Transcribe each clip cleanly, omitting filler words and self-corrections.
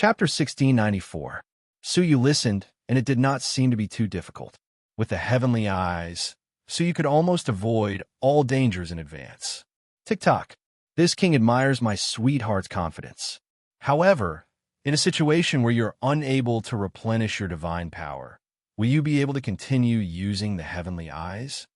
Chapter 1694. Suyu listened, and it did not seem to be too difficult. With the heavenly eyes, Suyu could almost avoid all dangers in advance. Tick-tock. This king admires my sweetheart's confidence. However, in a situation where you're unable to replenish your divine power, will you be able to continue using the heavenly eyes?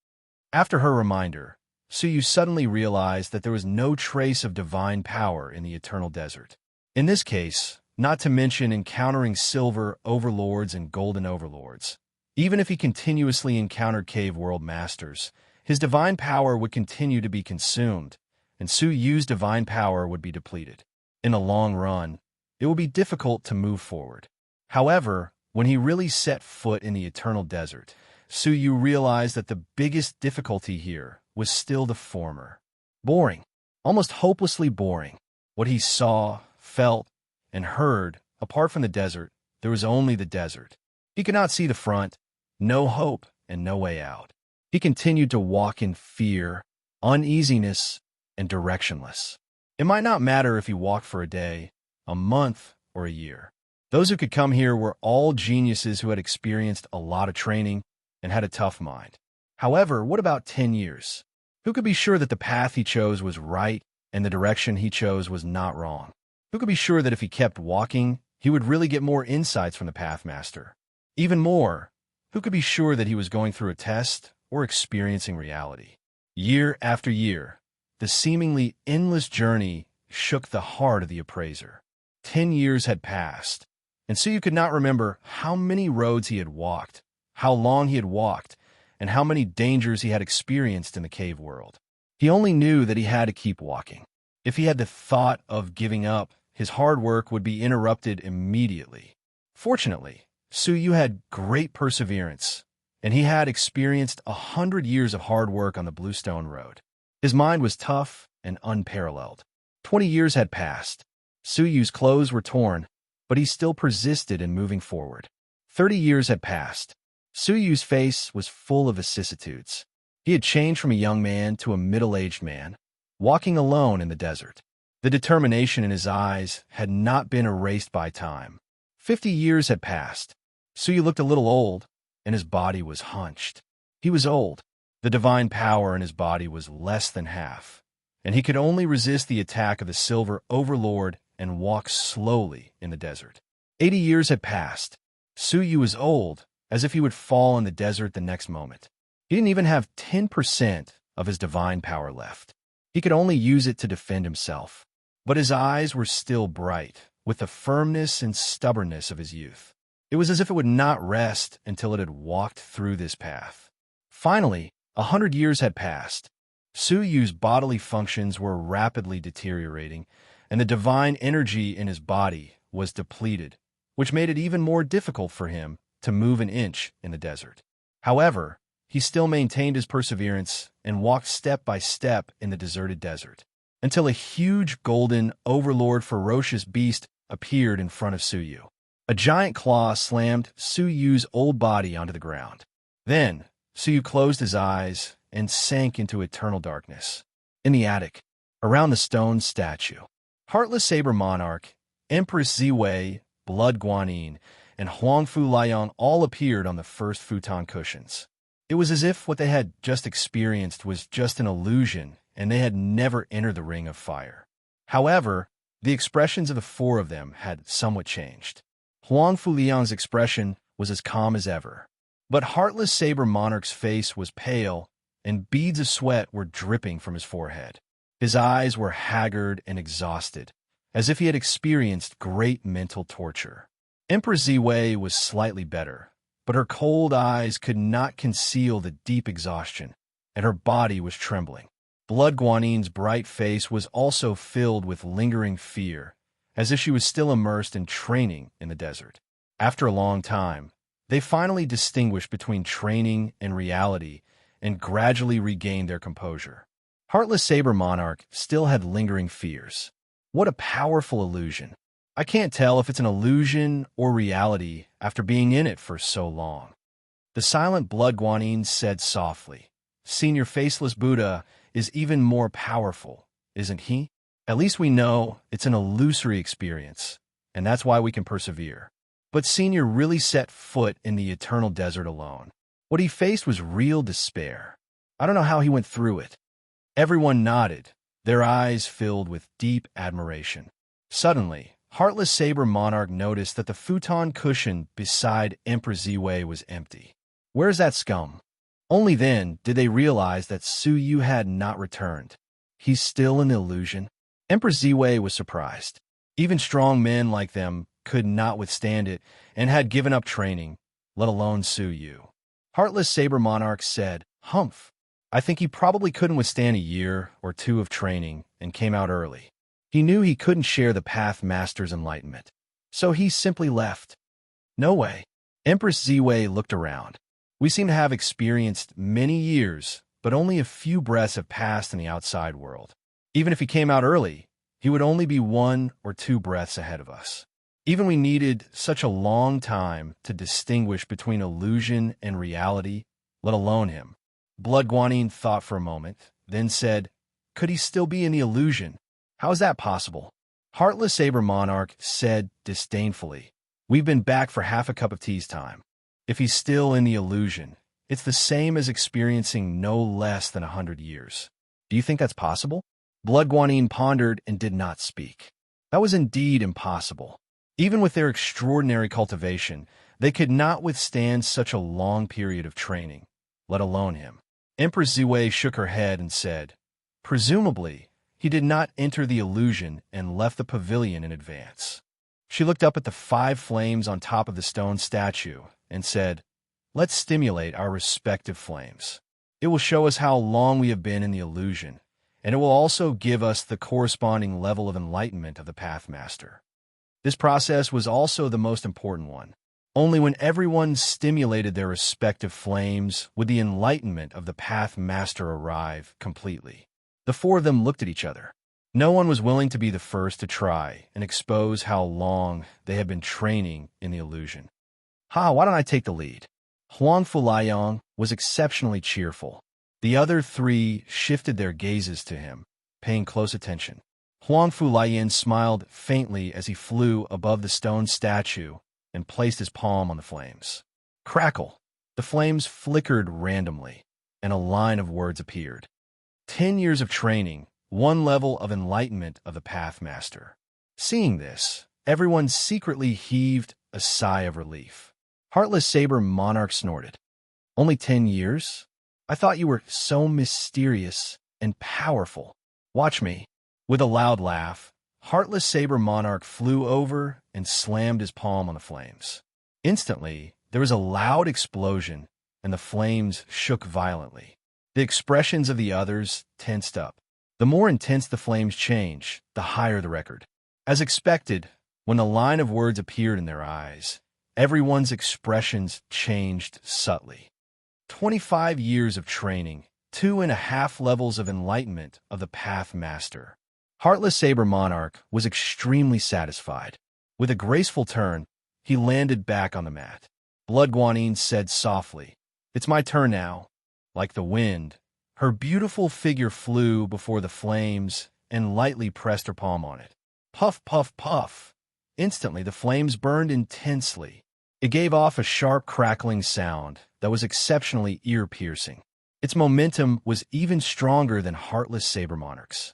After her reminder, Suyu suddenly realized that there was no trace of divine power in the eternal desert. In this case, not to mention encountering silver overlords and golden overlords, even if he continuously encountered cave world masters, his divine power would continue to be consumed, and Suyu's divine power would be depleted. In the long run, it will be difficult to move forward. However, when he really set foot in the eternal desert, Suyu realized that the biggest difficulty here was still the former. Boring. Almost hopelessly boring. What he saw, felt, and heard, apart from the desert, there was only the desert. He could not see the front, no hope, and no way out. He continued to walk in fear, uneasiness, and directionless. It might not matter if he walked for a day, a month, or a year. Those who could come here were all geniuses who had experienced a lot of training and had a tough mind. However, what about 10 years? Who could be sure that the path he chose was right and the direction he chose was not wrong? Who could be sure that if he kept walking, he would really get more insights from the Pathmaster? Even more, who could be sure that he was going through a test or experiencing reality? Year after year, the seemingly endless journey shook the heart of the appraiser. 10 years had passed, and Suyu could not remember how many roads he had walked, how long he had walked, and how many dangers he had experienced in the cave world. He only knew that he had to keep walking. If he had the thought of giving up, his hard work would be interrupted immediately. Fortunately, Suyu had great perseverance, and he had experienced 100 years of hard work on the Bluestone Road. His mind was tough and unparalleled. 20 years had passed. Suyu's clothes were torn, but he still persisted in moving forward. 30 years had passed. Suyu's face was full of vicissitudes. He had changed from a young man to a middle-aged man, walking alone in the desert. The determination in his eyes had not been erased by time. 50 years had passed. Suyu looked a little old, and his body was hunched. He was old. The divine power in his body was less than half, and he could only resist the attack of the silver overlord and walk slowly in the desert. 80 years had passed. Suyu was old, as if he would fall in the desert the next moment. He didn't even have 10% of his divine power left. He could only use it to defend himself. But his eyes were still bright, with the firmness and stubbornness of his youth. It was as if it would not rest until it had walked through this path. Finally, 100 years had passed. Suyu's bodily functions were rapidly deteriorating, and the divine energy in his body was depleted, which made it even more difficult for him to move an inch in the desert. However, he still maintained his perseverance and walked step by step in the deserted desert, until a huge golden, overlord ferocious beast appeared in front of Suyu. A giant claw slammed Suyu's old body onto the ground. Then, Suyu closed his eyes and sank into eternal darkness. In the attic, around the stone statue, Heartless Saber Monarch, Empress Ziwei, Blood Guanyin, and Huangfu Liang all appeared on the first futon cushions. It was as if what they had just experienced was just an illusion and they had never entered the Ring of Fire. However, the expressions of the four of them had somewhat changed. Huangfu Liang's expression was as calm as ever, but Heartless Saber Monarch's face was pale and beads of sweat were dripping from his forehead. His eyes were haggard and exhausted, as if he had experienced great mental torture. Empress Ziwei was slightly better, but her cold eyes could not conceal the deep exhaustion, and her body was trembling. Blood Guanyin's bright face was also filled with lingering fear, as if she was still immersed in training in the desert. After a long time, they finally distinguished between training and reality and gradually regained their composure. Heartless Saber Monarch still had lingering fears. What a powerful illusion. I can't tell if it's an illusion or reality after being in it for so long. The silent Blood Guanyin said softly, Senior Faceless Buddha is even more powerful, isn't he? At least we know it's an illusory experience, and that's why we can persevere. But Senior really set foot in the eternal desert alone. What he faced was real despair. I don't know how he went through it. Everyone nodded, their eyes filled with deep admiration. Suddenly, Heartless Saber Monarch noticed that the futon cushion beside Empress Ziwei was empty. Where's that scum? Only then did they realize that Su Yu had not returned. He's still in the illusion? Empress Ziwei was surprised. Even strong men like them could not withstand it and had given up training, let alone Su Yu. Heartless Saber Monarch said, "Humph. I think he probably couldn't withstand a year or two of training and came out early. He knew he couldn't share the Path Master's enlightenment, so he simply left." "No way." Empress Ziwei looked around. "We seem to have experienced many years, but only a few breaths have passed in the outside world. Even if he came out early, he would only be 1 or 2 breaths ahead of us. Even we needed such a long time to distinguish between illusion and reality, let alone him." Blood Guanyin thought for a moment, then said, "Could he still be in the illusion? How is that possible?" Heartless Saber Monarch said disdainfully, "We've been back for half a cup of tea's time. If he's still in the illusion, it's the same as experiencing no less than 100 years. Do you think that's possible?" Blood Guanyin pondered and did not speak. That was indeed impossible. Even with their extraordinary cultivation, they could not withstand such a long period of training, let alone him. Empress Ziwei shook her head and said, "Presumably, he did not enter the illusion and left the pavilion in advance." She looked up at the 5 flames on top of the stone statue and said, "Let's stimulate our respective flames. It will show us how long we have been in the illusion, and it will also give us the corresponding level of enlightenment of the Path Master." This process was also the most important one. Only when everyone stimulated their respective flames would the enlightenment of the Path Master arrive completely. The 4 of them looked at each other. No one was willing to be the first to try and expose how long they had been training in the illusion. Why don't I take the lead?" Huang Fulayong was exceptionally cheerful. The other 3 shifted their gazes to him, paying close attention. Huang Fulayong smiled faintly as he flew above the stone statue and placed his palm on the flames. Crackle! The flames flickered randomly, and a line of words appeared. 10 years of training, 1 level of enlightenment of the Path Master. Seeing this, everyone secretly heaved a sigh of relief. Heartless Saber Monarch snorted. "Only 10 years? I thought you were so mysterious and powerful. Watch me." With a loud laugh, Heartless Saber Monarch flew over and slammed his palm on the flames. Instantly, there was a loud explosion, and the flames shook violently. The expressions of the others tensed up. The more intense the flames changed, the higher the record. As expected, when the line of words appeared in their eyes, everyone's expressions changed subtly. 25 years of training, 2.5 levels of enlightenment of the Path Master. Heartless Saber Monarch was extremely satisfied. With a graceful turn, he landed back on the mat. Blood Guanyin said softly, "It's my turn now." Like the wind, her beautiful figure flew before the flames and lightly pressed her palm on it. Puff, puff, puff. Instantly, the flames burned intensely. It gave off a sharp crackling sound that was exceptionally ear-piercing. Its momentum was even stronger than Heartless Saber Monarch's.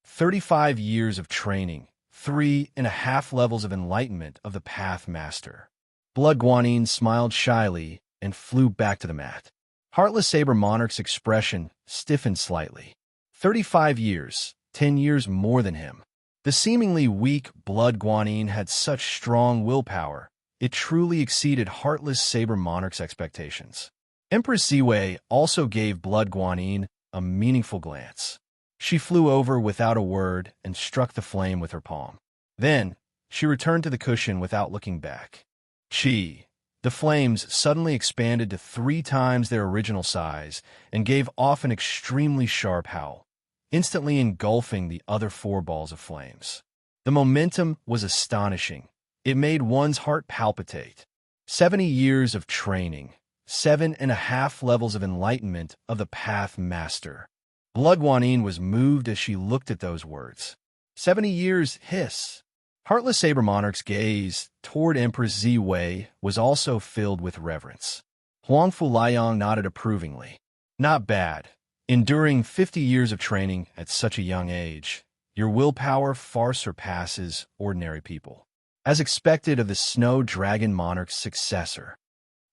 35 years of training, 3.5 levels of enlightenment of the Path Master. Blood Guanyin smiled shyly and flew back to the mat. Heartless Saber Monarch's expression stiffened slightly. 35 years, 10 years more than him. The seemingly weak Blood Guanyin had such strong willpower, it truly exceeded Heartless Saber Monarch's expectations. Empress Ziwei also gave Blood Guanyin a meaningful glance. She flew over without a word and struck the flame with her palm. Then, she returned to the cushion without looking back. The flames suddenly expanded to 3 times their original size and gave off an extremely sharp howl, instantly engulfing the other 4 balls of flames. The momentum was astonishing. It made one's heart palpitate. 70 years of training, 7.5 levels of enlightenment of the Path Master. Blood Guanyin was moved as she looked at those words. 70 years, hiss. Heartless Saber Monarch's gaze toward Empress Ziwei was also filled with reverence. Huangfu Liang nodded approvingly. Not bad. Enduring 50 years of training at such a young age, your willpower far surpasses ordinary people. As expected of the Snow Dragon Monarch's successor,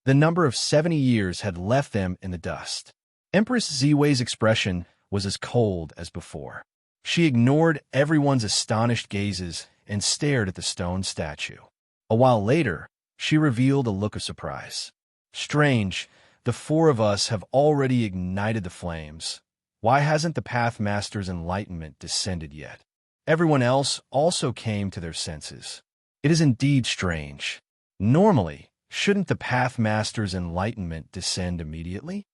the number of 70 years had left them in the dust. Empress Ziwei's expression was as cold as before. She ignored everyone's astonished gazes and stared at the stone statue. A while later, she revealed a look of surprise. Strange, the four of us have already ignited the flames. Why hasn't the Pathmaster's enlightenment descended yet? Everyone else also came to their senses. It is indeed strange. Normally, shouldn't the Pathmaster's enlightenment descend immediately?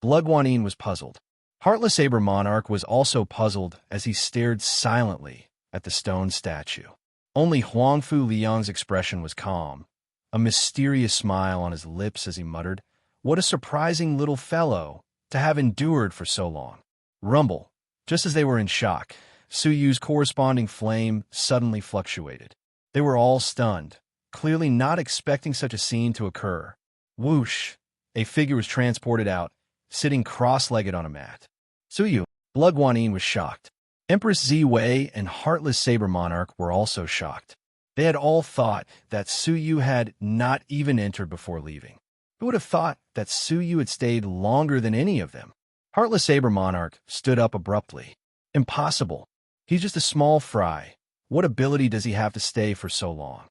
Blood Guanyin was puzzled. Heartless Saber Monarch was also puzzled as he stared silently at the stone statue. Only Huangfu Liang's expression was calm, a mysterious smile on his lips as he muttered, "What a surprising little fellow to have endured for so long." Rumble. Just as they were in shock, Su Yu's corresponding flame suddenly fluctuated. They were all stunned, clearly not expecting such a scene to occur. Whoosh! A figure was transported out, sitting cross-legged on a mat. Su Yu. Blood Guanyin was shocked. Empress Ziwei and Heartless Saber Monarch were also shocked. They had all thought that Su Yu had not even entered before leaving. Who would have thought that Su Yu had stayed longer than any of them? Heartless Saber Monarch stood up abruptly. Impossible. He's just a small fry. What ability does he have to stay for so long?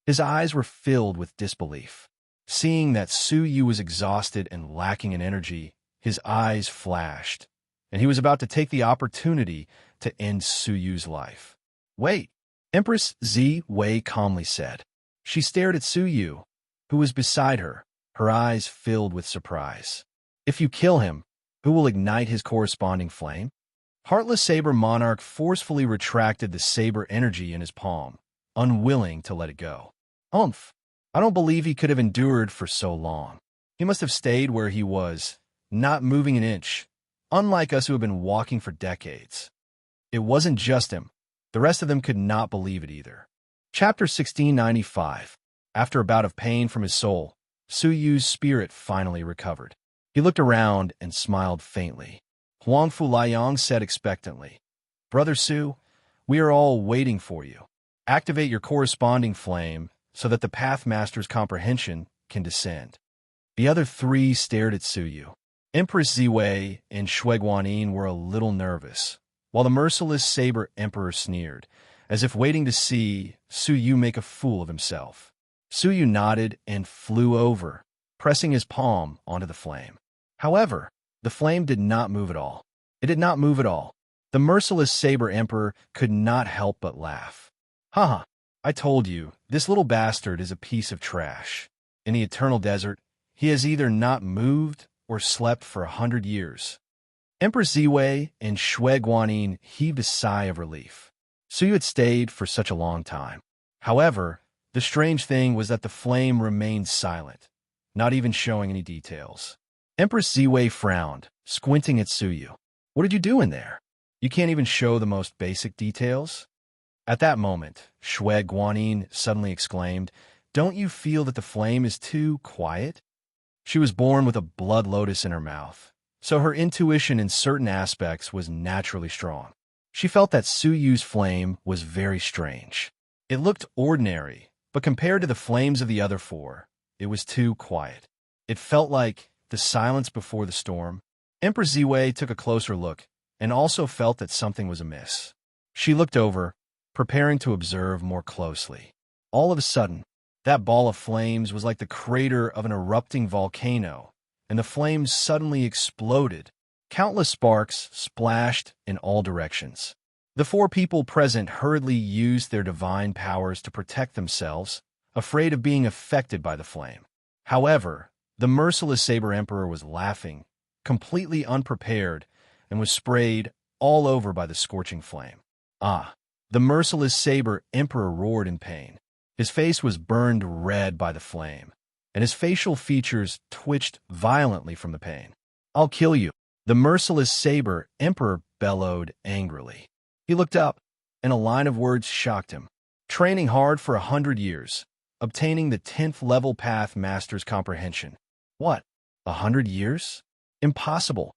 His eyes were filled with disbelief. Seeing that Su Yu was exhausted and lacking in energy, his eyes flashed, and he was about to take the opportunity to end Su Yu's life. "Wait," Empress Ziwei calmly said. She stared at Su Yu, who was beside her, her eyes filled with surprise. "If you kill him, who will ignite his corresponding flame?" Heartless Saber Monarch forcefully retracted the saber energy in his palm, unwilling to let it go. "Umph! I don't believe he could have endured for so long. He must have stayed where he was, not moving an inch, unlike us who have been walking for decades." It wasn't just him. The rest of them could not believe it either. Chapter 1695. After a bout of pain from his soul, Su Yu's spirit finally recovered. He looked around and smiled faintly. Huangfu Liang said expectantly, "Brother Su, we are all waiting for you. Activate your corresponding flame so that the Pathmaster's comprehension can descend." The other three stared at Su Yu. Empress Ziwei and Shui Guanyin were a little nervous, while the merciless Saber Emperor sneered, as if waiting to see Su Yu make a fool of himself. Su Yu nodded and flew over, pressing his palm onto the flame. However, the flame did not move at all. It did not move at all. The merciless Saber Emperor could not help but laugh. "Haha, I told you, this little bastard is a piece of trash. In the eternal desert, he has either not moved or slept for 100 years. Empress Ziwei and Shui Guanyin heaved a sigh of relief. Su Yu had stayed for such a long time. However, the strange thing was that the flame remained silent, not even showing any details. Empress Ziwei frowned, squinting at Su Yu. "What did you do in there? You can't even show the most basic details?" At that moment, Shui Guanyin suddenly exclaimed, "Don't you feel that the flame is too quiet?" She was born with a blood lotus in her mouth, so her intuition in certain aspects was naturally strong. She felt that Su Yu's flame was very strange. It looked ordinary, but compared to the flames of the other four, it was too quiet. It felt like the silence before the storm. Empress Ziwei took a closer look and also felt that something was amiss. She looked over, preparing to observe more closely. All of a sudden, that ball of flames was like the crater of an erupting volcano, and the flames suddenly exploded. Countless sparks splashed in all directions. The four people present hurriedly used their divine powers to protect themselves, afraid of being affected by the flame. However, the merciless Saber Emperor was laughing, completely unprepared, and was sprayed all over by the scorching flame. "Ah!" The merciless Saber Emperor roared in pain. His face was burned red by the flame, and his facial features twitched violently from the pain. "I'll kill you!" The merciless Saber Emperor bellowed angrily. He looked up, and a line of words shocked him. training hard for 100 years, obtaining the 10th level path master's comprehension. What? 100 years? Impossible.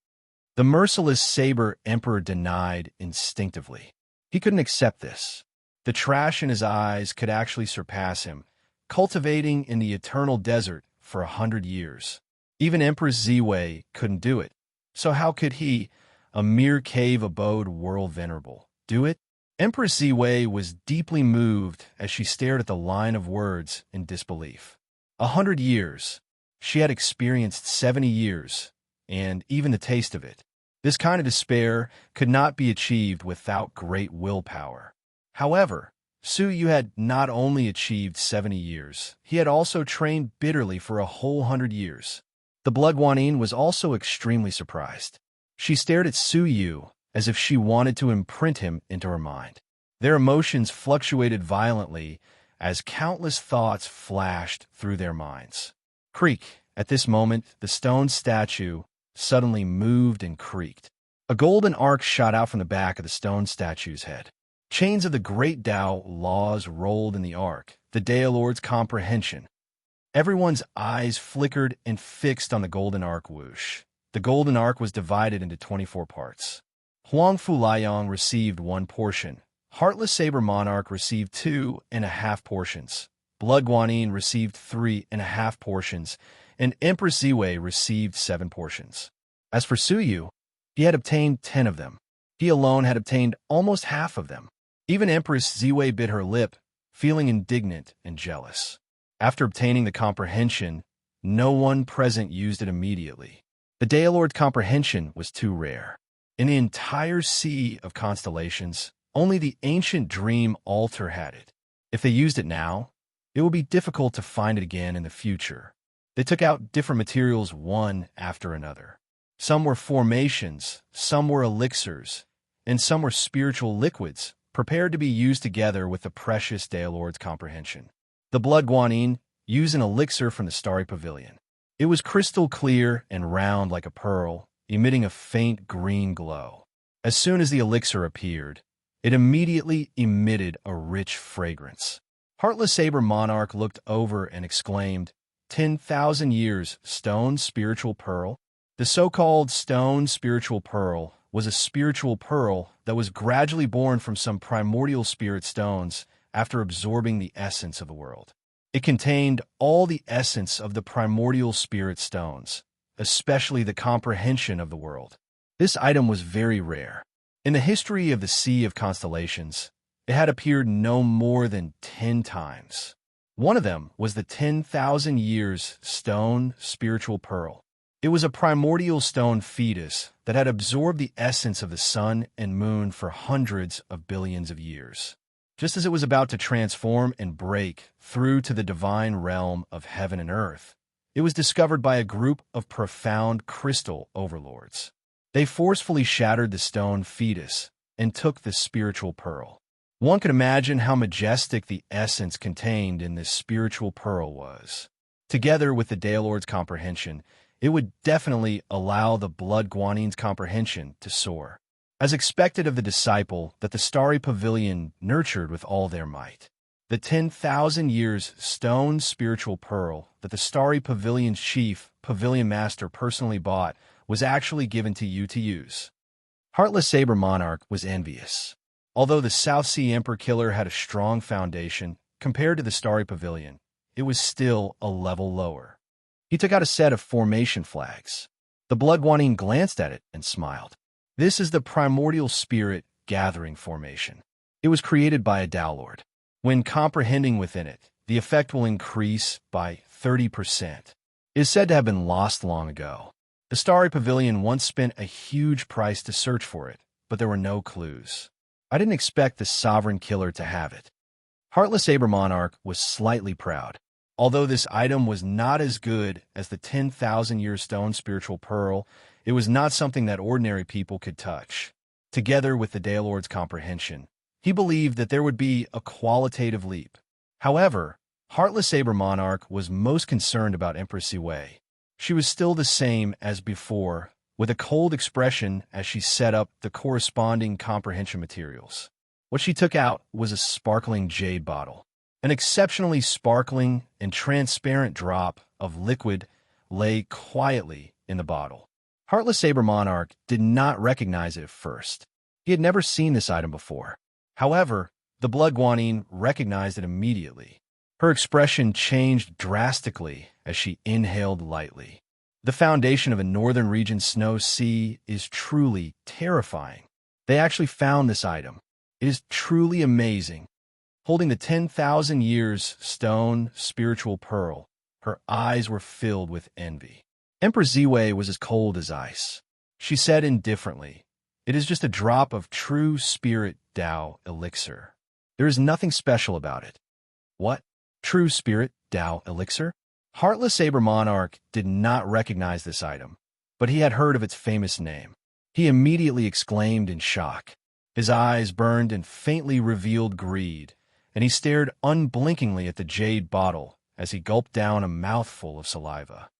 The merciless saber emperor denied instinctively. He couldn't accept this. The trash in his eyes could actually surpass him, cultivating in the eternal desert for 100 years. Even Empress Ziwei couldn't do it. So how could he, a mere cave abode world venerable, do it? Empress Ziwei was deeply moved as she stared at the line of words in disbelief. 100 years. She had experienced 70 years, and even the taste of it. This kind of despair could not be achieved without great willpower. However, Su Yu had not only achieved 70 years, he had also trained bitterly for a whole 100 years. The Blood Guanyin was also extremely surprised. She stared at Su Yu as if she wanted to imprint him into her mind. Their emotions fluctuated violently as countless thoughts flashed through their minds. Creak! At this moment, the stone statue suddenly moved and creaked. A golden arc shot out from the back of the stone statue's head. Chains of the great Tao laws rolled in the arc, the Daolord's comprehension. Everyone's eyes flickered and fixed on the golden arc whoosh. The golden arc was divided into 24 parts. Huangfu Liang received 1 portion. Heartless Saber Monarch received 2.5 portions. Blood Guanyin received 3.5 portions, and Empress Ziwei received 7 portions. As for Su Yu, he had obtained 10 of them. He alone had obtained almost half of them. Even Empress Ziwei bit her lip, feeling indignant and jealous. After obtaining the comprehension, no one present used it immediately. The Daolord's comprehension was too rare. In the entire sea of constellations, only the ancient dream altar had it. If they used it now, it would be difficult to find it again in the future. They took out different materials one after another. Some were formations, some were elixirs, and some were spiritual liquids, prepared to be used together with the precious Daolord's comprehension. The Blood Guanyin used an elixir from the Starry Pavilion. It was crystal clear and round like a pearl, emitting a faint green glow. As soon as the elixir appeared, it immediately emitted a rich fragrance. Heartless Saber Monarch looked over and exclaimed, 10,000 years, stone spiritual pearl? The so-called stone spiritual pearl was a spiritual pearl that was gradually born from some primordial spirit stones after absorbing the essence of the world. It contained all the essence of the primordial spirit stones, especially the comprehension of the world. This item was very rare. In the history of the Sea of Constellations, it had appeared no more than 10 times. One of them was the 10,000 years stone spiritual pearl. It was a primordial stone fetus that had absorbed the essence of the sun and moon for hundreds of billions of years. Just as it was about to transform and break through to the divine realm of heaven and earth, it was discovered by a group of profound crystal overlords. They forcefully shattered the stone fetus and took the spiritual pearl. One could imagine how majestic the essence contained in this spiritual pearl was. Together with the Daolord's comprehension, it would definitely allow the Blood Guanyin's comprehension to soar. As expected of the disciple that the Starry Pavilion nurtured with all their might. The 10,000 years stone spiritual pearl that the Starry Pavilion's chief pavilion master personally bought was actually given to you to use. Heartless Saber Monarch was envious. Although the South Sea Emperor Killer had a strong foundation compared to the Starry Pavilion, it was still a level lower. He took out a set of formation flags. The Blood Guanyin glanced at it and smiled. This is the primordial spirit gathering formation. It was created by a Daolord. When comprehending within it, the effect will increase by 30%. It is said to have been lost long ago. The Starry Pavilion once spent a huge price to search for it, but there were no clues. I didn't expect the Sovereign Killer to have it. Heartless Saber Monarch was slightly proud. Although this item was not as good as the 10,000-year stone spiritual pearl, it was not something that ordinary people could touch. Together with the Daolord's comprehension, he believed that there would be a qualitative leap. However, Heartless Saber Monarch was most concerned about Empress Ziwei. She was still the same as before, with a cold expression as she set up the corresponding comprehension materials. What she took out was a sparkling jade bottle. An exceptionally sparkling and transparent drop of liquid lay quietly in the bottle. Heartless Saber Monarch did not recognize it at first. He had never seen this item before. However, the Blood Guanine recognized it immediately. Her expression changed drastically as she inhaled lightly. The foundation of a northern region snow sea is truly terrifying. They actually found this item. It is truly amazing. Holding the 10,000 years stone spiritual pearl, her eyes were filled with envy. Empress Ziwei was as cold as ice. She said indifferently, "It is just a drop of true spirit Tao elixir. There is nothing special about it." What? True spirit Tao elixir? Heartless Saber Monarch did not recognize this item, but he had heard of its famous name. He immediately exclaimed in shock. His eyes burned and faintly revealed greed, and he stared unblinkingly at the jade bottle as he gulped down a mouthful of saliva.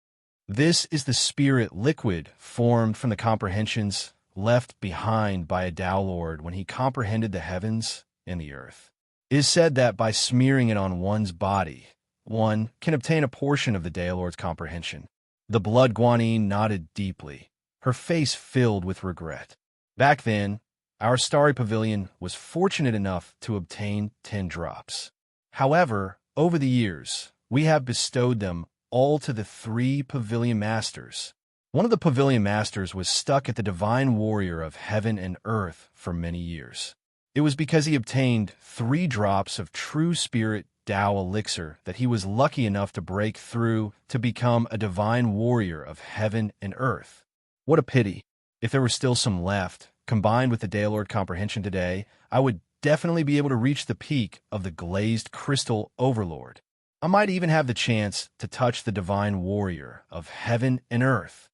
This is the spirit liquid formed from the comprehensions left behind by a Tao Lord when he comprehended the heavens and the earth. It is said that by smearing it on one's body, one can obtain a portion of the Tao Lord's comprehension. The Blood Guanine nodded deeply, her face filled with regret. Back then, our starry pavilion was fortunate enough to obtain 10 drops. However, over the years, we have bestowed them all to the 3 pavilion masters. One of the pavilion masters was stuck at the divine warrior of heaven and earth for many years. It was because he obtained 3 drops of true spirit Tao elixir that he was lucky enough to break through to become a divine warrior of heaven and earth. What a pity. If there were still some left, combined with the Tao Lord comprehension today, I would definitely be able to reach the peak of the glazed crystal overlord. I might even have the chance to touch the divine warrior of heaven and earth.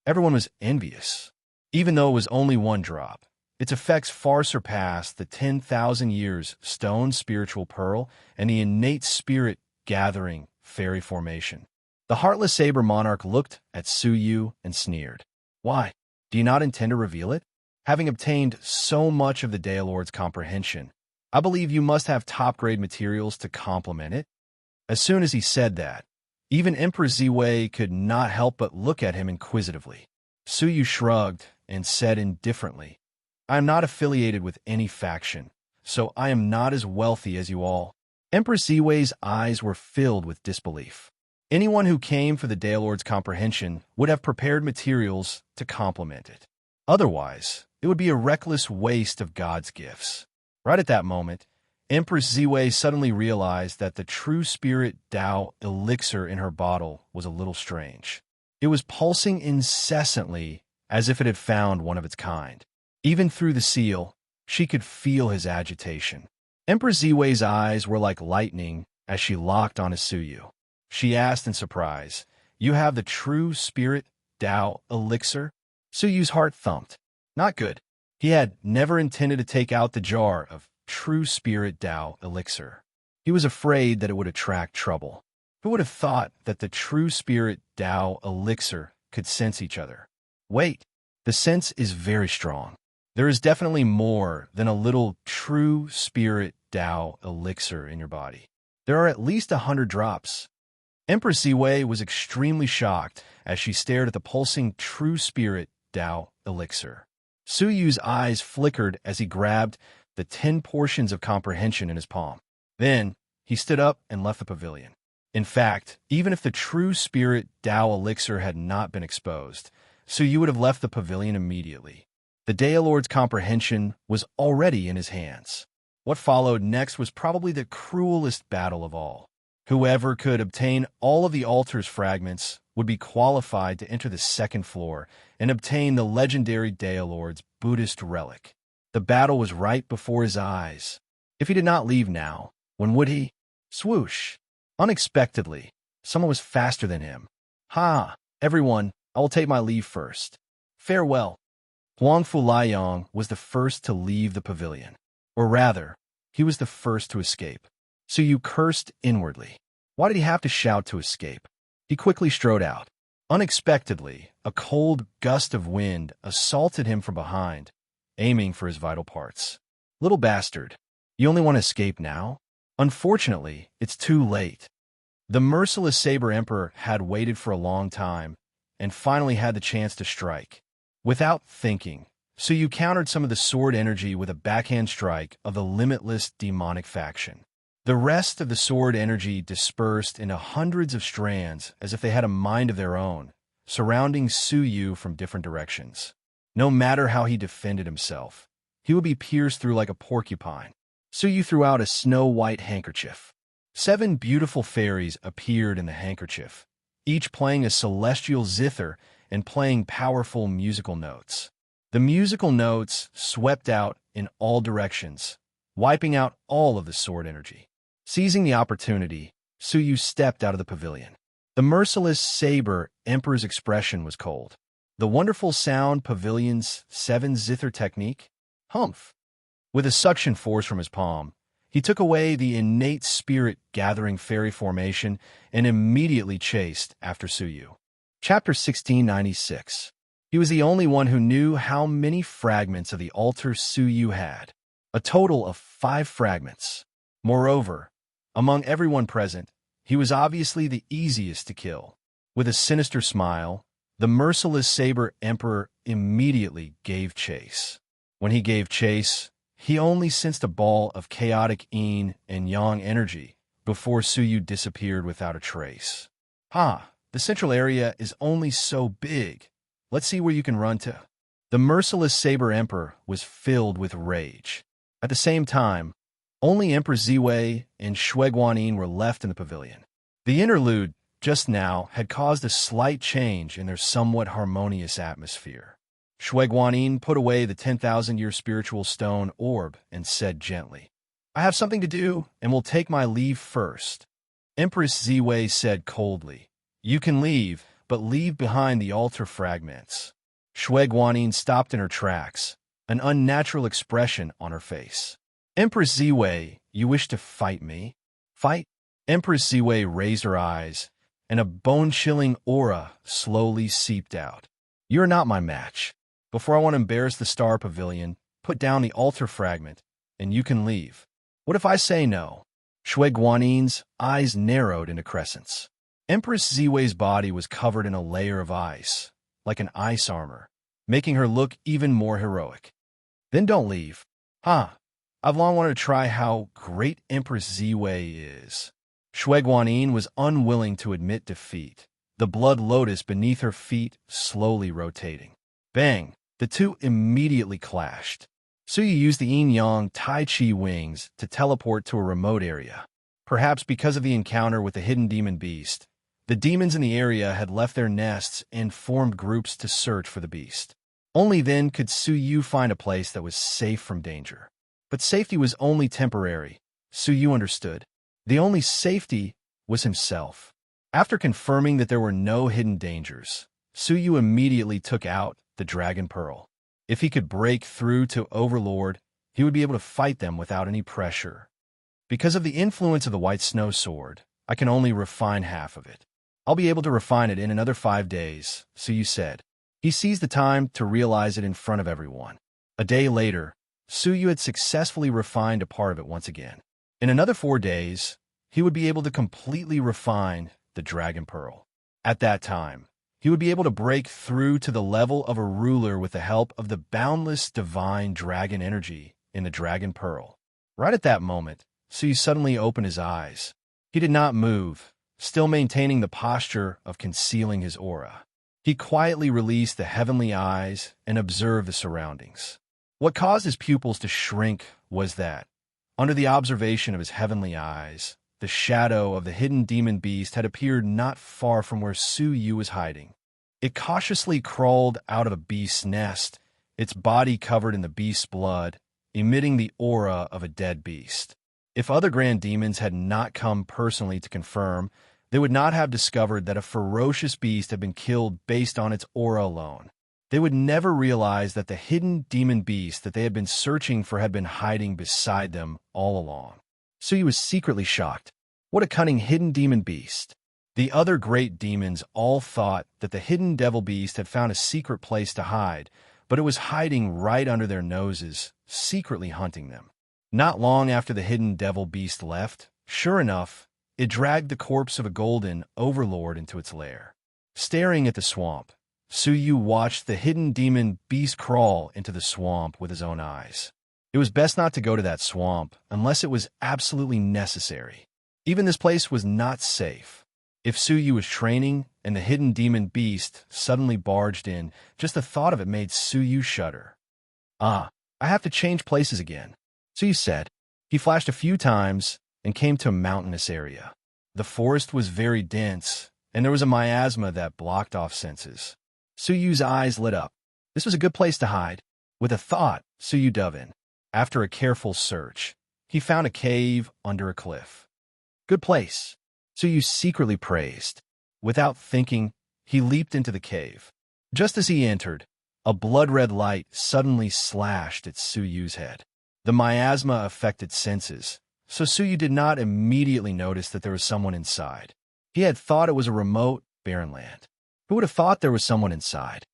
Everyone was envious. Even though it was only 1 drop, its effects far surpassed the 10,000 years stone spiritual pearl and the innate spirit gathering fairy formation. The Heartless Saber Monarch looked at Suyu and sneered. Why? Do you not intend to reveal it? Having obtained so much of the Tao Lord's comprehension, I believe you must have top-grade materials to complement it. As soon as he said that, even Empress Ziwei could not help but look at him inquisitively. Suyu shrugged and said indifferently, I am not affiliated with any faction, so I am not as wealthy as you all. Empress Ziwei's eyes were filled with disbelief. Anyone who came for the Tao Lord's comprehension would have prepared materials to complement it. Otherwise, it would be a reckless waste of God's gifts. Right at that moment, Empress Ziwei suddenly realized that the true spirit Tao elixir in her bottle was a little strange. It was pulsing incessantly as if it had found one of its kind. Even through the seal, she could feel his agitation. Empress Ziwei's eyes were like lightning as she locked on Suyu. She asked in surprise, You have the true spirit Tao elixir? Suyu's heart thumped. Not good. He had never intended to take out the jar of true spirit Tao elixir. He was afraid that it would attract trouble. Who would have thought that the true spirit Tao elixir could sense each other? Wait, the sense is very strong. There is definitely more than a little true spirit Tao elixir in your body. There are at least 100 drops. Empress Ziwei was extremely shocked as she stared at the pulsing true spirit Tao elixir. Suyu's eyes flickered as he grabbed the 10 portions of comprehension in his palm. Then, he stood up and left the pavilion. In fact, even if the true spirit Tao elixir had not been exposed, Suyu would have left the pavilion immediately. The Tao Lord's comprehension was already in his hands. What followed next was probably the cruelest battle of all. Whoever could obtain all of the altar's fragments would be qualified to enter the 2nd floor and obtain the legendary Tao Lord's Buddhist relic. The battle was right before his eyes. If he did not leave now, when would he? Swoosh! Unexpectedly, someone was faster than him. Ha! Everyone, I will take my leave first. Farewell. Huang Fulayong was the first to leave the pavilion. Or rather, he was the first to escape. Suyu cursed inwardly. Why did he have to shout to escape? He quickly strode out. Unexpectedly, a cold gust of wind assaulted him from behind, aiming for his vital parts. Little bastard, you only want to escape now? Unfortunately, it's too late. The merciless Saber Emperor had waited for a long time, and finally had the chance to strike. Without thinking, Suyu countered some of the sword energy with a backhand strike of the limitless demonic faction. The rest of the sword energy dispersed into hundreds of strands as if they had a mind of their own, surrounding Suyu from different directions. No matter how he defended himself, he would be pierced through like a porcupine. Suyu threw out a snow-white handkerchief. 7 beautiful fairies appeared in the handkerchief, each playing a celestial zither and playing powerful musical notes. The musical notes swept out in all directions, wiping out all of the sword energy. Seizing the opportunity, Suyu stepped out of the pavilion. The merciless Saber Emperor's expression was cold. The wonderful sound pavilion's 7 zither technique? Humph! With a suction force from his palm, he took away the innate spirit-gathering fairy formation and immediately chased after Suyu. Chapter 1696. He was the only one who knew how many fragments of the altar Suyu had. A total of 5 fragments. Moreover, among everyone present, he was obviously the easiest to kill. With a sinister smile, the merciless Saber Emperor immediately gave chase. When he gave chase, he only sensed a ball of chaotic yin and yang energy before Suyu disappeared without a trace. The central area is only so big. Let's see where you can run to. The merciless Saber Emperor was filled with rage. At the same time, only Empress Ziwei and Shueguanin were left in the pavilion. The interlude just now had caused a slight change in their somewhat harmonious atmosphere. Shueguanin put away the 10,000-year spiritual stone orb and said gently, "I have something to do and will take my leave first." Empress Ziwei said coldly, "You can leave, but leave behind the altar fragments." Shueguanin stopped in her tracks, an unnatural expression on her face. "Empress Ziwei, you wish to fight me?" "Fight?" Empress Ziwei raised her eyes, and a bone-chilling aura slowly seeped out. "You're not my match. Before I want to embarrass the Star Pavilion, put down the altar fragment, and you can leave." "What if I say no?" Shueguanin's eyes narrowed into crescents. Empress Ziwei's body was covered in a layer of ice, like an ice armor, making her look even more heroic. "Then don't leave." I've long wanted to try how great Empress Ziwei is." Shueguanin was unwilling to admit defeat, the blood lotus beneath her feet slowly rotating. Bang! The two immediately clashed. Suyu used the yin-yang Tai Chi wings to teleport to a remote area. Perhaps because of the encounter with the hidden demon beast, the demons in the area had left their nests and formed groups to search for the beast. Only then could Suyu find a place that was safe from danger. But safety was only temporary. Suyu understood. The only safety was himself. After confirming that there were no hidden dangers, Suyu immediately took out the Dragon Pearl. If he could break through to Overlord, he would be able to fight them without any pressure. Because of the influence of the White Snow Sword, I can only refine half of it. I'll be able to refine it in another 5 days, Suyu said. He seized the time to realize it in front of everyone. A day later, Suyu had successfully refined a part of it once again. In another 4 days, he would be able to completely refine the Dragon Pearl. At that time, he would be able to break through to the level of a ruler with the help of the boundless divine dragon energy in the Dragon Pearl. Right at that moment, Suyu suddenly opened his eyes. He did not move, still maintaining the posture of concealing his aura. He quietly released the heavenly eyes and observed the surroundings. What caused his pupils to shrink was that, under the observation of his heavenly eyes, the shadow of the hidden demon beast had appeared not far from where Suyu was hiding. It cautiously crawled out of a beast's nest, its body covered in the beast's blood, emitting the aura of a dead beast. If other grand demons had not come personally to confirm, they would not have discovered that a ferocious beast had been killed based on its aura alone. They would never realize that the hidden demon beast that they had been searching for had been hiding beside them all along. Suyu was secretly shocked. What a cunning hidden demon beast! The other great demons all thought that the hidden devil beast had found a secret place to hide, but it was hiding right under their noses, secretly hunting them. Not long after the hidden devil beast left, sure enough, it dragged the corpse of a golden overlord into its lair. Staring at the swamp, Suyu watched the hidden demon beast crawl into the swamp with his own eyes. It was best not to go to that swamp unless it was absolutely necessary. Even this place was not safe. If Suyu was training and the hidden demon beast suddenly barged in, just the thought of it made Suyu shudder. "Ah, I have to change places again," Suyu said. He flashed a few times and came to a mountainous area. The forest was very dense, and there was a miasma that blocked off senses. Suyu's eyes lit up. This was a good place to hide. With a thought, Suyu dove in. After a careful search, he found a cave under a cliff. "Good place," Suyu secretly praised. Without thinking, he leaped into the cave. Just as he entered, a blood-red light suddenly slashed at Suyu's head. The miasma affected senses, so Suyu did not immediately notice that there was someone inside. He had thought it was a remote, barren land. Who would have thought there was someone inside?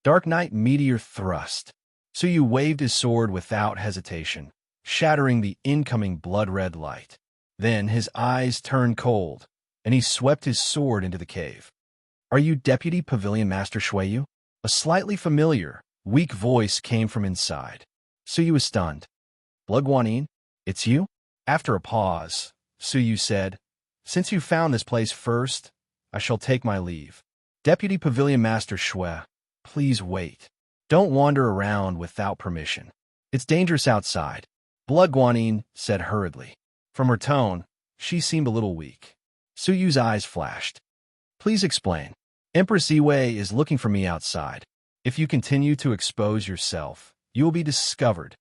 Dark Knight Meteor Thrust. Suyu waved his sword without hesitation, shattering the incoming blood-red light. Then his eyes turned cold, and he swept his sword into the cave. "Are you Deputy Pavilion Master Shueyu?" A slightly familiar, weak voice came from inside. Suyu was stunned. "Blood Guanyin, it's you?" After a pause, Suyu said, "Since you found this place first, I shall take my leave. Deputy Pavilion Master Shui, please wait. Don't wander around without permission. It's dangerous outside," Blood Guanyin said hurriedly. From her tone, she seemed a little weak. Suyu's eyes flashed. "Please explain. Empress Iwei is looking for me outside. If you continue to expose yourself, you will be discovered."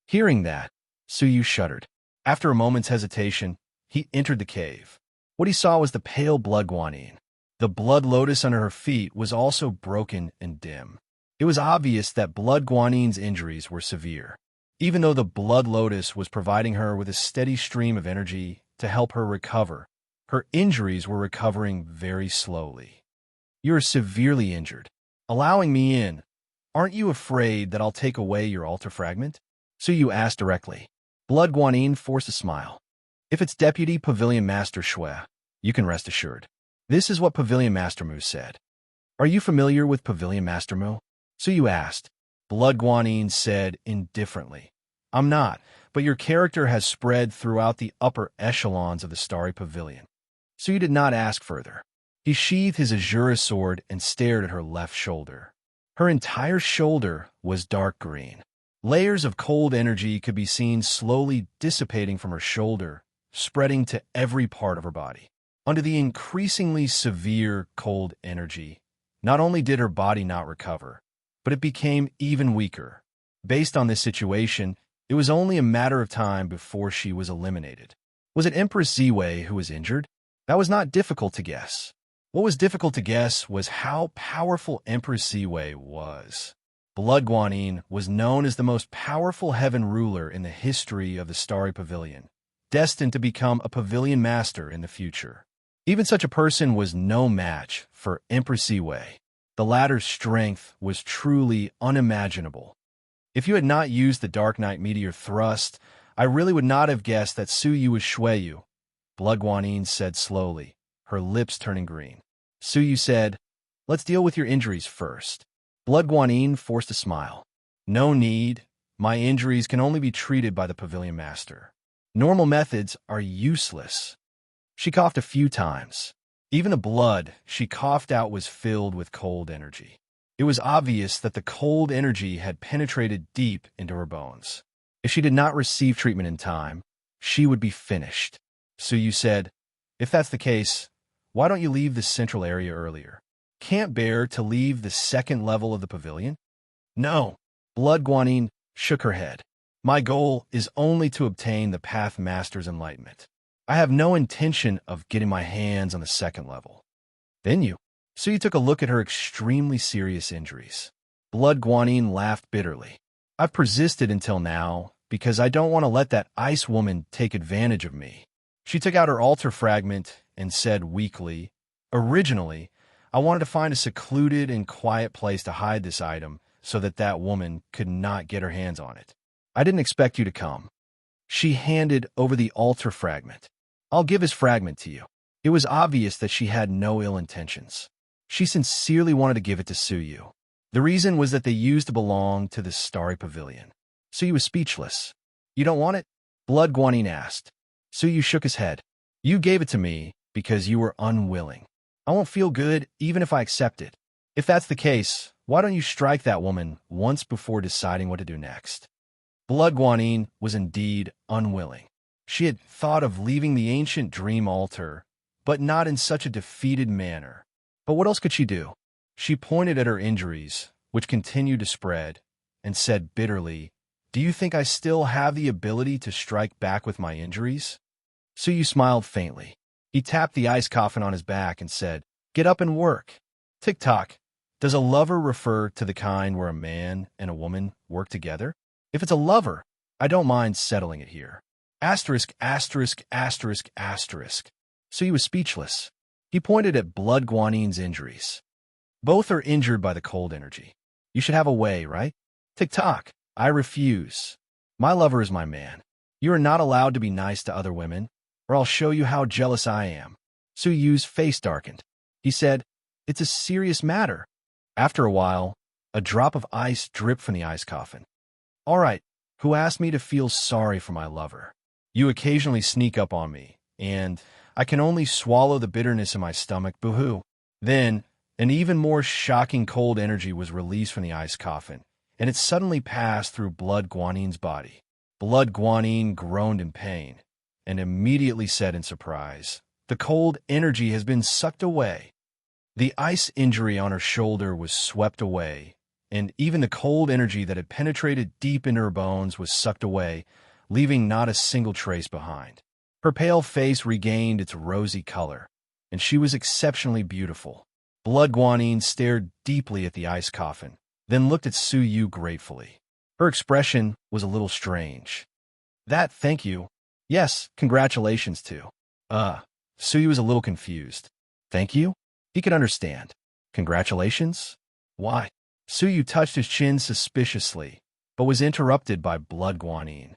Hearing that, Suyu shuddered. After a moment's hesitation, he entered the cave. What he saw was the pale Blood Guanyin. The blood lotus under her feet was also broken and dim. It was obvious that Blood Guanyin's injuries were severe. Even though the blood lotus was providing her with a steady stream of energy to help her recover, her injuries were recovering very slowly. "You're severely injured. Allowing me in, aren't you afraid that I'll take away your altar fragment?" Suyu asked directly. Blood Guanyin forced a smile. "If it's Deputy Pavilion Master Shui, you can rest assured." This is what Pavilion Master Mu said. "Are you familiar with Pavilion Master Mu?" Suyu asked. Blood Guanyin said indifferently, "I'm not, but your character has spread throughout the upper echelons of the Starry Pavilion." Suyu did not ask further. He sheathed his Azura sword and stared at her left shoulder. Her entire shoulder was dark green. Layers of cold energy could be seen slowly dissipating from her shoulder, spreading to every part of her body. Under the increasingly severe cold energy, not only did her body not recover, but it became even weaker. Based on this situation, it was only a matter of time before she was eliminated. Was it Empress Ziwei who was injured? That was not difficult to guess. What was difficult to guess was how powerful Empress Ziwei was. Blood Guanyin was known as the most powerful heaven ruler in the history of the Starry Pavilion, destined to become a pavilion master in the future. Even such a person was no match for Empress Ziwei. The latter's strength was truly unimaginable. If you had not used the Dark Knight Meteor Thrust, I really would not have guessed that Suyu was Shueyu, Blood Guanyin said slowly, her lips turning green. Suyu said, "Let's deal with your injuries first." Blood Guanyin forced a smile. "No need. My injuries can only be treated by the Pavilion Master. Normal methods are useless." She coughed a few times. Even the blood she coughed out was filled with cold energy. It was obvious that the cold energy had penetrated deep into her bones. If she did not receive treatment in time, she would be finished. Suyu said, "If that's the case, why don't you leave the central area earlier? Can't bear to leave the second level of the pavilion?" "No." Blood Guanyin shook her head. "My goal is only to obtain the Path Master's enlightenment. I have no intention of getting my hands on the second level." "Then you?" Suyu took a look at her extremely serious injuries. Blood Guanyin laughed bitterly. "I've persisted until now because I don't want to let that ice woman take advantage of me." She took out her altar fragment and said weakly, "Originally, I wanted to find a secluded and quiet place to hide this item so that that woman could not get her hands on it. I didn't expect you to come. She handed over the altar fragment. I'll give his fragment to you. It was obvious that she had no ill intentions. She sincerely wanted to give it to Suyu. The reason was that they used to belong to the starry pavilion. Suyu was speechless. You don't want it? Blood Guanyin asked. Suyu shook his head. You gave it to me because you were unwilling. I won't feel good even if I accept it. If that's the case, why don't you strike that woman once before deciding what to do next? Blood Guanyin was indeed unwilling. She had thought of leaving the ancient dream altar, but not in such a defeated manner. But what else could she do? She pointed at her injuries, which continued to spread, and said bitterly, Do you think I still have the ability to strike back with my injuries? Suyu smiled faintly. He tapped the ice coffin on his back and said, Get up and work. Tick-tock. Does a lover refer to the kind where a man and a woman work together? If it's a lover, I don't mind settling it here. Asterisk, asterisk, asterisk, asterisk. Suyu was speechless. He pointed at Blood Guanyin's injuries. Both are injured by the cold energy. You should have a way, right? Tick-tock. I refuse. My lover is my man. You are not allowed to be nice to other women, or I'll show you how jealous I am. Suyu's face darkened. He said, It's a serious matter. After a while, a drop of ice dripped from the ice coffin. All right, who asked me to feel sorry for my lover? You occasionally sneak up on me, and I can only swallow the bitterness in my stomach, boo-hoo. Then, an even more shocking cold energy was released from the ice coffin, and it suddenly passed through Blood Guanyin's body. Blood Guanyin groaned in pain, and immediately said in surprise, The cold energy has been sucked away. The ice injury on her shoulder was swept away, and even the cold energy that had penetrated deep into her bones was sucked away, leaving not a single trace behind. Her pale face regained its rosy color, and she was exceptionally beautiful. Blood Guanyin stared deeply at the ice coffin, then looked at Suyu gratefully. Her expression was a little strange. Thank you. Yes, congratulations too. Suyu was a little confused. Thank you? He could understand. Congratulations? Why? Suyu touched his chin suspiciously, but was interrupted by Blood Guanyin.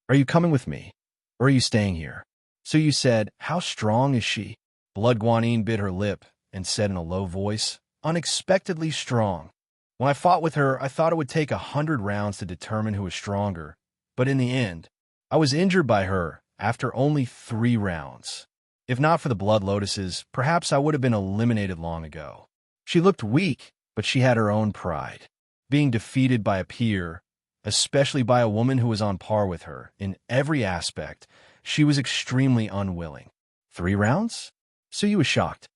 Are you coming with me, or are you staying here? Suyu said, How strong is she? Blood Guanyin bit her lip and said in a low voice, Unexpectedly strong. When I fought with her, I thought it would take 100 rounds to determine who was stronger, but in the end, I was injured by her after only 3 rounds. If not for the blood lotuses, perhaps I would have been eliminated long ago. She looked weak, but she had her own pride. Being defeated by a peer, especially by a woman who was on par with her in every aspect, she was extremely unwilling. 3 rounds? Suyu was shocked.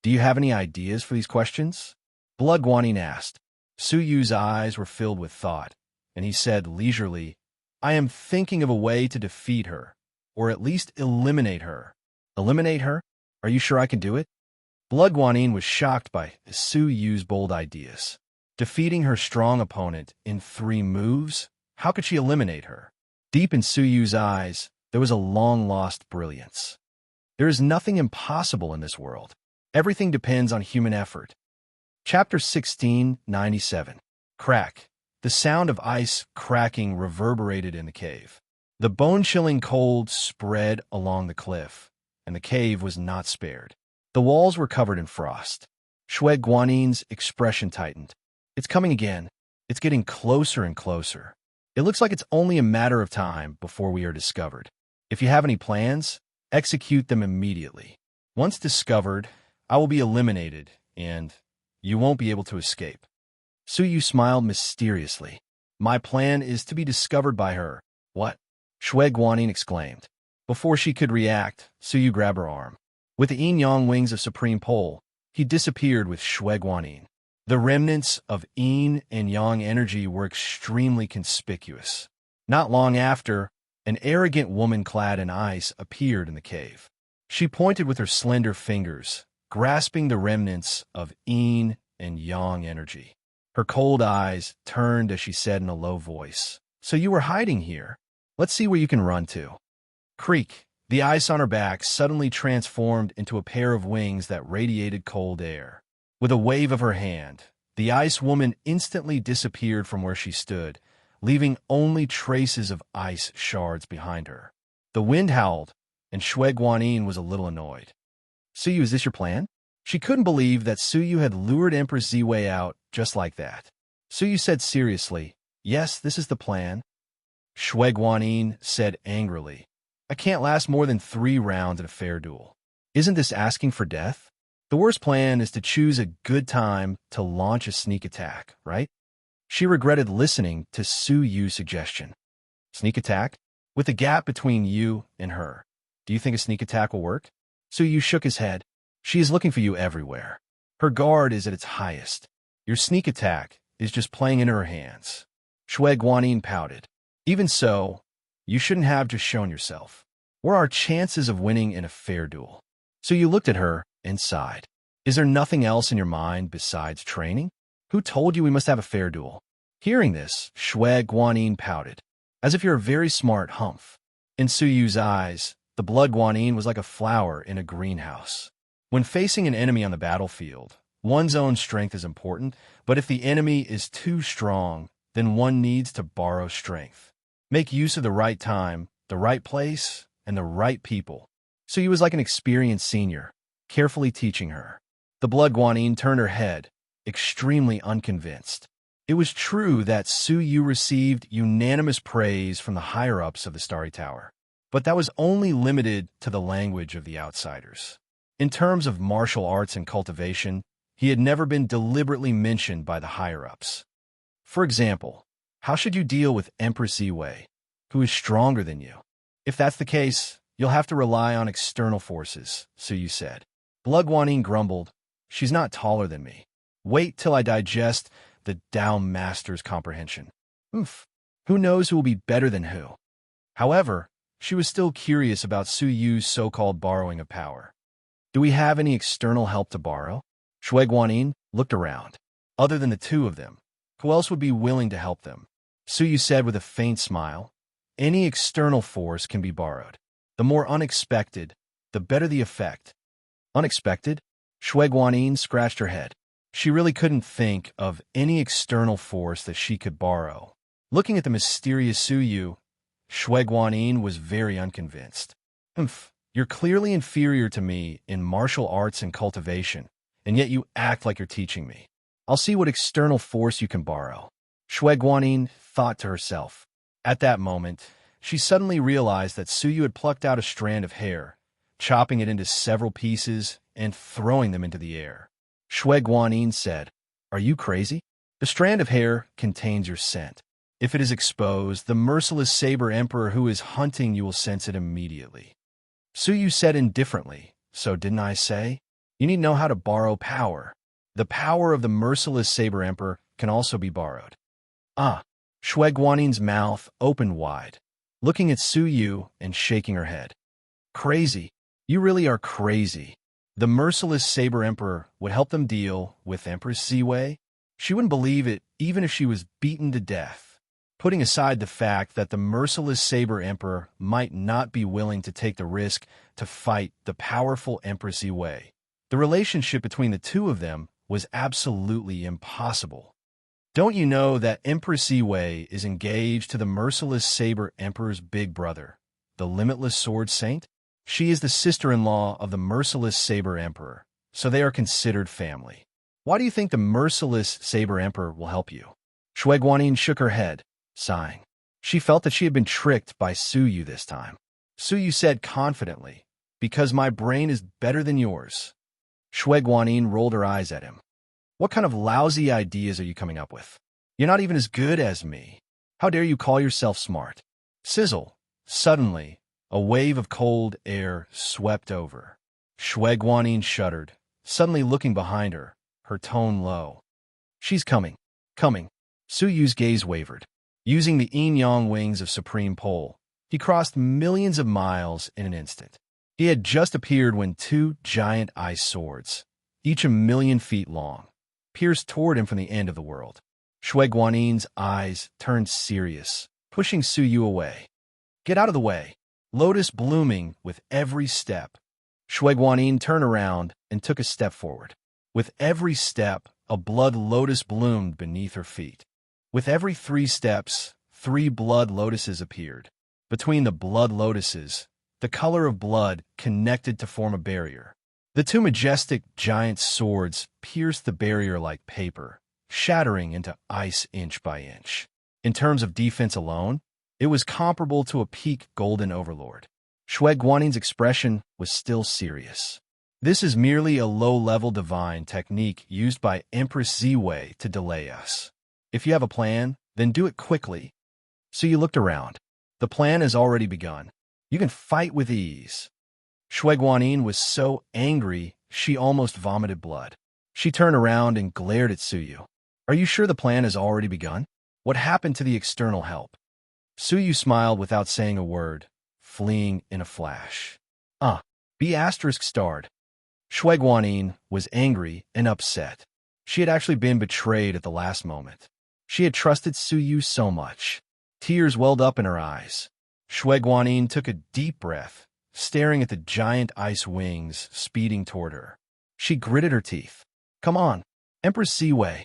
Do you have any ideas for these questions? Blood Guanyin asked. Suyu's eyes were filled with thought, and he said leisurely, I am thinking of a way to defeat her, or at least eliminate her. Eliminate her? Are you sure I can do it? Blood Guanyin was shocked by Suyu's bold ideas. Defeating her strong opponent in 3 moves? How could she eliminate her? Deep in Suyu's eyes, there was a long-lost brilliance. There is nothing impossible in this world. Everything depends on human effort. Chapter 1697. Crack. The sound of ice cracking reverberated in the cave. The bone-chilling cold spread along the cliff, and the cave was not spared. The walls were covered in frost. Shue Guanyin's expression tightened. It's coming again. It's getting closer and closer. It looks like it's only a matter of time before we are discovered. If you have any plans, execute them immediately. Once discovered, I will be eliminated, and you won't be able to escape. Suyu smiled mysteriously. My plan is to be discovered by her. What? Shue Guanyin exclaimed. Before she could react, Suyu grabbed her arm. With the yin-yang wings of Supreme Pole, he disappeared with Shue Guanyin. The remnants of yin and yang energy were extremely conspicuous. Not long after, an arrogant woman clad in ice appeared in the cave. She pointed with her slender fingers, grasping the remnants of yin and yang energy. Her cold eyes turned as she said in a low voice, So you were hiding here. Let's see where you can run to. Creak. The ice on her back suddenly transformed into a pair of wings that radiated cold air. With a wave of her hand, The ice woman instantly disappeared from where she stood, leaving only traces of ice shards behind her. The wind howled, and Shui Guanyin was a little annoyed. Suyu, is this your plan? She couldn't believe that Suyu had lured Empress Ziwei out just like that. Suyu said seriously, yes, this is the plan. Shui Guanyin said angrily, I can't last more than 3 rounds in a fair duel. Isn't this asking for death? The worst plan is to choose a good time to launch a sneak attack, right? She regretted listening to Su Yu's suggestion. Sneak attack? With the gap between you and her, do you think a sneak attack will work? Su Yu shook his head. She is looking for you everywhere. Her guard is at its highest. Your sneak attack is just playing into her hands. Shui Guanyin pouted. Even so, you shouldn't have just shown yourself. What are our chances of winning in a fair duel? So you looked at her and sighed. Is there nothing else in your mind besides training? Who told you we must have a fair duel? Hearing this, Shui Guanyin pouted, as if you're a very smart humph. In Su Yu's eyes, the blood Guanyin was like a flower in a greenhouse. When facing an enemy on the battlefield, one's own strength is important, but if the enemy is too strong, then one needs to borrow strength. Make use of the right time, the right place, and the right people. So Yu was like an experienced senior, carefully teaching her. The blood Guanyin turned her head, extremely unconvinced. It was true that Su Yu received unanimous praise from the higher-ups of the Starry Tower, but that was only limited to the language of the outsiders. In terms of martial arts and cultivation, he had never been deliberately mentioned by the higher-ups. For example, how should you deal with Empress Ziwei, who is stronger than you? If that's the case, you'll have to rely on external forces, Su Yu said. Blood Guanyin grumbled, she's not taller than me. Wait till I digest the Tao Master's comprehension. Oof, who knows who will be better than who? However, she was still curious about Su Yu's so-called borrowing of power. Do we have any external help to borrow? Shui Guanyin looked around. Other than the two of them, who else would be willing to help them? Su Yu said with a faint smile, any external force can be borrowed. The more unexpected, the better the effect. Unexpected? Shui Guanyin scratched her head. She really couldn't think of any external force that she could borrow. Looking at the mysterious Su Yu, Shui Guanyin was very unconvinced. You're clearly inferior to me in martial arts and cultivation, and yet you act like you're teaching me. I'll see what external force you can borrow. Shui Guanyin thought to herself. At that moment, she suddenly realized that Su Yu had plucked out a strand of hair, chopping it into several pieces and throwing them into the air. Shui Guanyin said, Are you crazy? The strand of hair contains your scent. If it is exposed, the merciless Saber Emperor who is hunting you will sense it immediately. Su Yu said indifferently, So didn't I say? You need to know how to borrow power. The power of the merciless Saber Emperor can also be borrowed. Shui Guanyin's mouth opened wide, looking at Su Yu and shaking her head. Crazy. You really are crazy. The merciless Saber Emperor would help them deal with Empress Ziwei? She wouldn't believe it even if she was beaten to death. Putting aside the fact that the merciless Saber Emperor might not be willing to take the risk to fight the powerful Empress Ziwei, the relationship between the two of them was absolutely impossible. Don't you know that Empress Ziwei is engaged to the merciless Saber Emperor's big brother, the Limitless Sword Saint? She is the sister-in-law of the merciless Saber Emperor, so they are considered family. Why do you think the merciless Saber Emperor will help you? Shui Guanyin shook her head, sighing. She felt that she had been tricked by Su Yu this time. Su Yu said confidently, Because my brain is better than yours. Shui Guanyin rolled her eyes at him. What kind of lousy ideas are you coming up with? You're not even as good as me. How dare you call yourself smart? Sizzle. Suddenly, a wave of cold air swept over. Shui Guanyin shuddered, suddenly looking behind her, her tone low. She's coming. Coming. Su Yu's gaze wavered. Using the yin-yang wings of Supreme Pole, he crossed millions of miles in an instant. He had just appeared when two giant ice swords, each 1,000,000 feet long, pierced toward him from the end of the world. Shui Guanyin's eyes turned serious, pushing Su Yu away. Get out of the way. Lotus blooming with every step. Shui Guanyin turned around and took a step forward. With every step, a blood lotus bloomed beneath her feet. With every 3 steps, 3 blood lotuses appeared. Between the blood lotuses, the color of blood connected to form a barrier. The 2 majestic giant swords pierced the barrier like paper, shattering into ice inch by inch. In terms of defense alone, it was comparable to a peak golden overlord. Shui Guanin's expression was still serious. This is merely a low-level divine technique used by Empress Ziwei to delay us. If you have a plan, then do it quickly. So you looked around. The plan has already begun. You can fight with ease. Shui Guanin was so angry, she almost vomited blood. She turned around and glared at Suyu. Are you sure the plan has already begun? What happened to the external help? Suyu smiled without saying a word, fleeing in a flash. B***starred. Shui Guanin was angry and upset. She had actually been betrayed at the last moment. She had trusted Suyu so much. Tears welled up in her eyes. Shui Guanin took a deep breath, staring at the giant ice wings speeding toward her. She gritted her teeth. Come on, Empress Ziwei.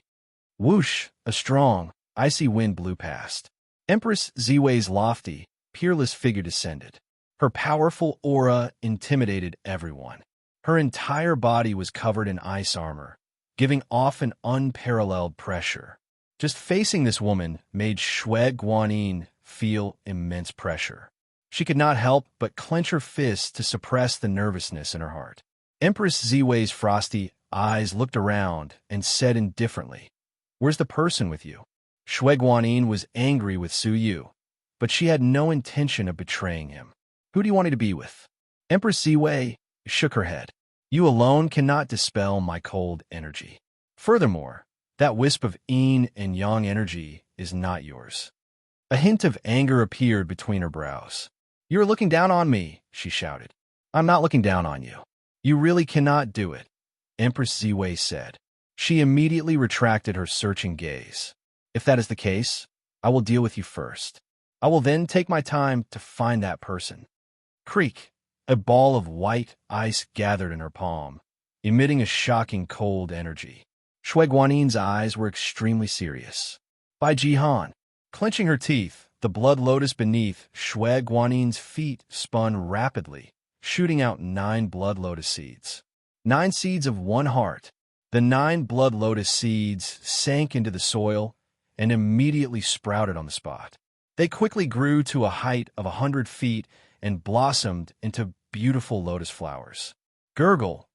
Whoosh, a strong, icy wind blew past. Empress Ziwei's lofty, peerless figure descended. Her powerful aura intimidated everyone. Her entire body was covered in ice armor, giving off an unparalleled pressure. Just facing this woman made Shui Guanin feel immense pressure. She could not help but clench her fists to suppress the nervousness in her heart. Empress Ziwei's frosty eyes looked around and said indifferently, "Where's the person with you?" Shui Guanin was angry with Suyu, but she had no intention of betraying him. Who do you want me to be with? Empress Ziwei shook her head. You alone cannot dispel my cold energy. Furthermore, that wisp of yin and yang energy is not yours. A hint of anger appeared between her brows. You are looking down on me, she shouted. I'm not looking down on you. You really cannot do it, Empress Ziwei said. She immediately retracted her searching gaze. If that is the case, I will deal with you first. I will then take my time to find that person. Creak. A ball of white ice gathered in her palm, emitting a shocking cold energy. Shui Guanin's eyes were extremely serious. By Jihan. Clenching her teeth, the blood lotus beneath Shui Guanin's feet spun rapidly, shooting out 9 blood lotus seeds. 9 seeds of one heart. The 9 blood lotus seeds sank into the soil and immediately sprouted on the spot. They quickly grew to a height of 100 feet and blossomed into beautiful lotus flowers. Gurgle.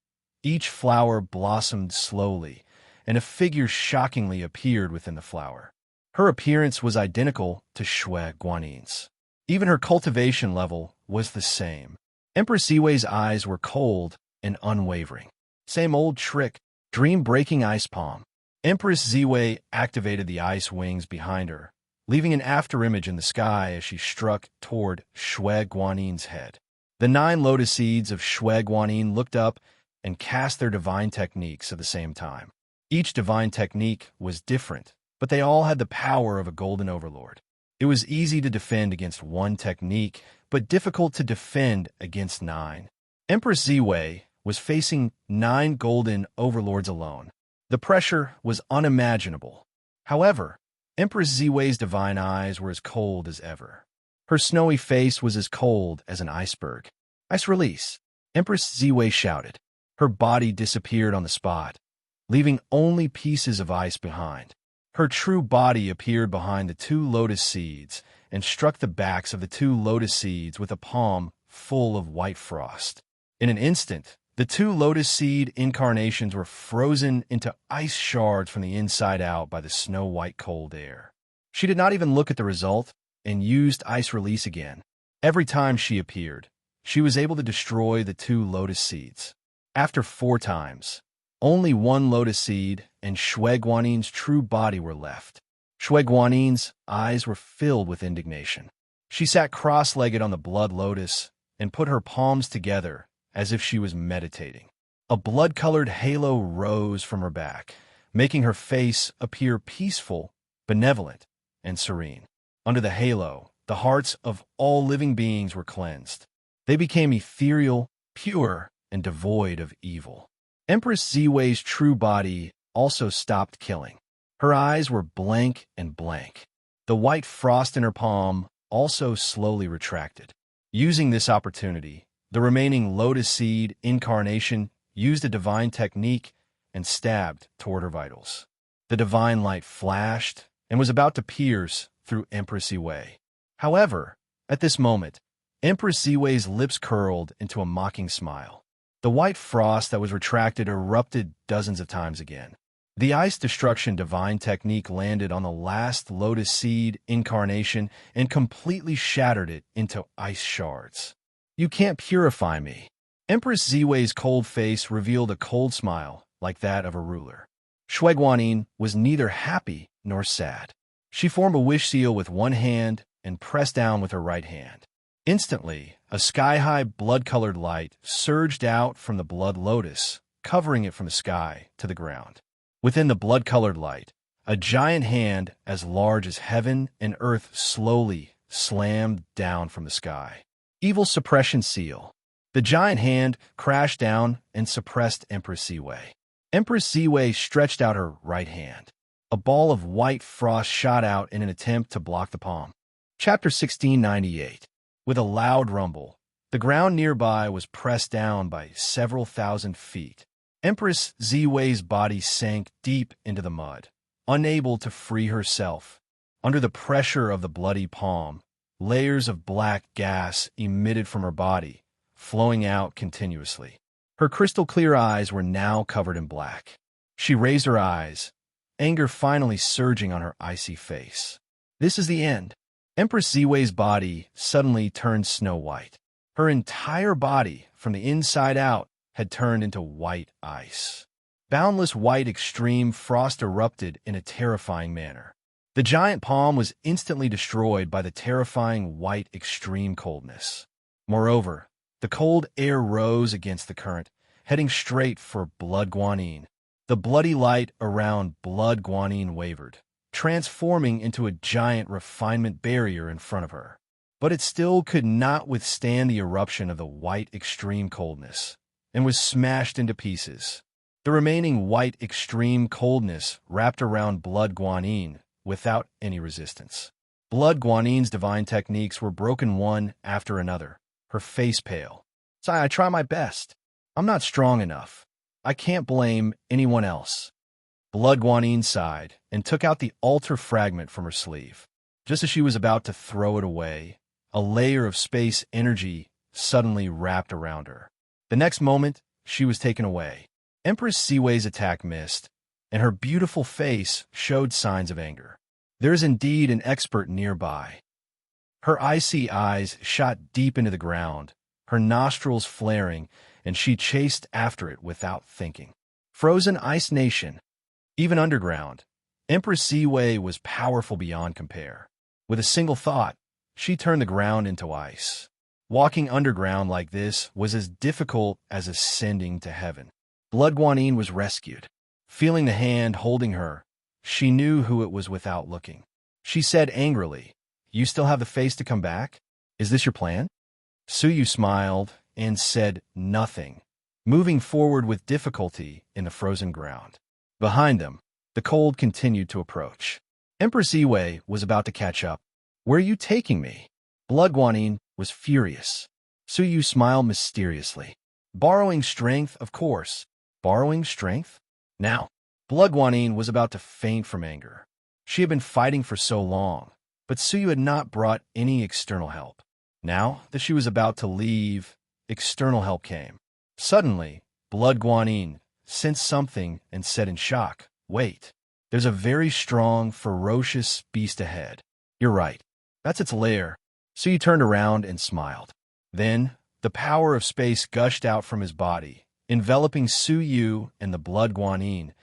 Each flower blossomed slowly, and a figure shockingly appeared within the flower. Her appearance was identical to Shui Guanin's. Even her cultivation level was the same. Empress Ziwei's eyes were cold and unwavering. Same old trick, dream-breaking ice palm. Empress Ziwei activated the ice wings behind her, leaving an afterimage in the sky as she struck toward Shui Guanin's head. The 9 lotus seeds of Shui Guanin looked up and cast their divine techniques at the same time. Each divine technique was different, but they all had the power of a golden overlord. It was easy to defend against one technique, but difficult to defend against 9. Empress Ziwei was facing 9 golden overlords alone. The pressure was unimaginable. However, Empress Ziwei's divine eyes were as cold as ever. Her snowy face was as cold as an iceberg. Ice release, Empress Ziwei shouted. Her body disappeared on the spot, leaving only pieces of ice behind. Her true body appeared behind the 2 lotus seeds and struck the backs of the 2 lotus seeds with a palm full of white frost. In an instant, the 2 lotus seed incarnations were frozen into ice shards from the inside out by the snow-white cold air. She did not even look at the result and used ice release again. Every time she appeared, she was able to destroy the 2 lotus seeds. After 4 times, only 1 lotus seed and Shui Guanin's true body were left. Shui Guanin's eyes were filled with indignation. She sat cross-legged on the blood lotus and put her palms together as if she was meditating. A blood-colored halo rose from her back, making her face appear peaceful, benevolent, and serene. Under the halo, the hearts of all living beings were cleansed. They became ethereal, pure, and devoid of evil. Empress Ziwei's true body also stopped killing. Her eyes were blank and blank. The white frost in her palm also slowly retracted. Using this opportunity, the remaining lotus seed incarnation used a divine technique and stabbed toward her vitals. The divine light flashed and was about to pierce through Empress Ziwei. However, at this moment, Empress Ziwei's lips curled into a mocking smile. The white frost that was retracted erupted dozens of times again. The ice destruction divine technique landed on the last lotus seed incarnation and completely shattered it into ice shards. "You can't purify me." Empress Ziwei's cold face revealed a cold smile like that of a ruler. Shui Guanyin was neither happy nor sad. She formed a wish seal with one hand and pressed down with her right hand. Instantly, a sky-high blood-colored light surged out from the blood lotus, covering it from the sky to the ground. Within the blood-colored light, a giant hand as large as heaven and earth slowly slammed down from the sky. Evil suppression seal. The giant hand crashed down and suppressed Empress Ziwei. Empress Ziwei stretched out her right hand. A ball of white frost shot out in an attempt to block the palm. Chapter 1698. With a loud rumble, the ground nearby was pressed down by several thousand feet. Empress Ziwei's body sank deep into the mud, unable to free herself. Under the pressure of the bloody palm, layers of black gas emitted from her body, flowing out continuously. Her crystal-clear eyes were now covered in black. She raised her eyes, anger finally surging on her icy face. This is the end. Empress Ziwei's body suddenly turned snow-white. Her entire body, from the inside out, had turned into white ice. Boundless white extreme frost erupted in a terrifying manner. The giant palm was instantly destroyed by the terrifying white extreme coldness. Moreover, the cold air rose against the current, heading straight for Blood Guanyin. The bloody light around Blood Guanyin wavered, transforming into a giant refinement barrier in front of her. But it still could not withstand the eruption of the white extreme coldness, and was smashed into pieces. The remaining white extreme coldness wrapped around Blood Guanyin without any resistance. Blood Guanyin's divine techniques were broken one after another, her face pale. "I try my best. I'm not strong enough. I can't blame anyone else." Blood Guanyin sighed and took out the altar fragment from her sleeve. Just as she was about to throw it away, a layer of space energy suddenly wrapped around her. The next moment, she was taken away. Empress Ziwei's attack missed, and her beautiful face showed signs of anger. There is indeed an expert nearby. Her icy eyes shot deep into the ground, her nostrils flaring, and she chased after it without thinking. Frozen Ice Nation. Even underground, Empress Ziwei was powerful beyond compare. With a single thought, she turned the ground into ice. Walking underground like this was as difficult as ascending to heaven. Blood Guanyin was rescued. Feeling the hand holding her, she knew who it was without looking. She said angrily, "You still have the face to come back? Is this your plan?" Suyu smiled and said nothing, moving forward with difficulty in the frozen ground. Behind them, the cold continued to approach. Empress Ziwei was about to catch up. "Where are you taking me?" Blood Guanyin was furious. Suyu smiled mysteriously. "Borrowing strength, of course." Borrowing strength? Now, Blood Guanyin was about to faint from anger. She had been fighting for so long, but Suyu had not brought any external help. Now that she was about to leave, external help came. Suddenly, Blood Guanyin sensed something and said in shock, "Wait, there's a very strong, ferocious beast ahead." "You're right. That's its lair." Suyu turned around and smiled. Then, the power of space gushed out from his body, enveloping Suyu and the Blood Guanyin,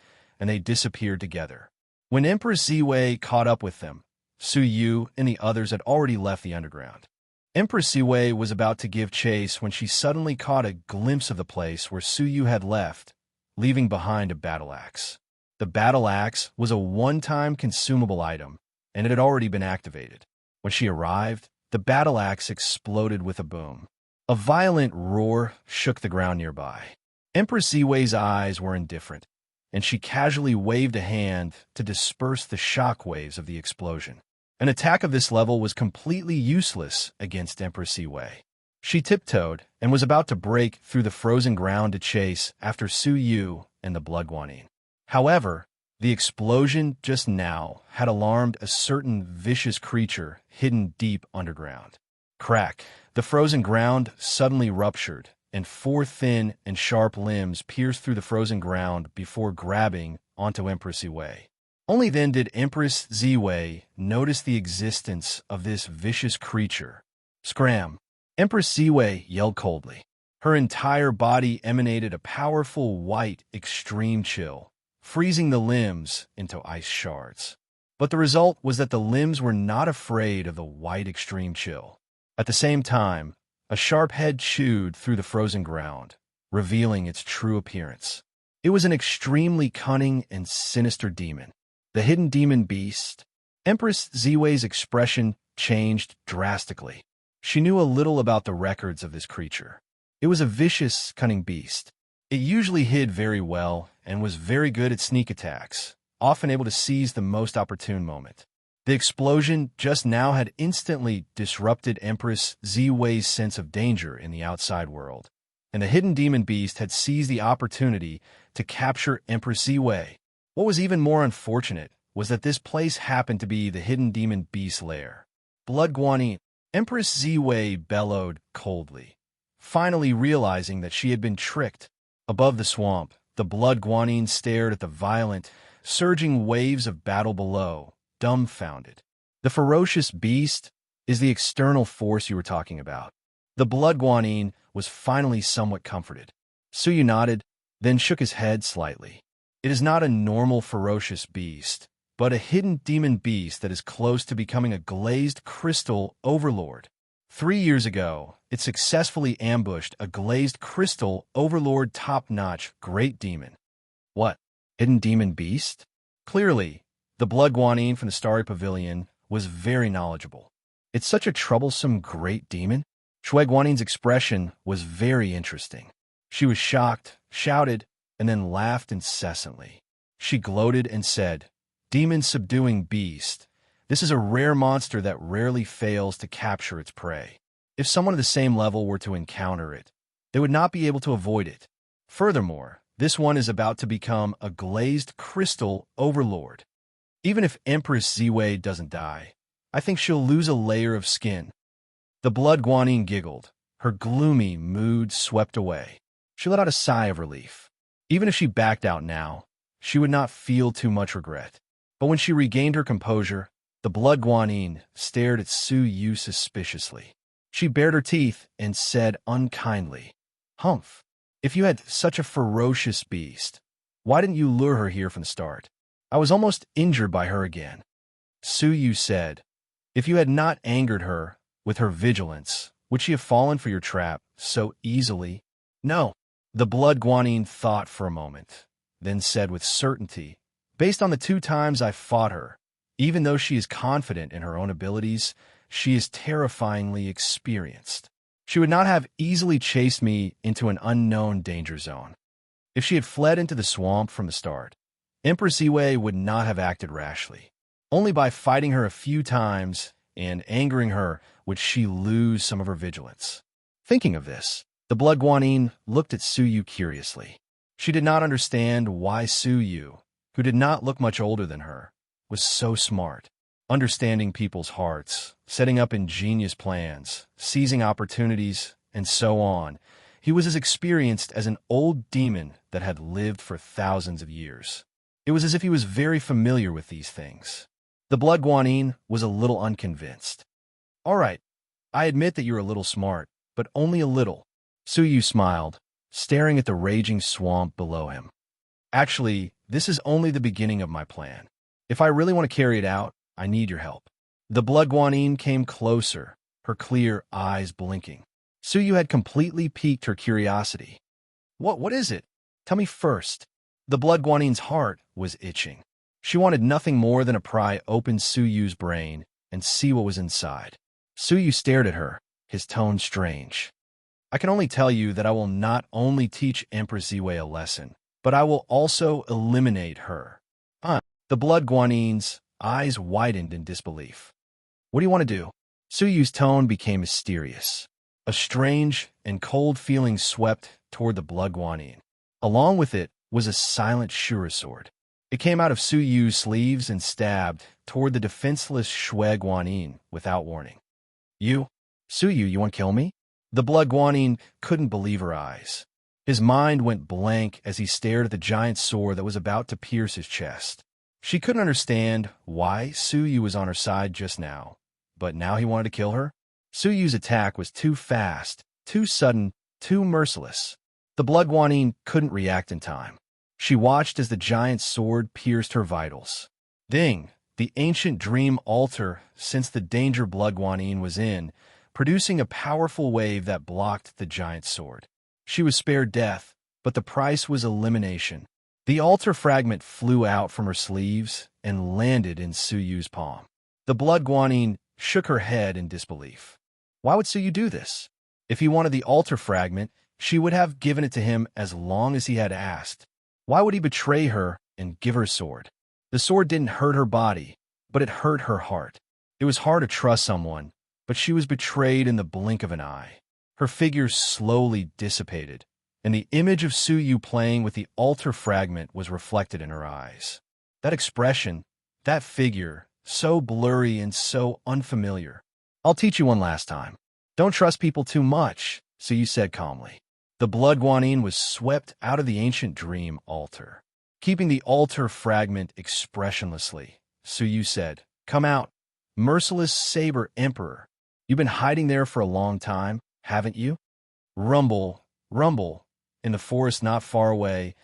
and they disappeared together. When Empress Ziwei caught up with them, Suyu and the others had already left the underground. Empress Ziwei was about to give chase when she suddenly caught a glimpse of the place where Suyu had left, leaving behind a battle axe. The battle axe was a one-time consumable item, and it had already been activated. When she arrived, the battle axe exploded with a boom. A violent roar shook the ground nearby. Empress Ziwei's eyes were indifferent. and she casually waved a hand to disperse the shock waves of the explosion. An attack of this level was completely useless against Empress Ziwei. She tiptoed and was about to break through the frozen ground to chase after Su Yu and the Blood Guanyin. However, the explosion just now had alarmed a certain vicious creature hidden deep underground. Crack! The frozen ground suddenly ruptured, and 4 thin and sharp limbs pierced through the frozen ground before grabbing onto Empress Ziwei. Only then did Empress Ziwei notice the existence of this vicious creature. Scram! Empress Ziwei yelled coldly. Her entire body emanated a powerful white extreme chill, freezing the limbs into ice shards. But the result was that the limbs were not afraid of the white extreme chill. At the same time, a sharp head chewed through the frozen ground, revealing its true appearance. It was an extremely cunning and sinister demon. The hidden demon beast. Empress Ziwei's expression changed drastically. She knew a little about the records of this creature. It was a vicious, cunning beast. It usually hid very well and was very good at sneak attacks, often able to seize the most opportune moment. The explosion just now had instantly disrupted Empress Ziwei's sense of danger in the outside world, and the hidden demon beast had seized the opportunity to capture Empress Ziwei. What was even more unfortunate was that this place happened to be the hidden demon beast's lair. Blood Guanyin. Empress Ziwei bellowed coldly, finally realizing that she had been tricked. Above the swamp, the Blood Guanyin stared at the violent, surging waves of battle below, dumbfounded. The ferocious beast is the external force you were talking about. The Blood Guanyin was finally somewhat comforted. Su Yu nodded, then shook his head slightly. It is not a normal ferocious beast, but a hidden demon beast that is close to becoming a glazed crystal overlord. 3 years ago, it successfully ambushed a glazed crystal overlord top-notch great demon. What? Hidden demon beast? Clearly, the Blood Guanyin from the Starry Pavilion was very knowledgeable. It's such a troublesome great demon? Shui Guanyin's expression was very interesting. She was shocked, shouted, and then laughed incessantly. She gloated and said, "Demon-subduing beast. This is a rare monster that rarely fails to capture its prey. If someone of the same level were to encounter it, they would not be able to avoid it. Furthermore, this one is about to become a glazed crystal overlord. Even if Empress Ziwei doesn't die, I think she'll lose a layer of skin." The Blood Guanyin giggled. Her gloomy mood swept away. She let out a sigh of relief. Even if she backed out now, she would not feel too much regret. But when she regained her composure, the Blood Guanyin stared at Su Yu suspiciously. She bared her teeth and said unkindly, "Humph, if you had such a ferocious beast, why didn't you lure her here from the start? I was almost injured by her again." Su Yu said, "If you had not angered her with her vigilance, would she have fallen for your trap so easily?" "No." The Blood Guanyin thought for a moment, then said with certainty, "Based on the 2 times I fought her, even though she is confident in her own abilities, she is terrifyingly experienced. She would not have easily chased me into an unknown danger zone. If she had fled into the swamp from the start, Empress Ziwei would not have acted rashly. Only by fighting her a few times and angering her would she lose some of her vigilance." Thinking of this, the Blood Guanyin looked at Su Yu curiously. She did not understand why Su Yu, who did not look much older than her, was so smart, understanding people's hearts, setting up ingenious plans, seizing opportunities, and so on. He was as experienced as an old demon that had lived for thousands of years. It was as if he was very familiar with these things. The Blood Guanyin was a little unconvinced. "All right, I admit that you're a little smart, but only a little." Su Yu smiled, staring at the raging swamp below him. "Actually, this is only the beginning of my plan. If I really want to carry it out, I need your help." The Blood Guanyin came closer, her clear eyes blinking. Su Yu had completely piqued her curiosity. What is it? Tell me first." The Blood Guanyin's heart was itching. She wanted nothing more than to pry open Su Yu's brain and see what was inside. Su Yu stared at her, his tone strange. "I can only tell you that I will not only teach Empress Ziwei a lesson, but I will also eliminate her. The blood guanine's eyes widened in disbelief. What do you want to do? Suyu's tone became mysterious. A strange and cold feeling swept toward the blood guanine. Along with it was a silent Shura sword. It came out of Suyu's sleeves and stabbed toward the defenseless Shue guanine without warning. Suyu, you want to kill me? The blood guanine couldn't believe her eyes. His mind went blank as he stared at the giant sword that was about to pierce his chest. She couldn't understand why Suyu was on her side just now, but now he wanted to kill her? Suyu's attack was too fast, too sudden, too merciless. The blood guanine couldn't react in time. She watched as the giant sword pierced her vitals. Ding! The ancient dream altar sensed the danger blood guanine was in, producing a powerful wave that blocked the giant sword. She was spared death, but the price was elimination. The altar fragment flew out from her sleeves and landed in Suyu's palm. The blood guanine shook her head in disbelief. Why would Suyu do this? If he wanted the altar fragment, she would have given it to him as long as he had asked. Why would he betray her and give her sword? The sword didn't hurt her body, but it hurt her heart. It was hard to trust someone, but she was betrayed in the blink of an eye. Her figure slowly dissipated, and the image of Suyu playing with the altar fragment was reflected in her eyes. That expression, that figure, so blurry and so unfamiliar. I'll teach you one last time. Don't trust people too much, Suyu said calmly. The blood guanine was swept out of the ancient dream altar. Keeping the altar fragment expressionlessly, Suyu said, "Come out, merciless saber emperor. You've been hiding there for a long time, haven't you?" Rumble, rumble. In the forest not far away,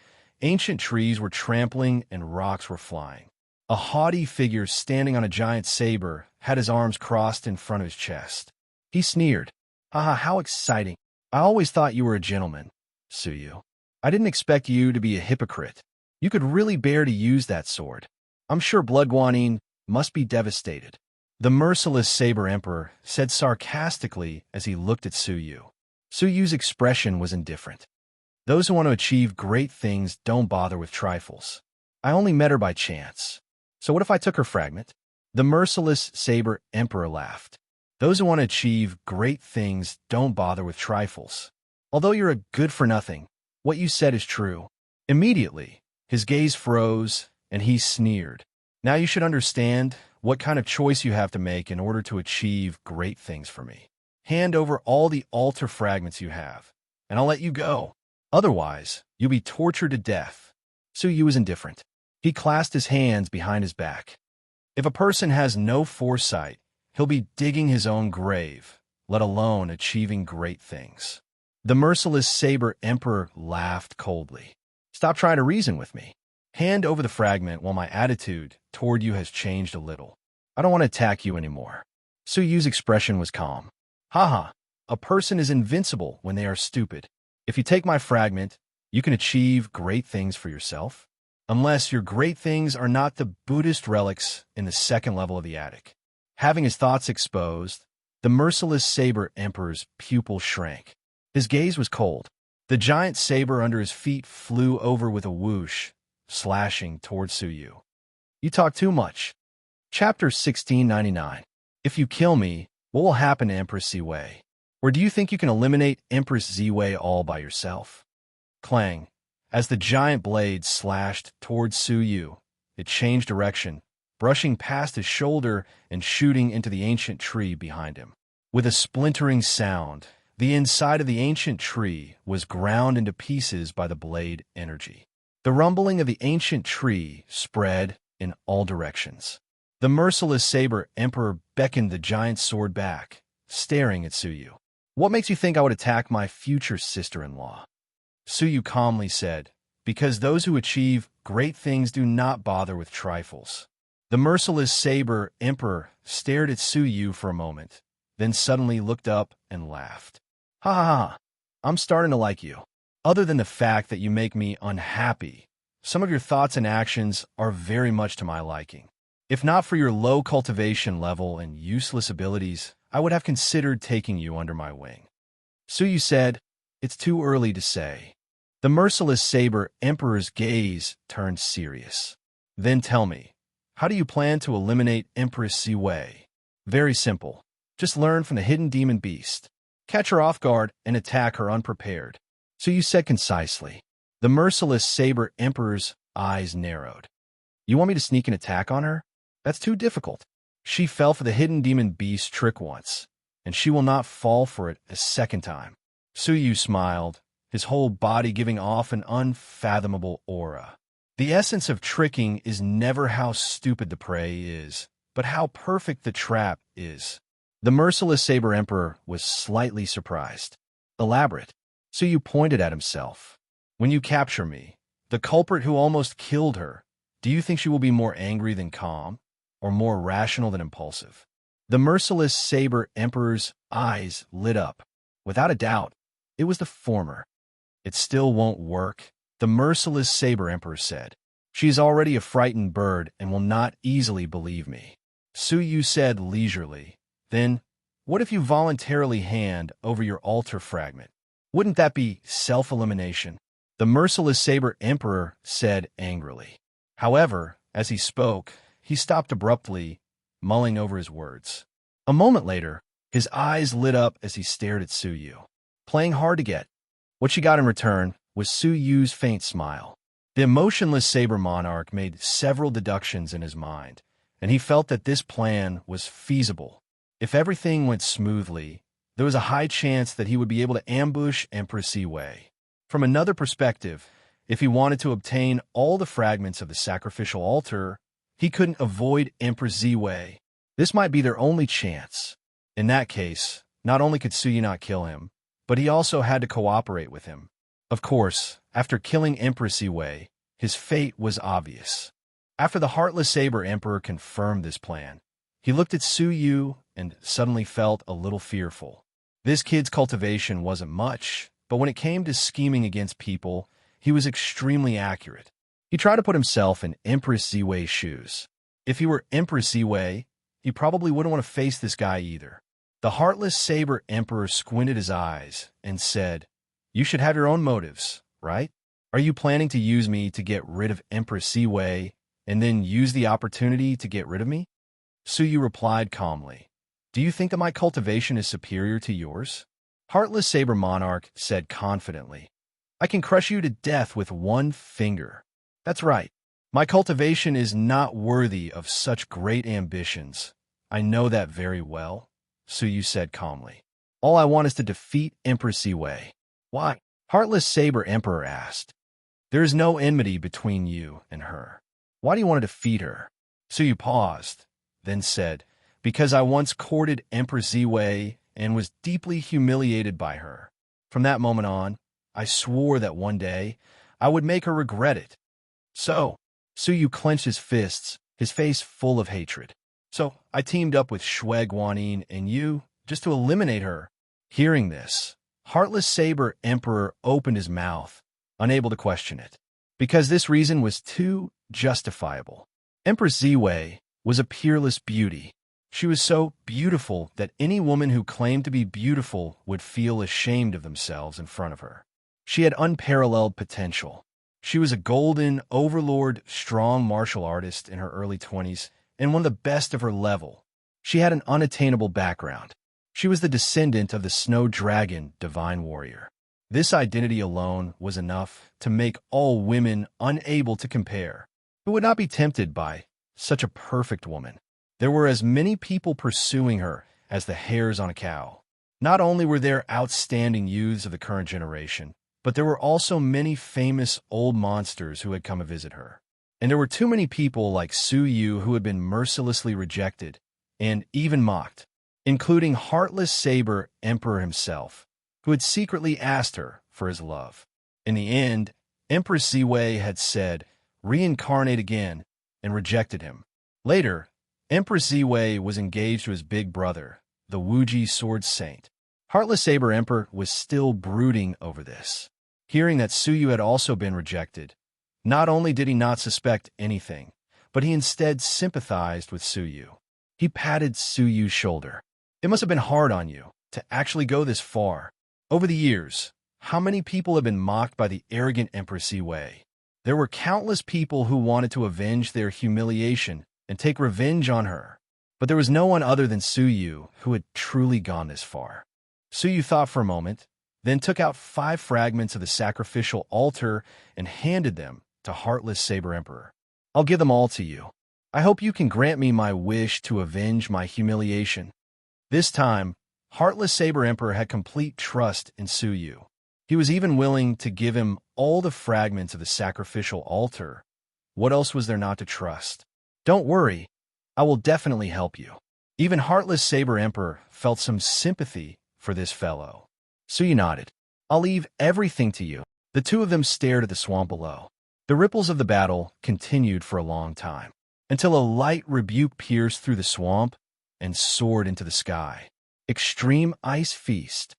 ancient trees were trampling and rocks were flying. A haughty figure standing on a giant saber had his arms crossed in front of his chest. He sneered. "Haha, how exciting. I always thought you were a gentleman, Suyu. I didn't expect you to be a hypocrite. You could really bear to use that sword. I'm sure blood guanine must be devastated." The merciless saber emperor said sarcastically as he looked at Suyu. Suyu's expression was indifferent. Those who want to achieve great things don't bother with trifles. I only met her by chance. So what if I took her fragment? The merciless saber emperor laughed. Those who want to achieve great things don't bother with trifles. Although you're a good-for-nothing, what you said is true. Immediately, his gaze froze, and he sneered. Now you should understand what kind of choice you have to make in order to achieve great things for me. Hand over all the altar fragments you have, and I'll let you go. Otherwise, you'll be tortured to death. Suyu was indifferent. He clasped his hands behind his back. If a person has no foresight, he'll be digging his own grave, let alone achieving great things. The merciless saber emperor laughed coldly. Stop trying to reason with me. Hand over the fragment while my attitude toward you has changed a little. I don't want to attack you anymore. Suyu's expression was calm. Haha, a person is invincible when they are stupid. If you take my fragment, you can achieve great things for yourself. Unless your great things are not the Buddhist relics in the second level of the attic. Having his thoughts exposed, the merciless saber emperor's pupil shrank. His gaze was cold. The giant saber under his feet flew over with a whoosh, slashing towards Suyu. You talk too much. Chapter 1699. If you kill me, what will happen to Empress Ziwei? Or do you think you can eliminate Empress Ziwei all by yourself? Clang. As the giant blade slashed towards Suyu, it changed direction, brushing past his shoulder and shooting into the ancient tree behind him. With a splintering sound, the inside of the ancient tree was ground into pieces by the blade energy. The rumbling of the ancient tree spread in all directions. The merciless saber emperor beckoned the giant sword back, staring at Suyu. What makes you think I would attack my future sister-in-law? Suyu calmly said, because those who achieve great things do not bother with trifles. The merciless saber emperor stared at Suyu for a moment, then suddenly looked up and laughed. Ha ha ha, I'm starting to like you. Other than the fact that you make me unhappy, some of your thoughts and actions are very much to my liking. If not for your low cultivation level and useless abilities, I would have considered taking you under my wing. Suyu said, it's too early to say. The merciless saber emperor's gaze turned serious. Then tell me, how do you plan to eliminate Empress Ziwei? Very simple. Just learn from the hidden demon beast. Catch her off guard and attack her unprepared. So you said concisely. The merciless saber emperor's eyes narrowed. You want me to sneak an attack on her? That's too difficult. She fell for the hidden demon beast trick once, and she will not fall for it a second time. Suyu smiled, his whole body giving off an unfathomable aura. The essence of tricking is never how stupid the prey is, but how perfect the trap is. The merciless saber emperor was slightly surprised. Elaborate. Suyu pointed at himself. When you capture me, the culprit who almost killed her, do you think she will be more angry than calm, or more rational than impulsive? The merciless saber emperor's eyes lit up. Without a doubt, it was the former. It still won't work, the merciless saber emperor said. She is already a frightened bird and will not easily believe me. Suyu said leisurely. Then, what if you voluntarily hand over your altar fragment? Wouldn't that be self-elimination? The merciless saber emperor said angrily. However, as he spoke, he stopped abruptly, mulling over his words. A moment later, his eyes lit up as he stared at Suyu. Playing hard to get. What she got in return was Suyu's faint smile. The emotionless saber monarch made several deductions in his mind, and he felt that this plan was feasible. If everything went smoothly, there was a high chance that he would be able to ambush Empress Ziwei. From another perspective, if he wanted to obtain all the fragments of the sacrificial altar, he couldn't avoid Empress Ziwei. This might be their only chance. In that case, not only could Suyu not kill him, but he also had to cooperate with him. Of course, after killing Empress Ziwei, his fate was obvious. After the Heartless Saber Emperor confirmed this plan, he looked at Suyu and suddenly felt a little fearful. This kid's cultivation wasn't much, but when it came to scheming against people, he was extremely accurate. He tried to put himself in Empress Ziwei's shoes. If he were Empress Ziwei, he probably wouldn't want to face this guy either. The Heartless Saber Emperor squinted his eyes and said, "You should have your own motives, right? Are you planning to use me to get rid of Empress Ziwei and then use the opportunity to get rid of me?" Suyu replied calmly, "Do you think that my cultivation is superior to yours?" Heartless Saber Monarch said confidently, "I can crush you to death with one finger." "That's right. My cultivation is not worthy of such great ambitions. I know that very well," Suyu said calmly. "All I want is to defeat Empress Ziwei." "Why?" Heartless Saber Emperor asked. "There is no enmity between you and her. Why do you want to defeat her?" Suyu paused, then said, "Because I once courted Empress Ziwei and was deeply humiliated by her. From that moment on, I swore that one day I would make her regret it." "So," Suyu clenched his fists, his face full of hatred. "So I teamed up with Shui Guanyin and you just to eliminate her." Hearing this, Heartless Saber Emperor opened his mouth, unable to question it, because this reason was too justifiable. Empress Ziwei was a peerless beauty. She was so beautiful that any woman who claimed to be beautiful would feel ashamed of themselves in front of her. She had unparalleled potential. She was a golden, overlord, strong martial artist in her early 20s and one of the best of her level. She had an unattainable background. She was the descendant of the Snow Dragon divine warrior. This identity alone was enough to make all women unable to compare, who would not be tempted by such a perfect woman. There were as many people pursuing her as the hairs on a cow. Not only were there outstanding youths of the current generation, but there were also many famous old monsters who had come to visit her. And there were too many people like Suyu who had been mercilessly rejected and even mocked, including Heartless Saber Emperor himself, who had secretly asked her for his love. In the end, Empress Ziwei had said, "Reincarnate again," and rejected him. Later, Empress Ziwei was engaged to his big brother, the Wuji Sword Saint. Heartless Saber Emperor was still brooding over this. Hearing that Suyu had also been rejected, not only did he not suspect anything, but he instead sympathized with Suyu. He patted Suyu's shoulder. "It must have been hard on you to actually go this far. Over the years, how many people have been mocked by the arrogant Empress Wei? There were countless people who wanted to avenge their humiliation and take revenge on her. But there was no one other than Su Yu who had truly gone this far. Su Yu thought for a moment, then took out 5 fragments of the sacrificial altar and handed them to Heartless Saber Emperor. I'll give them all to you. I hope you can grant me my wish to avenge my humiliation. This time, Heartless Saber Emperor had complete trust in Su Yu. He was even willing to give him all the fragments of the sacrificial altar. What else was there not to trust? Don't worry, I will definitely help you. Even Heartless Saber Emperor felt some sympathy for this fellow. Su Yu nodded. I'll leave everything to you. The two of them stared at the swamp below. The ripples of the battle continued for a long time, until a light rebuke pierced through the swamp and soared into the sky. Extreme Ice Feast.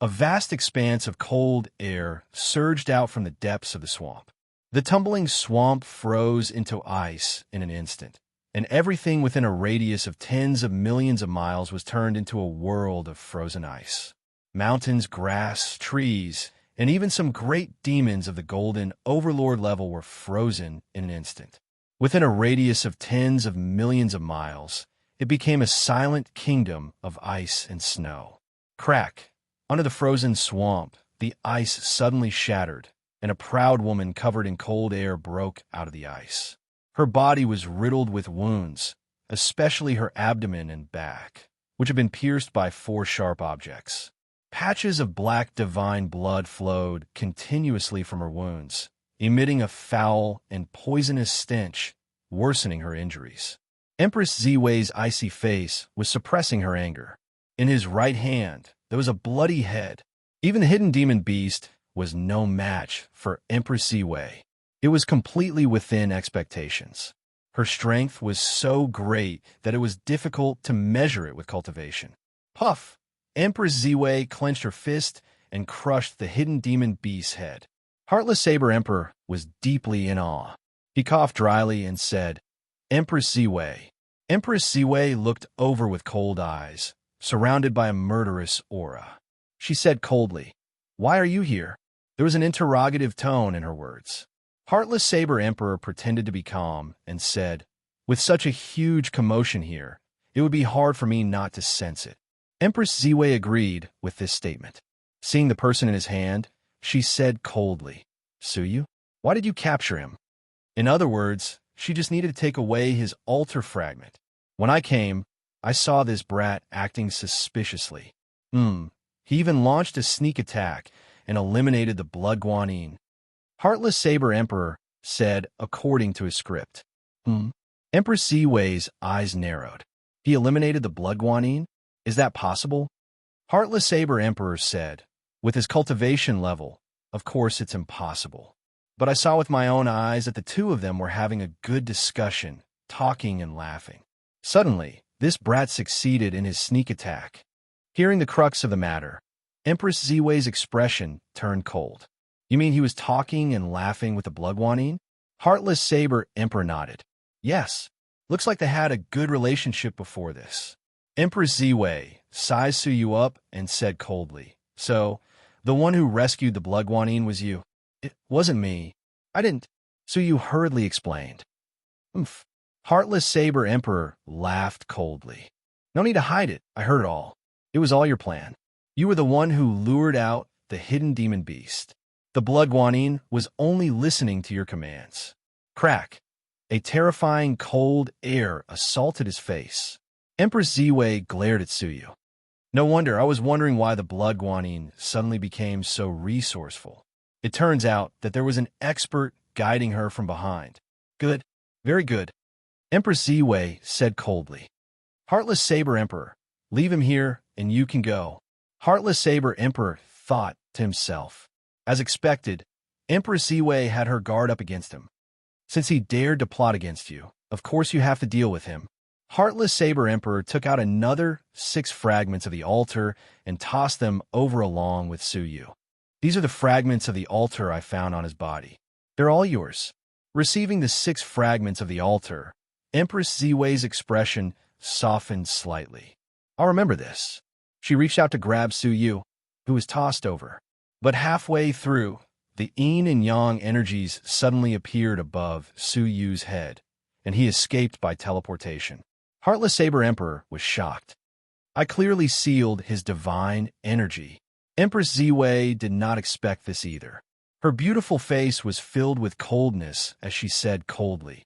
A vast expanse of cold air surged out from the depths of the swamp. The tumbling swamp froze into ice in an instant, and everything within a radius of tens of millions of miles was turned into a world of frozen ice. Mountains, grass, trees, and even some great demons of the golden overlord level were frozen in an instant. Within a radius of tens of millions of miles, it became a silent kingdom of ice and snow. Crack! Under the frozen swamp, the ice suddenly shattered, and a proud woman covered in cold air broke out of the ice. Her body was riddled with wounds, especially her abdomen and back, which had been pierced by 4 sharp objects. Patches of black divine blood flowed continuously from her wounds, emitting a foul and poisonous stench, worsening her injuries. Empress Ziwei's icy face was suppressing her anger. In his right hand, there was a bloody head. Even the hidden demon beast was no match for Empress Ziwei. It was completely within expectations. Her strength was so great that it was difficult to measure it with cultivation. Puff! Empress Ziwei clenched her fist and crushed the hidden demon beast's head. Heartless Saber Emperor was deeply in awe. He coughed dryly and said, Empress Ziwei. Empress Ziwei looked over with cold eyes, surrounded by a murderous aura. She said coldly, Why are you here? There was an interrogative tone in her words. Heartless Saber Emperor pretended to be calm and said, With such a huge commotion here, it would be hard for me not to sense it. Empress Ziwei agreed with this statement. Seeing the person in his hand, she said coldly, Su Yu, why did you capture him? In other words, she just needed to take away his altar fragment. When I came, I saw this brat acting suspiciously. He even launched a sneak attack and eliminated the blood guanine. Heartless Saber Emperor said according to his script. Empress Ziwei's eyes narrowed. He eliminated the blood guanine? Is that possible? Heartless Saber Emperor said, with his cultivation level, of course it's impossible. But I saw with my own eyes that the two of them were having a good discussion, talking and laughing. Suddenly, this brat succeeded in his sneak attack. Hearing the crux of the matter, Empress Ziwei's expression turned cold. You mean he was talking and laughing with the blood guanine? Heartless Saber Emperor nodded. Yes, looks like they had a good relationship before this. Empress Ziwei sized Su Yu up and said coldly, So, the one who rescued the blood guanine was you? It wasn't me. I didn't. Su Yu hurriedly explained. Heartless Saber Emperor laughed coldly. No need to hide it. I heard it all. It was all your plan. You were the one who lured out the hidden demon beast. The blood guanine was only listening to your commands. Crack! A terrifying cold air assaulted his face. Empress Ziwei glared at Su Yu. No wonder, I was wondering why the blood guanine suddenly became so resourceful. It turns out that there was an expert guiding her from behind. Good. Very good. Empress Ziwei said coldly. Heartless Saber Emperor, leave him here and you can go. Heartless Saber Emperor thought to himself. As expected, Empress Ziwei had her guard up against him. Since he dared to plot against you, of course you have to deal with him. Heartless Saber Emperor took out another 6 fragments of the altar and tossed them over along with Su Yu. These are the fragments of the altar I found on his body. They're all yours. Receiving the 6 fragments of the altar, Empress Ziwei's expression softened slightly. I'll remember this. She reached out to grab Su Yu, who was tossed over. But halfway through, the yin and yang energies suddenly appeared above Su Yu's head, and he escaped by teleportation. Heartless Saber Emperor was shocked. I clearly sealed his divine energy. Empress Ziwei did not expect this either. Her beautiful face was filled with coldness as she said coldly,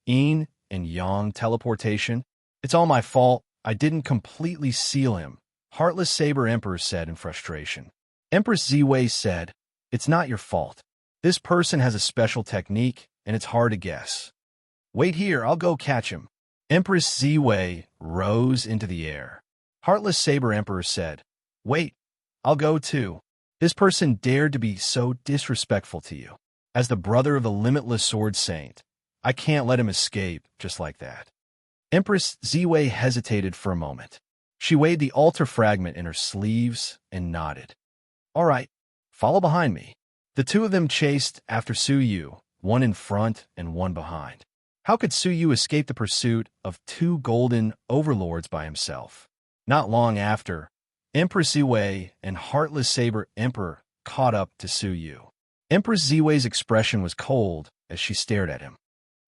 "Yin and yang teleportation? It's all my fault. I didn't completely seal him," Heartless Saber Emperor said in frustration. Empress Ziwei said, "It's not your fault. This person has a special technique, and it's hard to guess. Wait here, I'll go catch him." Empress Ziwei rose into the air. Heartless Saber Emperor said, "Wait, I'll go too. This person dared to be so disrespectful to you. As the brother of the limitless sword saint, I can't let him escape just like that." Empress Ziwei hesitated for a moment. She weighed the altar fragment in her sleeves and nodded. "All right, follow behind me." The two of them chased after Su Yu, one in front and one behind. How could Su Yu escape the pursuit of two golden overlords by himself? Not long after, Empress Ziwei and Heartless Saber Emperor caught up to Su Yu. Empress Ziwei's expression was cold as she stared at him.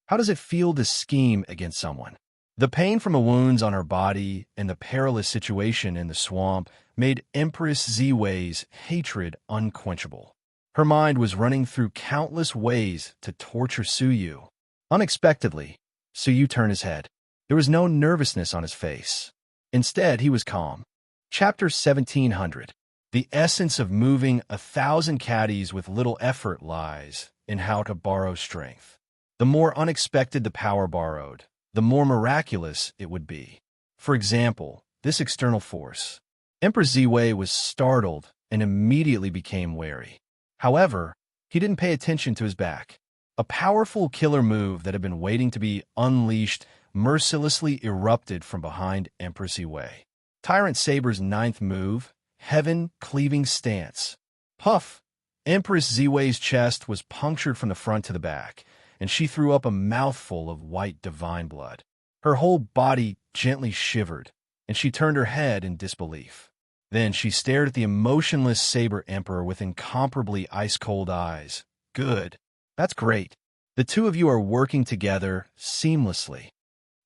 How does it feel to scheme against someone? The pain from the wounds on her body and the perilous situation in the swamp made Empress Ziwei's hatred unquenchable. Her mind was running through countless ways to torture Su Yu. Unexpectedly, Su Yu turned his head. There was no nervousness on his face. Instead, he was calm. Chapter 1700. The essence of moving 1,000 caddies with little effort lies in how to borrow strength. The more unexpected the power borrowed, the more miraculous it would be. For example, this external force. Emperor Ziwei was startled and immediately became wary. However, he didn't pay attention to his back. A powerful killer move that had been waiting to be unleashed mercilessly erupted from behind Empress Ziwei. Tyrant Saber's ninth move, Heaven-Cleaving Stance. Puff! Empress Ziwei's chest was punctured from the front to the back, and she threw up a mouthful of white divine blood. Her whole body gently shivered, and she turned her head in disbelief. Then she stared at the emotionless Saber Emperor with incomparably ice-cold eyes. "Good. That's great. The two of you are working together seamlessly."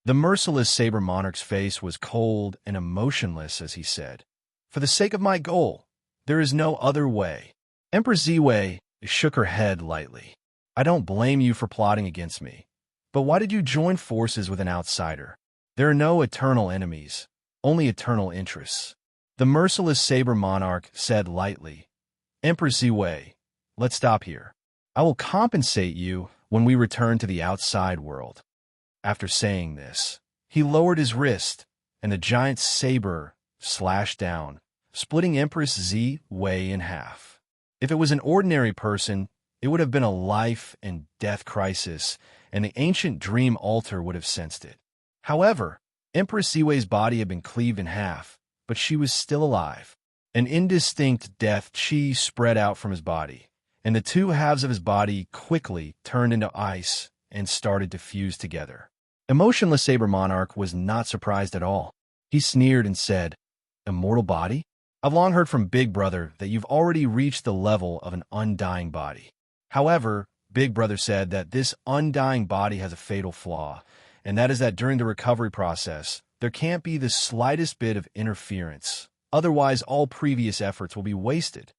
The merciless Saber Monarch's face was cold and emotionless as he said, "For the sake of my goal, there is no other way." Empress Ziwei shook her head lightly. "I don't blame you for plotting against me, but why did you join forces with an outsider? There are no eternal enemies, only eternal interests." The merciless Saber Monarch said lightly, "Empress Ziwei, let's stop here. I will compensate you when we return to the outside world." After saying this, he lowered his wrist, and the giant saber slashed down, splitting Empress Ziwei in half. If it was an ordinary person, it would have been a life and death crisis, and the ancient dream altar would have sensed it. However, Empress Ziwei's body had been cleaved in half, but she was still alive. An indistinct death chi spread out from his body, and the two halves of his body quickly turned into ice and started to fuse together. Emotionless Saber Monarch was not surprised at all. He sneered and said, "Immortal body? I've long heard from Big Brother that you've already reached the level of an undying body. However, Big Brother said that this undying body has a fatal flaw, and that is that during the recovery process, there can't be the slightest bit of interference. Otherwise, all previous efforts will be wasted."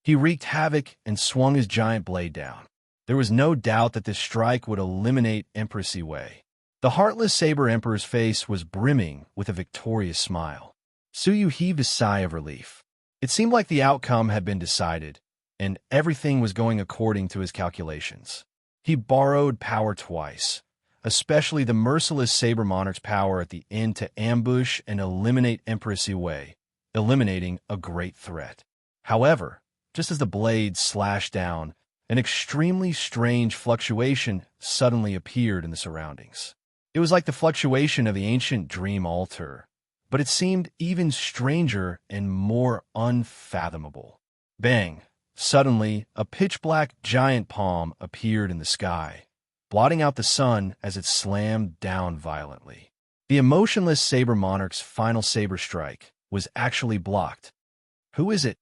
He wreaked havoc and swung his giant blade down. There was no doubt that this strike would eliminate Empress Ziwei. The heartless Saber Emperor's face was brimming with a victorious smile. Su Yu heaved a sigh of relief. It seemed like the outcome had been decided, and everything was going according to his calculations. He borrowed power twice, especially the merciless Saber Monarch's power at the end to ambush and eliminate Empress Ziwei, eliminating a great threat. However, just as the blade slashed down, an extremely strange fluctuation suddenly appeared in the surroundings. It was like the fluctuation of the ancient dream altar, but it seemed even stranger and more unfathomable. Bang! Suddenly, a pitch-black giant palm appeared in the sky, blotting out the sun as it slammed down violently. The emotionless Saber Monarch's final saber strike was actually blocked. "Who is it?"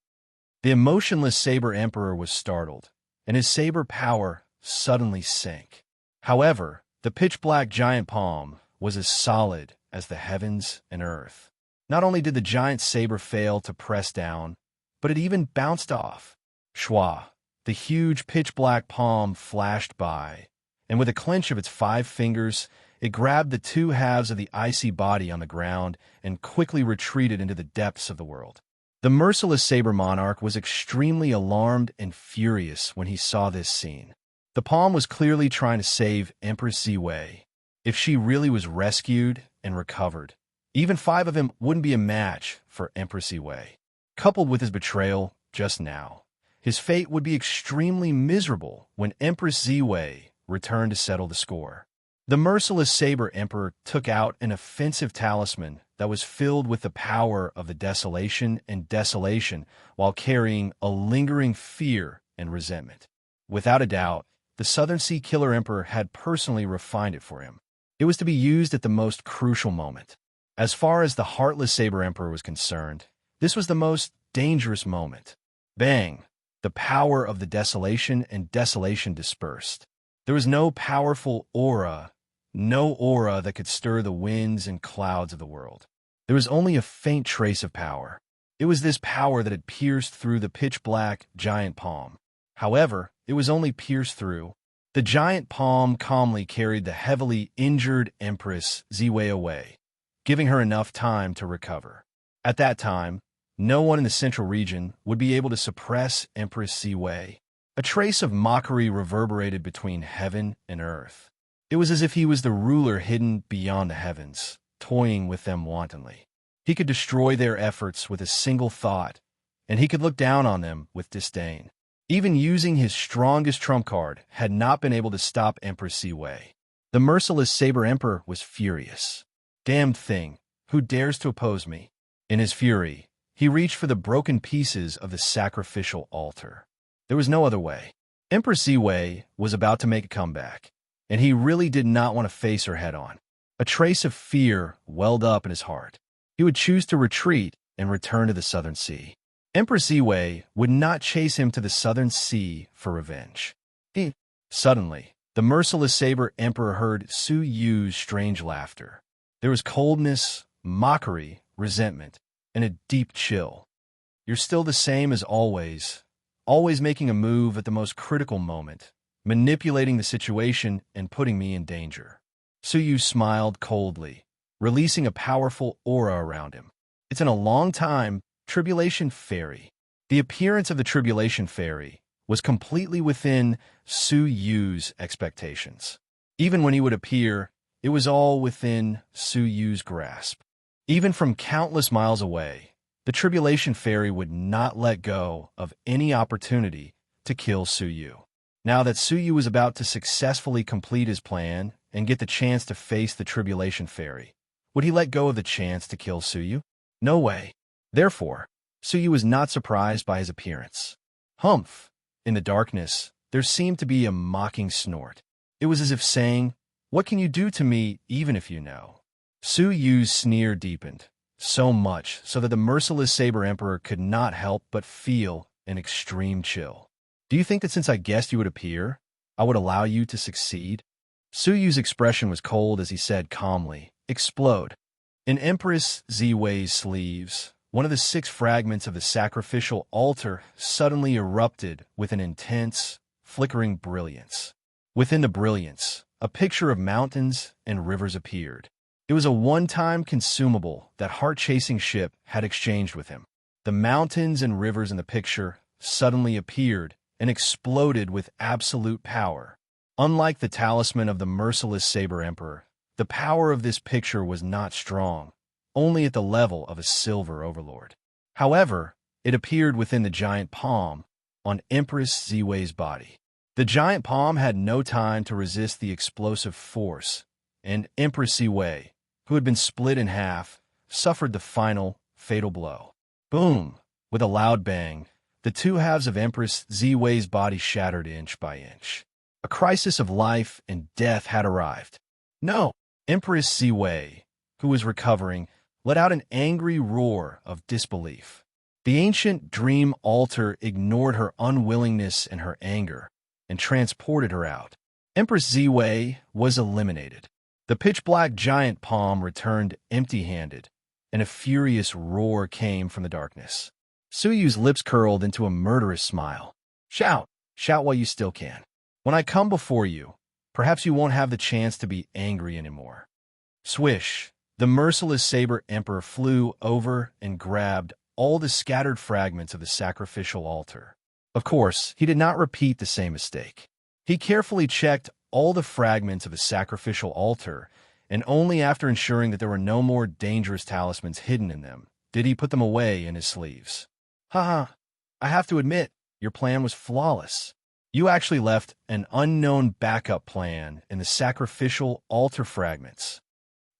The emotionless Saber Emperor was startled, and his saber power suddenly sank. However, the pitch-black giant palm was as solid as the heavens and earth. Not only did the giant saber fail to press down, but it even bounced off. Schwa, the huge pitch-black palm flashed by, and with a clench of its 5 fingers, it grabbed the 2 halves of the icy body on the ground and quickly retreated into the depths of the world. The merciless saber monarch was extremely alarmed and furious when he saw this scene. The palm was clearly trying to save Empress Ziwei. If she really was rescued and recovered, even 5 of him wouldn't be a match for Empress Ziwei. Coupled with his betrayal just now, his fate would be extremely miserable when Empress Ziwei returned to settle the score. The merciless Saber Emperor took out an offensive talisman that was filled with the power of the desolation and desolation while carrying a lingering fear and resentment. Without a doubt, the Southern Sea Killer Emperor had personally refined it for him. It was to be used at the most crucial moment. As far as the Heartless Saber Emperor was concerned, this was the most dangerous moment. Bang! The power of the desolation and desolation dispersed. There was no powerful aura, no aura that could stir the winds and clouds of the world. There was only a faint trace of power. It was this power that had pierced through the pitch-black giant palm. However, it was only pierced through. The giant palm calmly carried the heavily injured Empress Ziwei away, giving her enough time to recover. At that time, no one in the central region would be able to suppress Empress Ziwei. A trace of mockery reverberated between heaven and earth. It was as if he was the ruler hidden beyond the heavens, toying with them wantonly. He could destroy their efforts with a single thought, and he could look down on them with disdain. Even using his strongest trump card had not been able to stop Empress Ziwei. The merciless Saber Emperor was furious. Damned thing, who dares to oppose me? In his fury, he reached for the broken pieces of the sacrificial altar. There was no other way. Empress Ziwei was about to make a comeback, and he really did not want to face her head-on. A trace of fear welled up in his heart. He would choose to retreat and return to the Southern Sea. Empress Ziwei would not chase him to the Southern Sea for revenge. Suddenly, the merciless Saber Emperor heard Su Yu's strange laughter. There was coldness, mockery, resentment, and a deep chill. You're still the same as always making a move at the most critical moment, manipulating the situation and putting me in danger. Su Yu smiled coldly, releasing a powerful aura around him. It's in a long time, Tribulation Fairy. The appearance of the Tribulation Fairy was completely within Su Yu's expectations. Even when he would appear, it was all within Su Yu's grasp. Even from countless miles away, the Tribulation Fairy would not let go of any opportunity to kill Su Yu. Now that Su Yu was about to successfully complete his plan and get the chance to face the Tribulation Fairy, would he let go of the chance to kill Su Yu? No way. Therefore, Su Yu was not surprised by his appearance. Humph! In the darkness, there seemed to be a mocking snort. It was as if saying, "What can you do to me even if you know?" Su Yu's sneer deepened, so much so that the merciless Saber Emperor could not help but feel an extreme chill. Do you think that since I guessed you would appear, I would allow you to succeed? Su Yu's expression was cold as he said calmly, "Explode." In Empress Ziwei's sleeves, one of the 6 fragments of the sacrificial altar suddenly erupted with an intense, flickering brilliance. Within the brilliance, a picture of mountains and rivers appeared. It was a one-time consumable that heart-chasing ship had exchanged with him. The mountains and rivers in the picture suddenly appeared and exploded with absolute power. Unlike the talisman of the merciless Saber Emperor, the power of this picture was not strong, only at the level of a silver overlord. However, it appeared within the giant palm on Empress Ziwei's body. The giant palm had no time to resist the explosive force, and Empress Ziwei, who had been split in half, suffered the final, fatal blow. Boom! With a loud bang, the 2 halves of Empress Ziwei's body shattered inch by inch. A crisis of life and death had arrived. No! Empress Ziwei, who was recovering, let out an angry roar of disbelief. The ancient dream altar ignored her unwillingness and her anger and transported her out. Empress Ziwei was eliminated. The pitch-black giant palm returned empty-handed, and a furious roar came from the darkness. Suyu's lips curled into a murderous smile. Shout! Shout while you still can. When I come before you, perhaps you won't have the chance to be angry anymore. Swish! The merciless saber emperor flew over and grabbed all the scattered fragments of the sacrificial altar. Of course, he did not repeat the same mistake. He carefully checked all the fragments of the sacrificial altar, and only after ensuring that there were no more dangerous talismans hidden in them did he put them away in his sleeves. Haha, I have to admit, your plan was flawless. You actually left an unknown backup plan in the sacrificial altar fragments.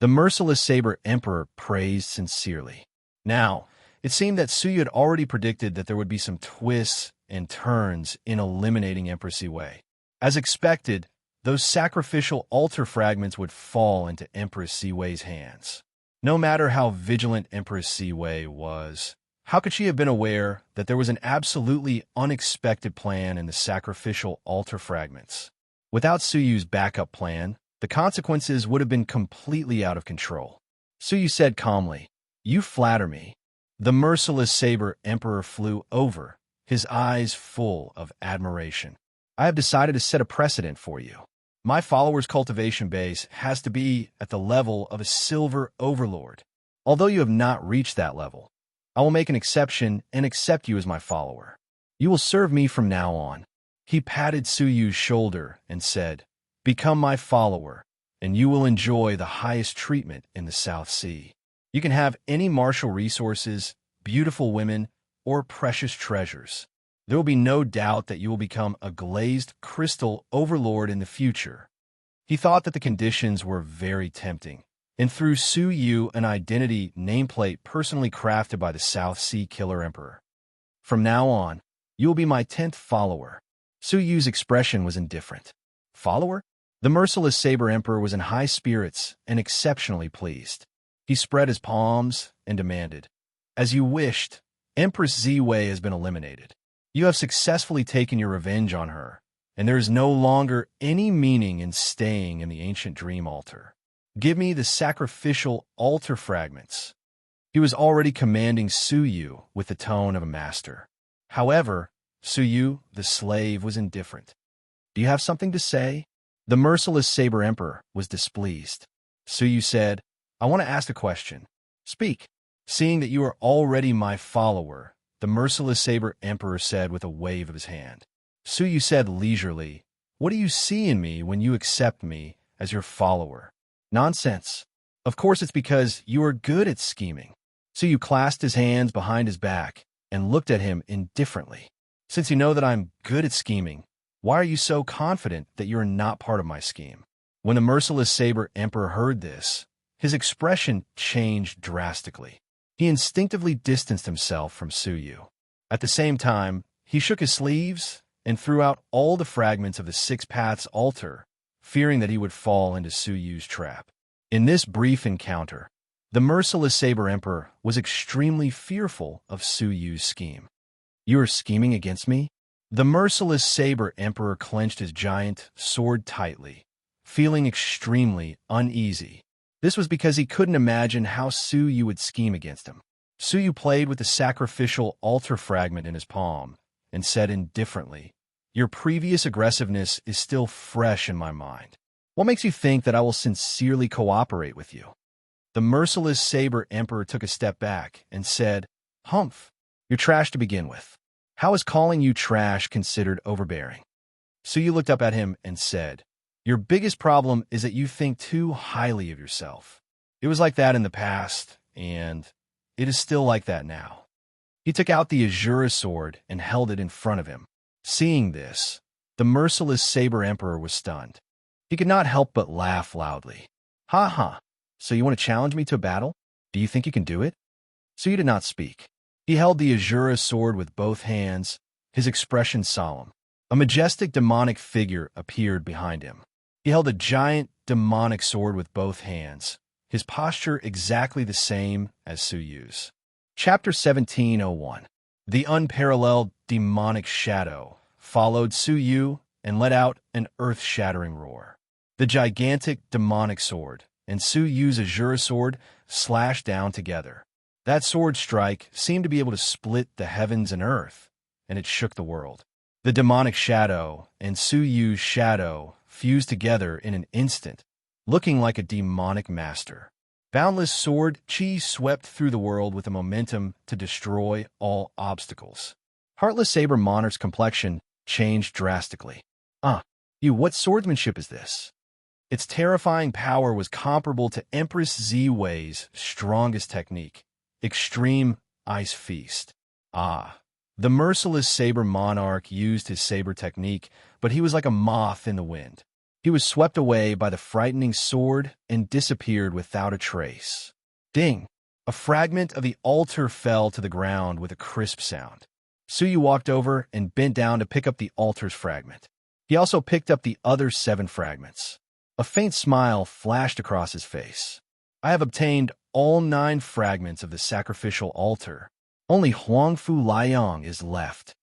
The merciless saber emperor praised sincerely. Now, it seemed that Suyu had already predicted that there would be some twists and turns in eliminating Empress Ziwei. As expected, those sacrificial altar fragments would fall into Empress Ziwei's hands. No matter how vigilant Empress Ziwei was, how could she have been aware that there was an absolutely unexpected plan in the sacrificial altar fragments? Without Suyu's backup plan, the consequences would have been completely out of control. Suyu said calmly, "You flatter me." The merciless saber emperor flew over, his eyes full of admiration. I have decided to set a precedent for you. My followers' cultivation base has to be at the level of a silver overlord. Although you have not reached that level, I will make an exception and accept you as my follower. You will serve me from now on. He patted Suyu's shoulder and said, "Become my follower, and you will enjoy the highest treatment in the South Sea. You can have any martial resources, beautiful women, or precious treasures. There will be no doubt that you will become a glazed crystal overlord in the future." He thought that the conditions were very tempting, and threw Suyu an identity nameplate personally crafted by the South Sea Killer Emperor. "From now on, you will be my 10th follower." Suyu's expression was indifferent. Follower? The merciless saber emperor was in high spirits and exceptionally pleased. He spread his palms and demanded, "As you wished, Empress Ziwei has been eliminated. You have successfully taken your revenge on her, and there is no longer any meaning in staying in the ancient dream altar. Give me the sacrificial altar fragments." He was already commanding Suyu with the tone of a master. However, Suyu, the slave, was indifferent. "Do you have something to say?" The merciless saber emperor was displeased. Suyu said, "I want to ask a question. Speak." "Seeing that you are already my follower," the merciless saber emperor said with a wave of his hand. Suyu said leisurely, "What do you see in me when you accept me as your follower?" "Nonsense. Of course it's because you are good at scheming." Suyu clasped his hands behind his back and looked at him indifferently. "Since you know that I'm good at scheming, why are you so confident that you are not part of my scheme?" When the merciless saber emperor heard this, his expression changed drastically. He instinctively distanced himself from Suyu. At the same time, he shook his sleeves and threw out all the fragments of the Six Paths altar, fearing that he would fall into Suyu's trap. In this brief encounter, the merciless saber emperor was extremely fearful of Suyu's scheme. "You are scheming against me?" The merciless saber emperor clenched his giant sword tightly, feeling extremely uneasy. This was because he couldn't imagine how Suyu would scheme against him. Suyu played with the sacrificial altar fragment in his palm and said indifferently, "Your previous aggressiveness is still fresh in my mind. What makes you think that I will sincerely cooperate with you?" The merciless saber emperor took a step back and said, "Humph, you're trash to begin with. How is calling you trash considered overbearing?" Suyu looked up at him and said, "Your biggest problem is that you think too highly of yourself. It was like that in the past, and it is still like that now." He took out the Azura sword and held it in front of him. Seeing this, the merciless saber emperor was stunned. He could not help but laugh loudly. "Ha ha, so you want to challenge me to a battle? Do you think you can do it?" Suyu did not speak. He held the Azura sword with both hands, his expression solemn. A majestic demonic figure appeared behind him. He held a giant demonic sword with both hands, his posture exactly the same as Suyu's. Chapter 17:01 The unparalleled demonic shadow followed Su Yu and let out an earth-shattering roar. The gigantic demonic sword and Su Yu's azure sword slashed down together. That sword strike seemed to be able to split the heavens and earth, and it shook the world. The demonic shadow and Su Yu's shadow fused together in an instant, looking like a demonic master. Boundless sword chi swept through the world with a momentum to destroy all obstacles. Heartless Saber Monarch's complexion changed drastically. What swordsmanship is this? Its terrifying power was comparable to Empress Ziwei's strongest technique, Extreme Ice Feast. The merciless Saber Monarch used his saber technique, but he was like a moth in the wind. He was swept away by the frightening sword and disappeared without a trace. Ding! A fragment of the altar fell to the ground with a crisp sound. Suyu walked over and bent down to pick up the altar's fragment. He also picked up the other 7 fragments. A faint smile flashed across his face. I have obtained all 9 fragments of the sacrificial altar. Only Huangfu Liang is left.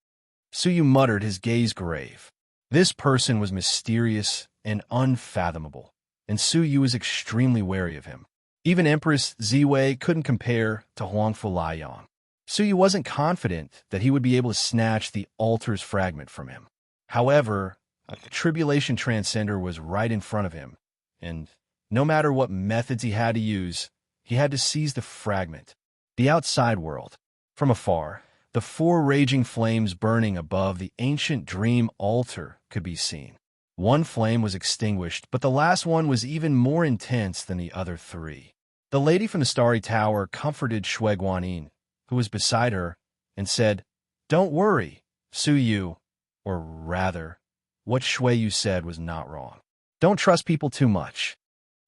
Suyu muttered, his gaze grave. This person was mysterious and unfathomable, and Suyu was extremely wary of him. Even Empress Ziwei couldn't compare to Huangfu Liang. Suyu wasn't confident that he would be able to snatch the altar's fragment from him. However, a Tribulation Transcender was right in front of him, and no matter what methods he had to use, he had to seize the fragment. The outside world. From afar, the 4 raging flames burning above the ancient dream altar could be seen. One flame was extinguished, but the last one was even more intense than the other 3. The lady from the Starry Tower comforted Shui Guanyin, who was beside her, and said, "Don't worry, Su Yu," or rather, what Shui Yu said was not wrong. Don't trust people too much.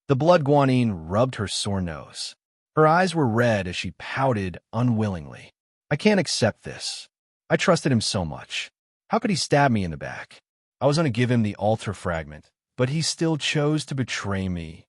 The blood Guanyin rubbed her sore nose. Her eyes were red as she pouted unwillingly. I can't accept this. I trusted him so much. How could he stab me in the back? I was going to give him the altar fragment, but he still chose to betray me.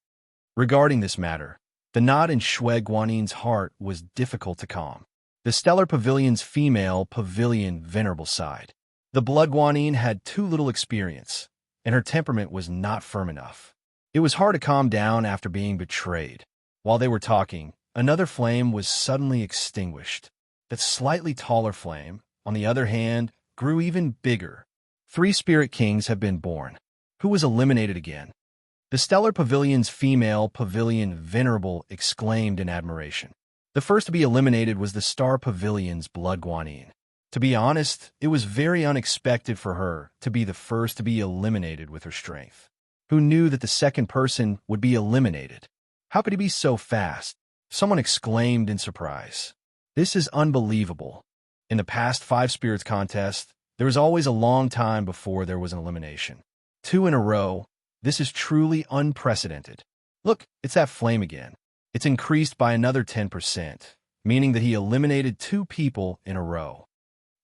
Regarding this matter, the knot in Shui Guanyin's heart was difficult to calm. The Stellar Pavilion's female pavilion venerable side. The blood Guanyin had too little experience, and her temperament was not firm enough. It was hard to calm down after being betrayed. While they were talking, another flame was suddenly extinguished. That slightly taller flame, on the other hand, grew even bigger. 3 Spirit Kings have been born. Who was eliminated again? The Stellar Pavilion's female pavilion venerable exclaimed in admiration. The first to be eliminated was the Star Pavilion's blood Guanyin. To be honest, it was very unexpected for her to be the first to be eliminated with her strength. Who knew that the second person would be eliminated? How could he be so fast? Someone exclaimed in surprise. This is unbelievable. In the past 5 spirits contest, there was always a long time before there was an elimination. 2 in a row, this is truly unprecedented. Look, it's that flame again. It's increased by another 10%, meaning that he eliminated 2 people in a row.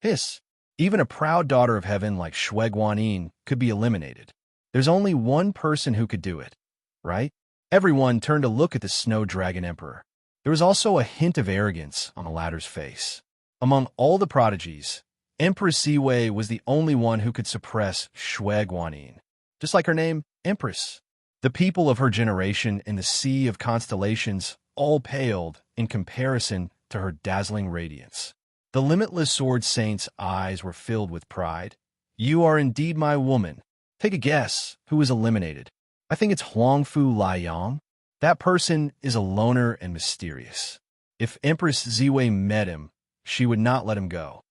Hiss. Even a proud daughter of heaven like Shui Guanyin could be eliminated. There's only one person who could do it, right? Everyone turned to look at the Snow Dragon Emperor. There was also a hint of arrogance on the latter's face. Among all the prodigies, Empress Ziwei was the only one who could suppress Shui Guanyin. Just like her name, Empress. The people of her generation in the sea of constellations all paled in comparison to her dazzling radiance. The limitless sword saint's eyes were filled with pride. You are indeed my woman. Take a guess who was eliminated. I think it's Huangfu Liang. That person is a loner and mysterious. If Empress Ziwei met him, she would not let him go.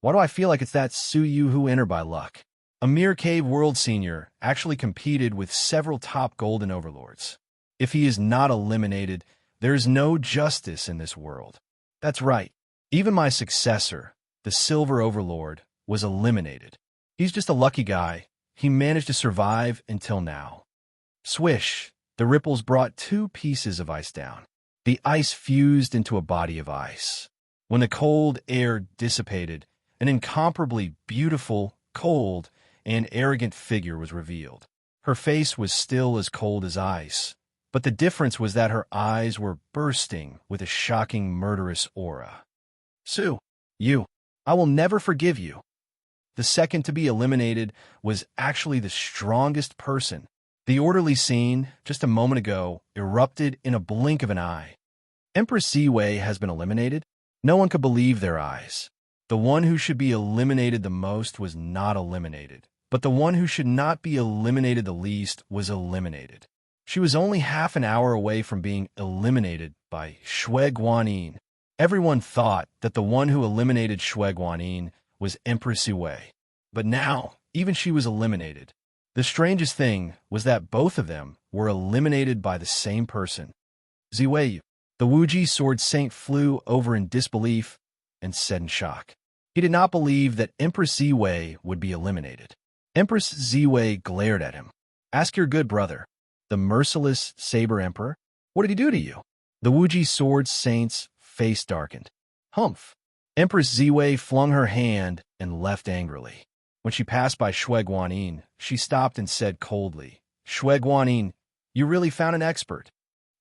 Why do I feel like it's that Su Yu who entered by luck? A mere cave world senior actually competed with several top golden overlords. If he is not eliminated, there is no justice in this world. That's right. Even my successor, the Silver Overlord, was eliminated. He's just a lucky guy. He managed to survive until now. Swish, the ripples brought 2 pieces of ice down. The ice fused into a body of ice. When the cold air dissipated, an incomparably beautiful, cold, and arrogant figure was revealed. Her face was still as cold as ice, but the difference was that her eyes were bursting with a shocking murderous aura. Su Yu. I will never forgive you. The second to be eliminated was actually the strongest person. The orderly scene, just a moment ago, erupted in a blink of an eye. Empress Ziwei has been eliminated? No one could believe their eyes. The one who should be eliminated the most was not eliminated, but the one who should not be eliminated the least was eliminated. She was only half an hour away from being eliminated by Shui Guanyin. Everyone thought that the one who eliminated Shui Guanyin was Empress Ziwei. But now, even she was eliminated. The strangest thing was that both of them were eliminated by the same person. Ziwei, the Wuji sword saint, flew over in disbelief and said in shock. He did not believe that Empress Ziwei would be eliminated. Empress Ziwei glared at him. Ask your good brother, the merciless Saber Emperor. What did he do to you? The Wuji sword saint's face darkened. Humph. Empress Ziwei flung her hand and left angrily. When she passed by Shui Guanyin, she stopped and said coldly, Shui Guanyin, you really found an expert.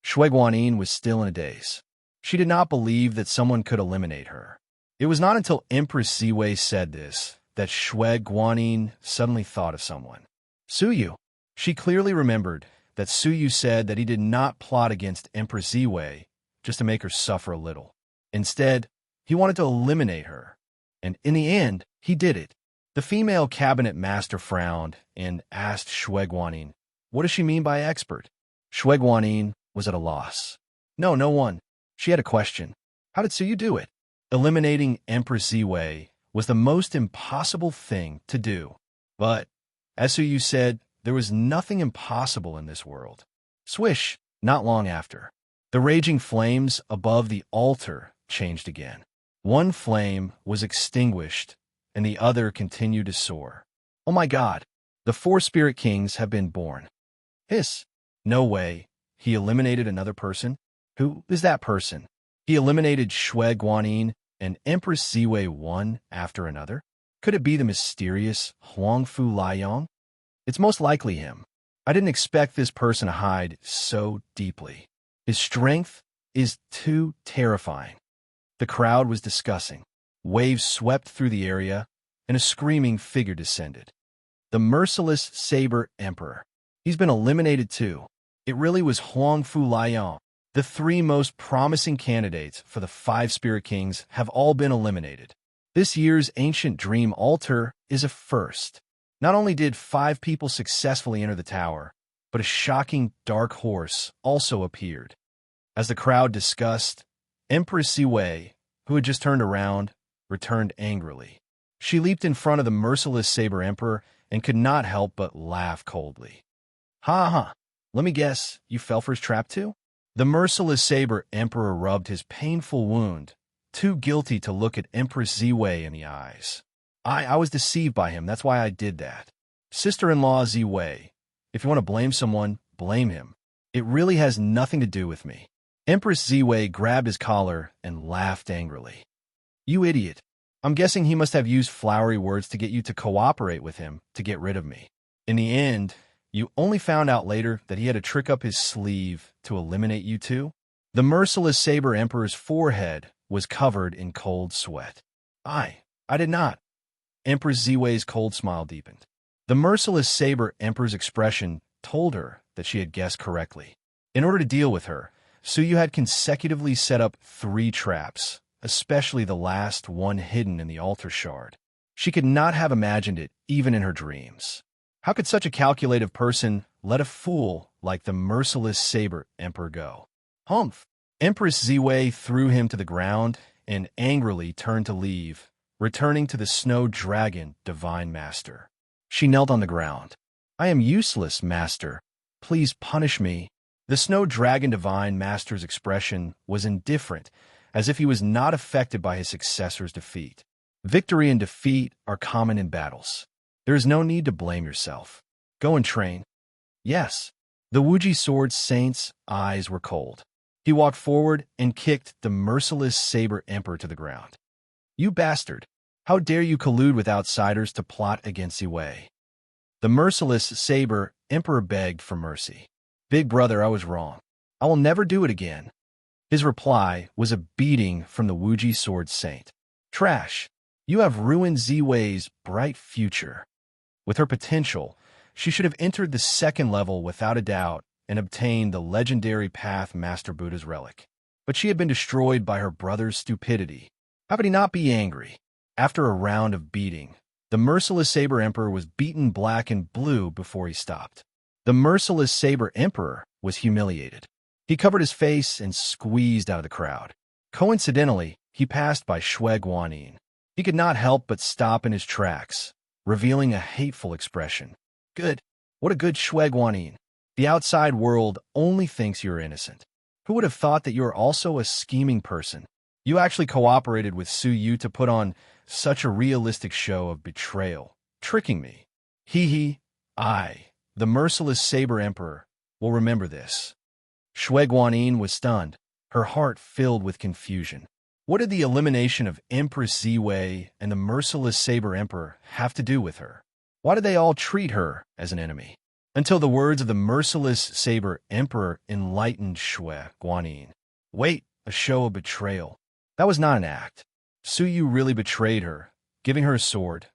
Shui Guanyin was still in a daze. She did not believe that someone could eliminate her. It was not until Empress Ziwei said this that Shui Guanyin suddenly thought of someone. Suyu. She clearly remembered that Suyu said that he did not plot against Empress Ziwei just to make her suffer a little. Instead, he wanted to eliminate her. And in the end, he did it. The female cabinet master frowned and asked Shui Guanyin, what does she mean by expert? Shui Guanyin was at a loss. No one. She had a question. How did Suyu do it? Eliminating Empress Ziwei was the most impossible thing to do. But, as Suyu said, there was nothing impossible in this world. Swish, not long after. The raging flames above the altar changed again. One flame was extinguished, and the other continued to soar. Oh my God, the 4 spirit kings have been born. Hiss. No way. He eliminated another person? Who is that person? He eliminated Shui Guanyin and Empress Ziwei one after another? Could it be the mysterious Huangfu Liang? It's most likely him. I didn't expect this person to hide so deeply. His strength is too terrifying. The crowd was discussing. Waves swept through the area, and a screaming figure descended. The merciless Saber Emperor. He's been eliminated too. It really was Huangfu Liang. The 3 most promising candidates for the 5 Spirit Kings have all been eliminated. This year's Ancient Dream Altar is a first. Not only did 5 people successfully enter the tower, but a shocking dark horse also appeared. As the crowd discussed, Empress Ziwei, who had just turned around, returned angrily. She leaped in front of the merciless Saber Emperor and could not help but laugh coldly. Ha ha, let me guess, you fell for his trap too? The merciless Saber Emperor rubbed his painful wound, too guilty to look at Empress Ziwei in the eyes. I was deceived by him, that's why I did that. Sister-in-law Ziwei, if you want to blame someone, blame him. It really has nothing to do with me. Empress Ziwei grabbed his collar and laughed angrily. You idiot. I'm guessing he must have used flowery words to get you to cooperate with him to get rid of me. In the end, you only found out later that he had a trick up his sleeve to eliminate you too? The merciless Saber Emperor's forehead was covered in cold sweat. I did not. Empress Ziwei's cold smile deepened. The merciless Saber Emperor's expression told her that she had guessed correctly. In order to deal with her, Suyu had consecutively set up 3 traps, especially the last one hidden in the altar shard. She could not have imagined it, even in her dreams. How could such a calculative person let a fool like the merciless Saber Emperor go? Humph! Empress Ziwei threw him to the ground and angrily turned to leave, returning to the Snow Dragon Divine Master. She knelt on the ground. I am useless, Master. Please punish me. The Snow Dragon Divine Master's expression was indifferent, as if he was not affected by his successor's defeat. Victory and defeat are common in battles. There is no need to blame yourself. Go and train. Yes. The Wuji Sword Saint's eyes were cold. He walked forward and kicked the merciless Saber Emperor to the ground. You bastard! How dare you collude with outsiders to plot against Ziwei? The merciless Saber Emperor begged for mercy. Big brother, I was wrong. I will never do it again. His reply was a beating from the Wuji Sword Saint. Trash! You have ruined Ziwei's bright future. With her potential, she should have entered the second level without a doubt and obtained the legendary Path Master Buddha's relic. But she had been destroyed by her brother's stupidity. How could he not be angry? After a round of beating, the merciless Saber Emperor was beaten black and blue before he stopped. The merciless Saber Emperor was humiliated. He covered his face and squeezed out of the crowd. Coincidentally, he passed by Shui Guanyin. He could not help but stop in his tracks, revealing a hateful expression. Good. What a good Shui Guanyin. The outside world only thinks you're innocent. Who would have thought that you're also a scheming person? You actually cooperated with Su Yu to put on such a realistic show of betrayal, tricking me. I, the merciless Saber Emperor, will remember this. Shui Guanyin was stunned, her heart filled with confusion. What did the elimination of Empress Ziwei and the merciless Saber Emperor have to do with her? Why did they all treat her as an enemy? Until the words of the merciless Saber Emperor enlightened Shui Guanyin. Wait, a show of betrayal. That was not an act. Su Yu really betrayed her, giving her a sword.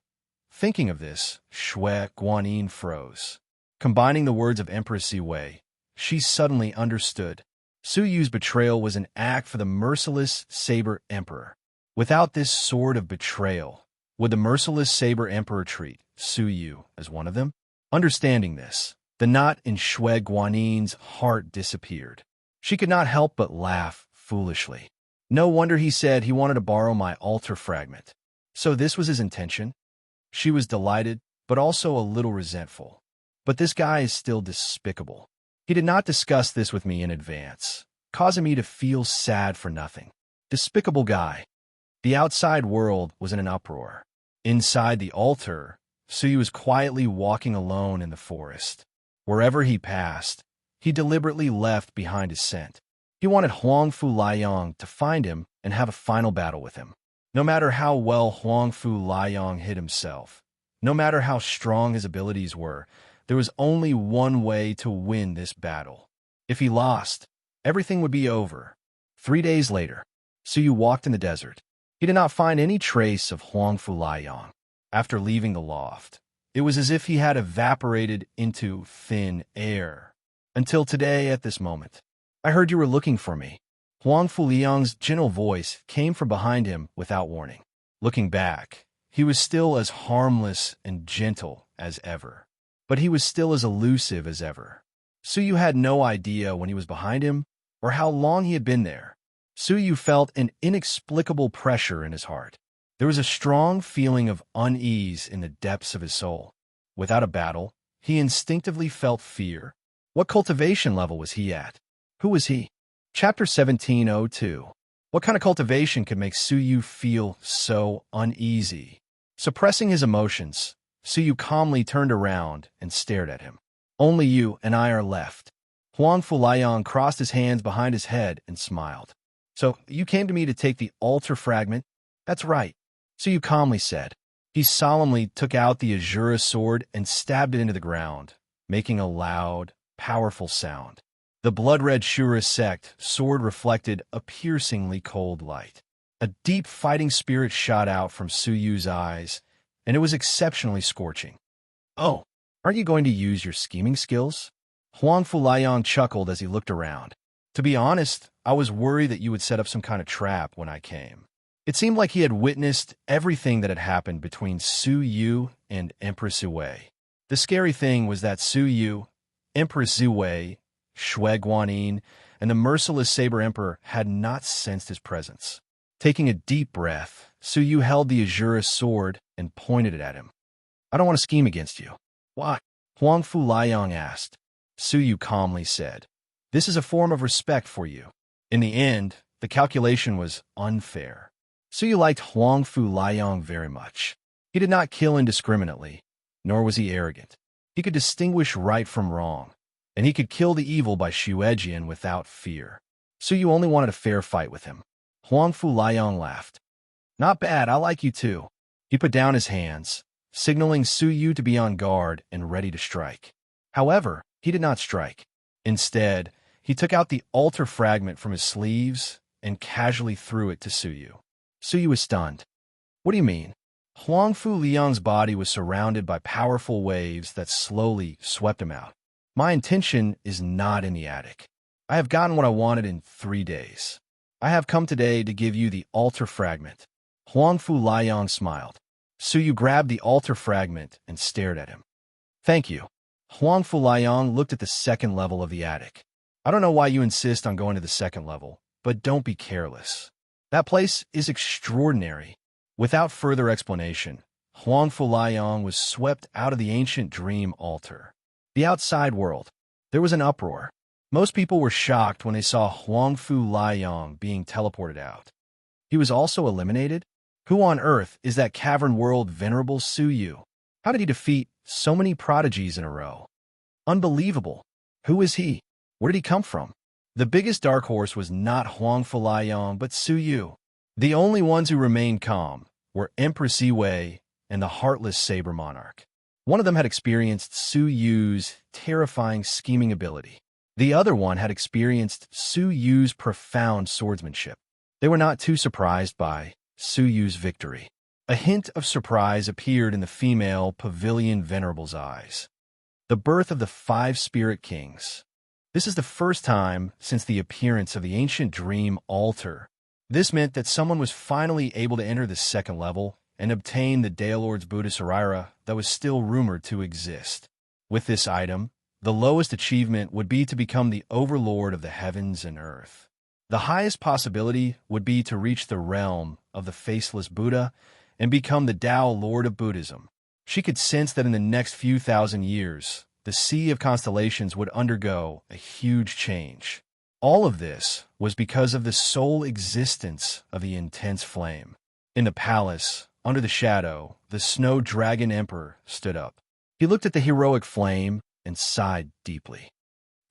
Thinking of this, Shui Guanyin froze. Combining the words of Empress Ziwei, she suddenly understood. Su Yu's betrayal was an act for the merciless Saber Emperor. Without this sword of betrayal, would the merciless Saber Emperor treat Su Yu as one of them? Understanding this, the knot in Shui Guanyin's heart disappeared. She could not help but laugh foolishly. No wonder he said he wanted to borrow my altar fragment. So this was his intention? She was delighted, but also a little resentful. But this guy is still despicable. He did not discuss this with me in advance, causing me to feel sad for nothing. Despicable guy. The outside world was in an uproar. Inside the altar, Su Yu was quietly walking alone in the forest. Wherever he passed, he deliberately left behind his scent. He wanted Huangfu Liang to find him and have a final battle with him. No matter how well Huangfu Liang hid himself, no matter how strong his abilities were, there was only one way to win this battle. If he lost, everything would be over. 3 days later, Su Yu walked in the desert. He did not find any trace of Huangfu Liang. After leaving the loft, it was as if he had evaporated into thin air. Until today, at this moment. I heard you were looking for me. Huangfu Liang's gentle voice came from behind him without warning. Looking back, he was still as harmless and gentle as ever. But he was still as elusive as ever. Su Yu had no idea when he was behind him or how long he had been there. Su Yu felt an inexplicable pressure in his heart. There was a strong feeling of unease in the depths of his soul. Without a battle, he instinctively felt fear. What cultivation level was he at? Who was he? Chapter 1702. What kind of cultivation could make Su Yu feel so uneasy? Suppressing his emotions, Su Yu calmly turned around and stared at him. Only you and I are left. Huangfu Liang crossed his hands behind his head and smiled. So, you came to me to take the altar fragment? That's right, Su Yu calmly said. He solemnly took out the Azura sword and stabbed it into the ground, making a loud, powerful sound. The blood-red Shura sect sword reflected a piercingly cold light. A deep fighting spirit shot out from Su Yu's eyes, and it was exceptionally scorching. Oh, aren't you going to use your scheming skills? Huangfu Liang chuckled as he looked around. To be honest, I was worried that you would set up some kind of trap when I came. It seemed like he had witnessed everything that had happened between Su Yu and Empress Ziwei. The scary thing was that Su Yu, Empress Ziwei, Shui Guanyin, and the merciless Saber Emperor had not sensed his presence. Taking a deep breath, Su Yu held the Azura sword and pointed it at him. I don't want to scheme against you. Why? Huangfu Liang asked. Su Yu calmly said, This is a form of respect for you. In the end, the calculation was unfair. Su Yu liked Huangfu Liang very much. He did not kill indiscriminately, nor was he arrogant. He could distinguish right from wrong, and he could kill the evil by Shuejian without fear. Su Yu only wanted a fair fight with him. Huangfu Liang laughed. Not bad, I like you too. He put down his hands, signaling Su Yu to be on guard and ready to strike. However, he did not strike. Instead, he took out the altar fragment from his sleeves and casually threw it to Su Yu. Su Yu was stunned. What do you mean? Huangfu Liang's body was surrounded by powerful waves that slowly swept him out. My intention is not in the attic. I have gotten what I wanted in 3 days. I have come today to give you the altar fragment. Huangfu Liang smiled. Suyu grabbed the altar fragment and stared at him. Thank you. Huangfu Liang looked at the second level of the attic. I don't know why you insist on going to the second level, but don't be careless. That place is extraordinary. Without further explanation, Huangfu Liang was swept out of the ancient dream altar. The outside world. There was an uproar. Most people were shocked when they saw Huangfu Liang being teleported out. He was also eliminated? Who on earth is that cavern world venerable Suyu? How did he defeat so many prodigies in a row? Unbelievable. Who is he? Where did he come from? The biggest dark horse was not Huangfu Liang, but Suyu. The only ones who remained calm were Empress Yiwei and the heartless saber monarch. One of them had experienced Suyu's terrifying scheming ability. The other one had experienced Suyu's profound swordsmanship. They were not too surprised by Suyu's victory. A hint of surprise appeared in the female pavilion venerable's eyes. The birth of the 5 spirit kings. This is the first time since the appearance of the ancient dream altar. This meant that someone was finally able to enter the second level and obtain the Daelord's Buddha Saraira that was still rumored to exist. With this item, the lowest achievement would be to become the overlord of the heavens and earth. The highest possibility would be to reach the realm of the faceless Buddha and become the Tao Lord of Buddhism. She could sense that in the next few thousand years, the sea of constellations would undergo a huge change. All of this was because of the sole existence of the intense flame. In the palace, under the shadow, the Snow Dragon Emperor stood up. He looked at the heroic flame and sighed deeply.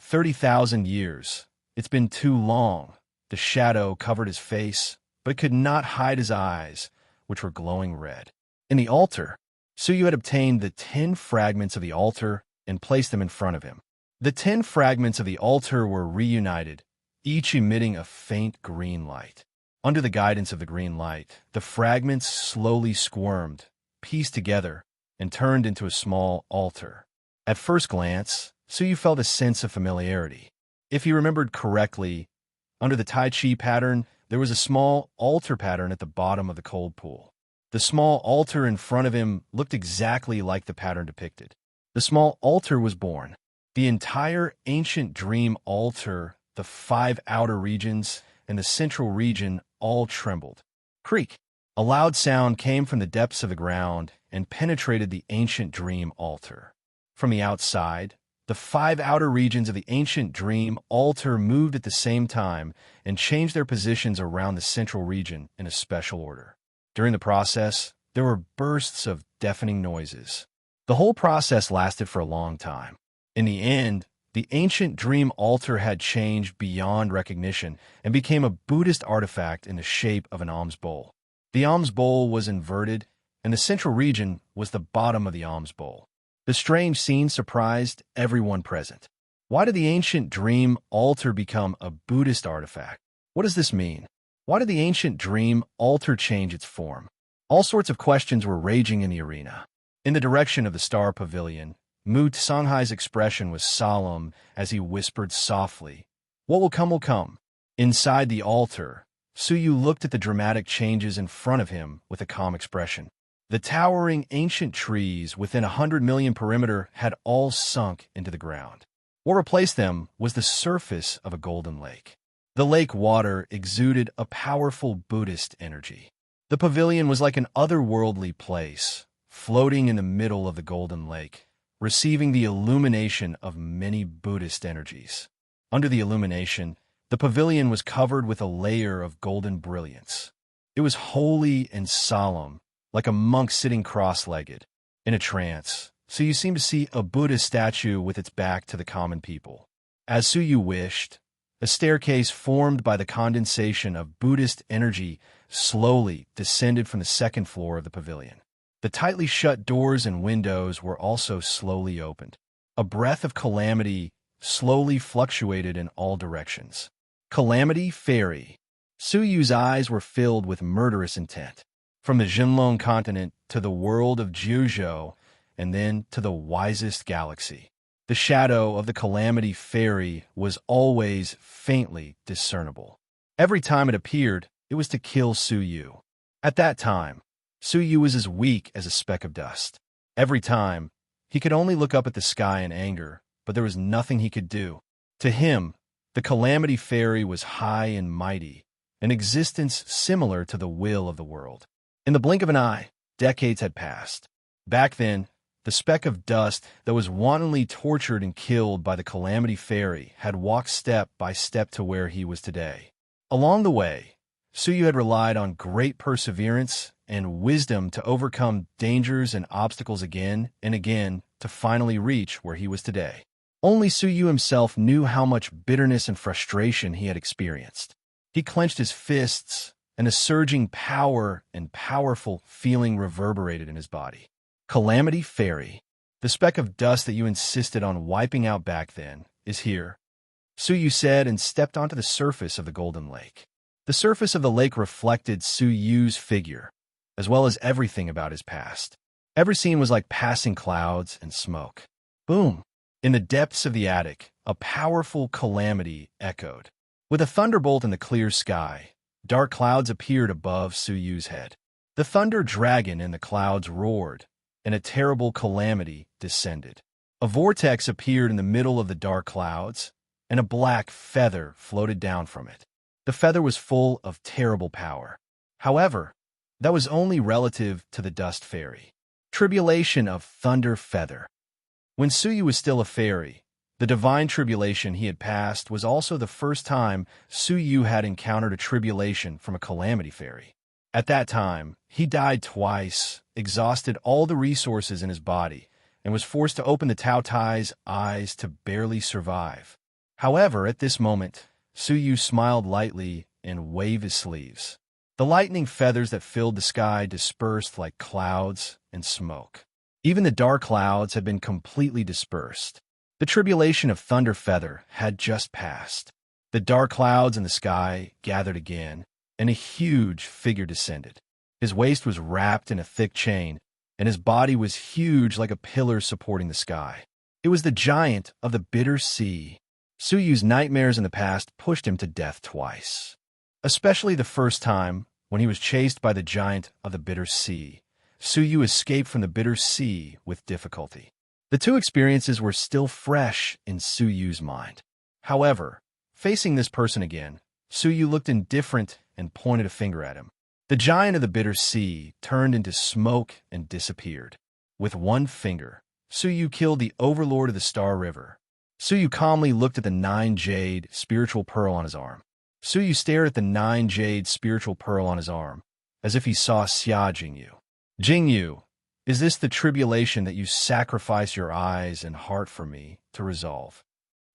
30,000 years. It's been too long. The shadow covered his face, but could not hide his eyes, which were glowing red. In the altar, Suyu had obtained the 10 fragments of the altar and placed them in front of him. The 10 fragments of the altar were reunited, each emitting a faint green light. Under the guidance of the green light, the fragments slowly squirmed, pieced together, and turned into a small altar. At first glance, Suyu felt a sense of familiarity. If he remembered correctly, under the Tai Chi pattern, there was a small altar pattern at the bottom of the cold pool. The small altar in front of him looked exactly like the pattern depicted. The small altar was born. The entire ancient dream altar, the 5 outer regions, and the central region all trembled. Creak! A loud sound came from the depths of the ground and penetrated the ancient dream altar. From the outside, the 5 outer regions of the ancient dream altar moved at the same time and changed their positions around the central region in a special order. During the process, there were bursts of deafening noises. The whole process lasted for a long time. In the end, the ancient dream altar had changed beyond recognition and became a Buddhist artifact in the shape of an alms bowl. The alms bowl was inverted, and the central region was the bottom of the alms bowl. The strange scene surprised everyone present. Why did the ancient dream altar become a Buddhist artifact? What does this mean? Why did the ancient dream altar change its form? All sorts of questions were raging in the arena. In the direction of the Star Pavilion, Mu Tsanghai's expression was solemn as he whispered softly, "What will come will come." Inside the altar, Suyu looked at the dramatic changes in front of him with a calm expression. The towering ancient trees within 100 million perimeter had all sunk into the ground. What replaced them was the surface of a golden lake. The lake water exuded a powerful Buddhist energy. The pavilion was like an otherworldly place, floating in the middle of the golden lake, receiving the illumination of many Buddhist energies. Under the illumination, the pavilion was covered with a layer of golden brilliance. It was holy and solemn, like a monk sitting cross-legged, in a trance, Suyu seemed to see a Buddha statue with its back to the common people. As Suyu wished, a staircase formed by the condensation of Buddhist energy slowly descended from the second floor of the pavilion. The tightly shut doors and windows were also slowly opened. A breath of calamity slowly fluctuated in all directions. Calamity Fairy. Suyu's eyes were filled with murderous intent. from the Jinlong continent to the world of Jiuzhou, and then to the wisest galaxy. The shadow of the Calamity Fairy was always faintly discernible. Every time it appeared, it was to kill Su Yu. At that time, Su Yu was as weak as a speck of dust. Every time, he could only look up at the sky in anger, but there was nothing he could do. To him, the Calamity Fairy was high and mighty, an existence similar to the will of the world. In the blink of an eye, decades had passed. Back then, the speck of dust that was wantonly tortured and killed by the Calamity Fairy had walked step by step to where he was today. Along the way, Su Yu had relied on great perseverance and wisdom to overcome dangers and obstacles again and again to finally reach where he was today. Only Su Yu himself knew how much bitterness and frustration he had experienced. He clenched his fists, and a surging power and powerful feeling reverberated in his body. Calamity Fairy, the speck of dust that you insisted on wiping out back then, is here, Su Yu said and stepped onto the surface of the Golden Lake. The surface of the lake reflected Su Yu's figure, as well as everything about his past. Every scene was like passing clouds and smoke. Boom! In the depths of the attic, a powerful calamity echoed. With a thunderbolt in the clear sky, dark clouds appeared above Su Yu's head. The thunder dragon in the clouds roared, and a terrible calamity descended. A vortex appeared in the middle of the dark clouds, and a black feather floated down from it. The feather was full of terrible power. However, that was only relative to the Dust Fairy. Tribulation of Thunder Feather. When Su Yu was still a fairy, the divine tribulation he had passed was also the first time Su Yu had encountered a tribulation from a Calamity Fairy. At that time, he died twice, exhausted all the resources in his body, and was forced to open the Tao Tai's eyes to barely survive. However, at this moment, Su Yu smiled lightly and waved his sleeves. The lightning feathers that filled the sky dispersed like clouds and smoke. Even the dark clouds had been completely dispersed. The tribulation of Thunder Feather had just passed. The dark clouds in the sky gathered again, and a huge figure descended. His waist was wrapped in a thick chain, and his body was huge like a pillar supporting the sky. It was the giant of the Bitter Sea. Su Yu's nightmares in the past pushed him to death twice. Especially the first time, when he was chased by the giant of the Bitter Sea. Su Yu escaped from the Bitter Sea with difficulty. The two experiences were still fresh in Su Yu's mind. However, facing this person again, Su Yu looked indifferent and pointed a finger at him. The giant of the Bitter Sea turned into smoke and disappeared. With one finger, Su Yu killed the overlord of the Star River. Su Yu calmly looked at the 9-jade spiritual pearl on his arm. Su Yu stared at the 9-jade spiritual pearl on his arm, as if he saw Xia Jingyu. Jingyu, is this the tribulation that you sacrifice your eyes and heart for me to resolve?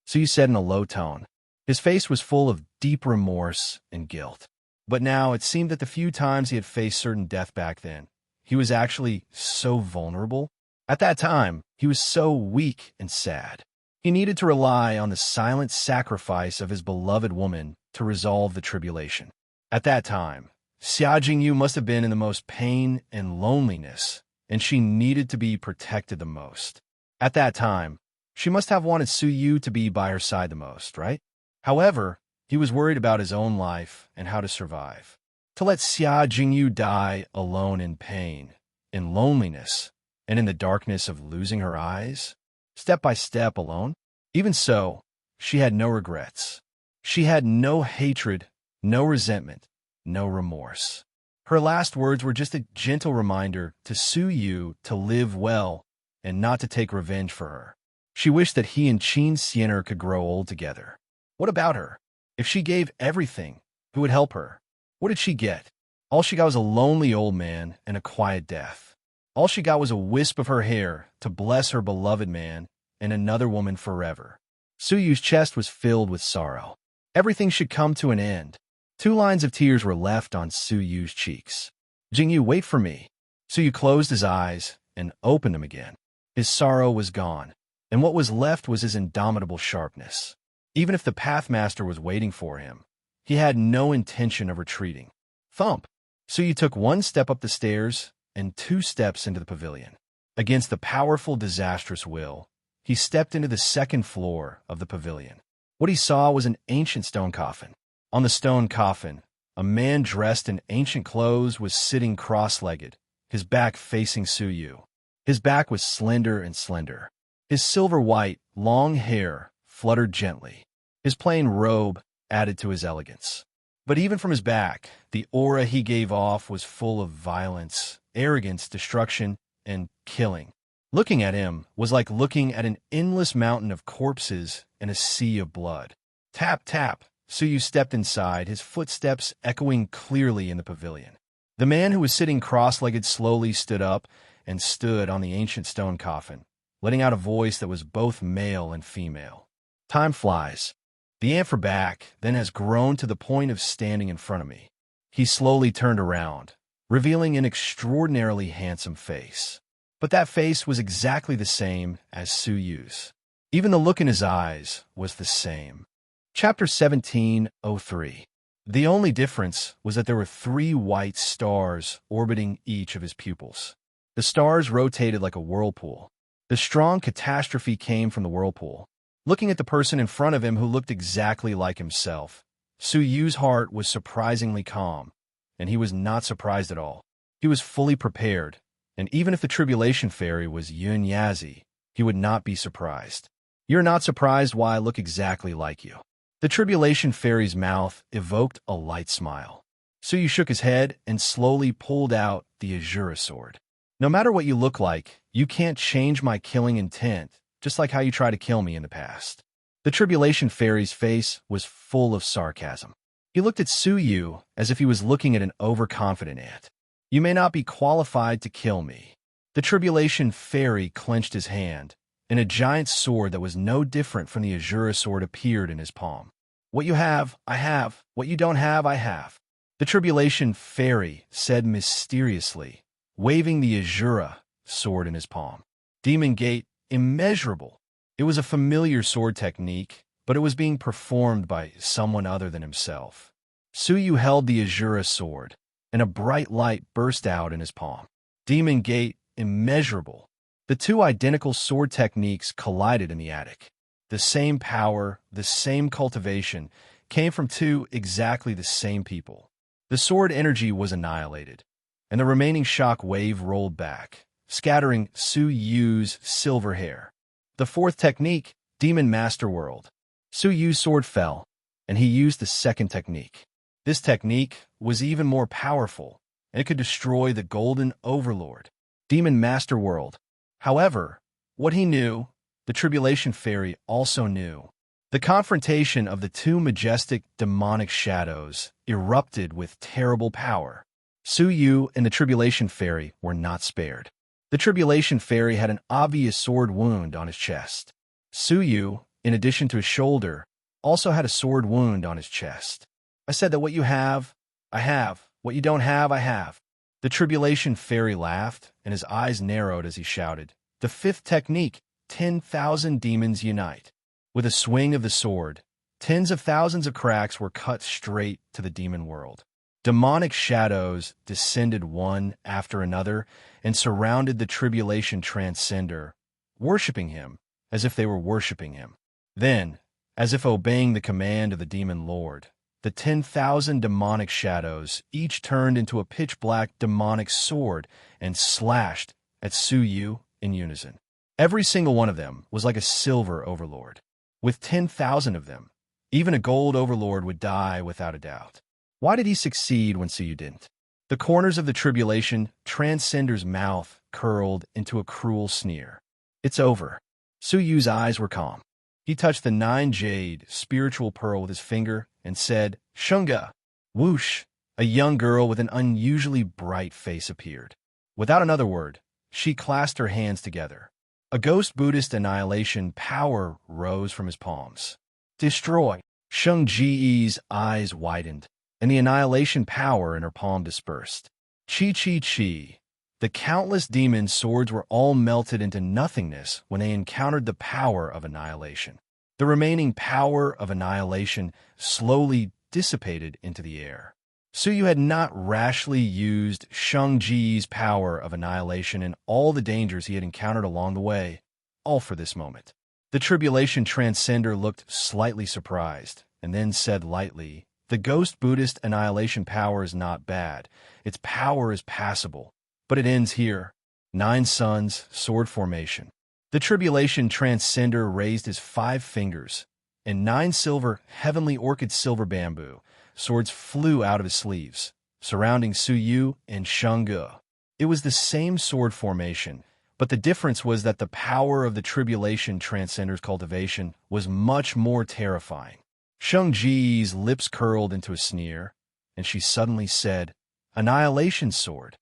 Su Yu said in a low tone. His face was full of deep remorse and guilt. But now it seemed that the few times he had faced certain death back then, he was actually so vulnerable. At that time, he was so weak and sad. He needed to rely on the silent sacrifice of his beloved woman to resolve the tribulation. At that time, Xia Jingyu must have been in the most pain and loneliness, and she needed to be protected the most. At that time, she must have wanted Su Yu to be by her side the most, right? However, he was worried about his own life and how to survive. To let Xia Jingyu die alone in pain, in loneliness, and in the darkness of losing her eyes, step by step alone? Even so, she had no regrets. She had no hatred, no resentment, no remorse. Her last words were just a gentle reminder to Su Yu to live well and not to take revenge for her. She wished that he and Qin Xiener could grow old together. What about her? If she gave everything, who would help her? What did she get? All she got was a lonely old man and a quiet death. All she got was a wisp of her hair to bless her beloved man and another woman forever. Su Yu's chest was filled with sorrow. Everything should come to an end. 2 lines of tears were left on Su Yu's cheeks. Jingyu, wait for me. Su Yu closed his eyes and opened them again. His sorrow was gone, and what was left was his indomitable sharpness. Even if the Pathmaster was waiting for him, he had no intention of retreating. Thump! Suyu took one step up the stairs and 2 steps into the pavilion. Against the powerful, disastrous will, he stepped into the second floor of the pavilion. What he saw was an ancient stone coffin. On the stone coffin, a man dressed in ancient clothes was sitting cross-legged, his back facing Suyu. His back was slender and slender. His silver-white, long hair fluttered gently. His plain robe added to his elegance. But even from his back, the aura he gave off was full of violence, arrogance, destruction, and killing. Looking at him was like looking at an endless mountain of corpses and a sea of blood. Tap, tap. Suyu stepped inside, his footsteps echoing clearly in the pavilion. The man who was sitting cross-legged slowly stood up and stood on the ancient stone coffin, letting out a voice that was both male and female. Time flies. The Ampher back then has grown to the point of standing in front of me. He slowly turned around, revealing an extraordinarily handsome face. But that face was exactly the same as Suyu's. Even the look in his eyes was the same. Chapter 17:03. The only difference was that there were 3 white stars orbiting each of his pupils. The stars rotated like a whirlpool. The strong catastrophe came from the whirlpool. Looking at the person in front of him who looked exactly like himself, Suyu's heart was surprisingly calm, and he was not surprised at all. He was fully prepared, and even if the Tribulation Fairy was Yun Yazi, he would not be surprised. You're not surprised why I look exactly like you. The Tribulation Fairy's mouth evoked a light smile. Suyu shook his head and slowly pulled out the Azura sword. No matter what you look like, you can't change my killing intent, just like how you tried to kill me in the past. The Tribulation Fairy's face was full of sarcasm. He looked at Suyu as if he was looking at an overconfident ant. You may not be qualified to kill me. The Tribulation Fairy clenched his hand, and a giant sword that was no different from the Azura sword appeared in his palm. What you have, I have. What you don't have, I have. The Tribulation Fairy said mysteriously, waving the Azura sword in his palm. Demon Gate, immeasurable. It was a familiar sword technique, but it was being performed by someone other than himself. Suyu held the Azura sword, and a bright light burst out in his palm. Demon Gate, immeasurable. The 2 identical sword techniques collided in the attic. The same power, the same cultivation, came from 2 exactly the same people. The sword energy was annihilated, and the remaining shock wave rolled back, scattering Suyu's silver hair. The 4th technique, Demon Master World. Suyu's sword fell, and he used the 2nd technique. This technique was even more powerful, and it could destroy the Golden Overlord, Demon Master World. However, what he knew, the Tribulation Fairy also knew. The confrontation of the 2 majestic demonic shadows erupted with terrible power. Suyu and the Tribulation Fairy were not spared. The Tribulation Fairy had an obvious sword wound on his chest. Suyu, in addition to his shoulder, also had a sword wound on his chest. I said that what you have, I have. What you don't have, I have. The Tribulation Fairy laughed, and his eyes narrowed as he shouted, The 5th technique, 10,000 demons unite. With a swing of the sword, tens of thousands of cracks were cut straight to the demon world. Demonic shadows descended one after another and surrounded the Tribulation Transcender, worshipping him as if they were worshipping him. Then, as if obeying the command of the Demon Lord, the 10,000 demonic shadows each turned into a pitch-black demonic sword and slashed at Suyu in unison. Every single one of them was like a silver overlord. With 10,000 of them, even a gold overlord would die without a doubt. Why did he succeed when Suyu didn't? The corners of the Tribulation Transcender's mouth curled into a cruel sneer. It's over. Suyu's eyes were calm. He touched the 9 jade spiritual pearl with his finger and said, Shunga! Whoosh! A young girl with an unusually bright face appeared. Without another word, she clasped her hands together. A ghost Buddhist annihilation power rose from his palms. Destroy! Shung Ji's eyes widened, and the annihilation power in her palm dispersed. Chi. The countless demon swords were all melted into nothingness when they encountered the power of annihilation. The remaining power of annihilation slowly dissipated into the air. Suyu had not rashly used Shang-Ji's power of annihilation and all the dangers he had encountered along the way, all for this moment. The Tribulation Transcender looked slightly surprised, and then said lightly, "The Ghost Buddhist annihilation power is not bad. Its power is passable, but it ends here." 9 suns, sword formation. The Tribulation Transcender raised his 5 fingers, and 9 silver, heavenly orchid silver bamboo swords flew out of his sleeves, surrounding Suyu and Shangge. It was the same sword formation, but the difference was that the power of the Tribulation Transcender's cultivation was much more terrifying. Shang-Ji's lips curled into a sneer, and she suddenly said, "Annihilation sword."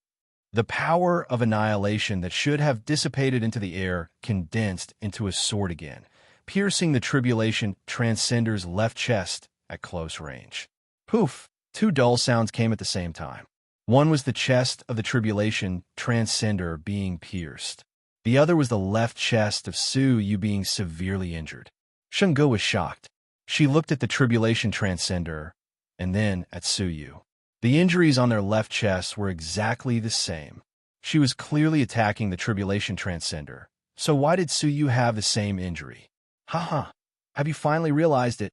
The power of annihilation that should have dissipated into the air condensed into a sword again, piercing the Tribulation Transcender's left chest at close range. Poof! 2 dull sounds came at the same time. One was the chest of the Tribulation Transcender being pierced. The other was the left chest of Suyu being severely injured. Shangge was shocked. She looked at the Tribulation Transcender, and then at Suyu. The injuries on their left chests were exactly the same. She was clearly attacking the Tribulation Transcender. So why did Suyu have the same injury? Haha, have you finally realized it?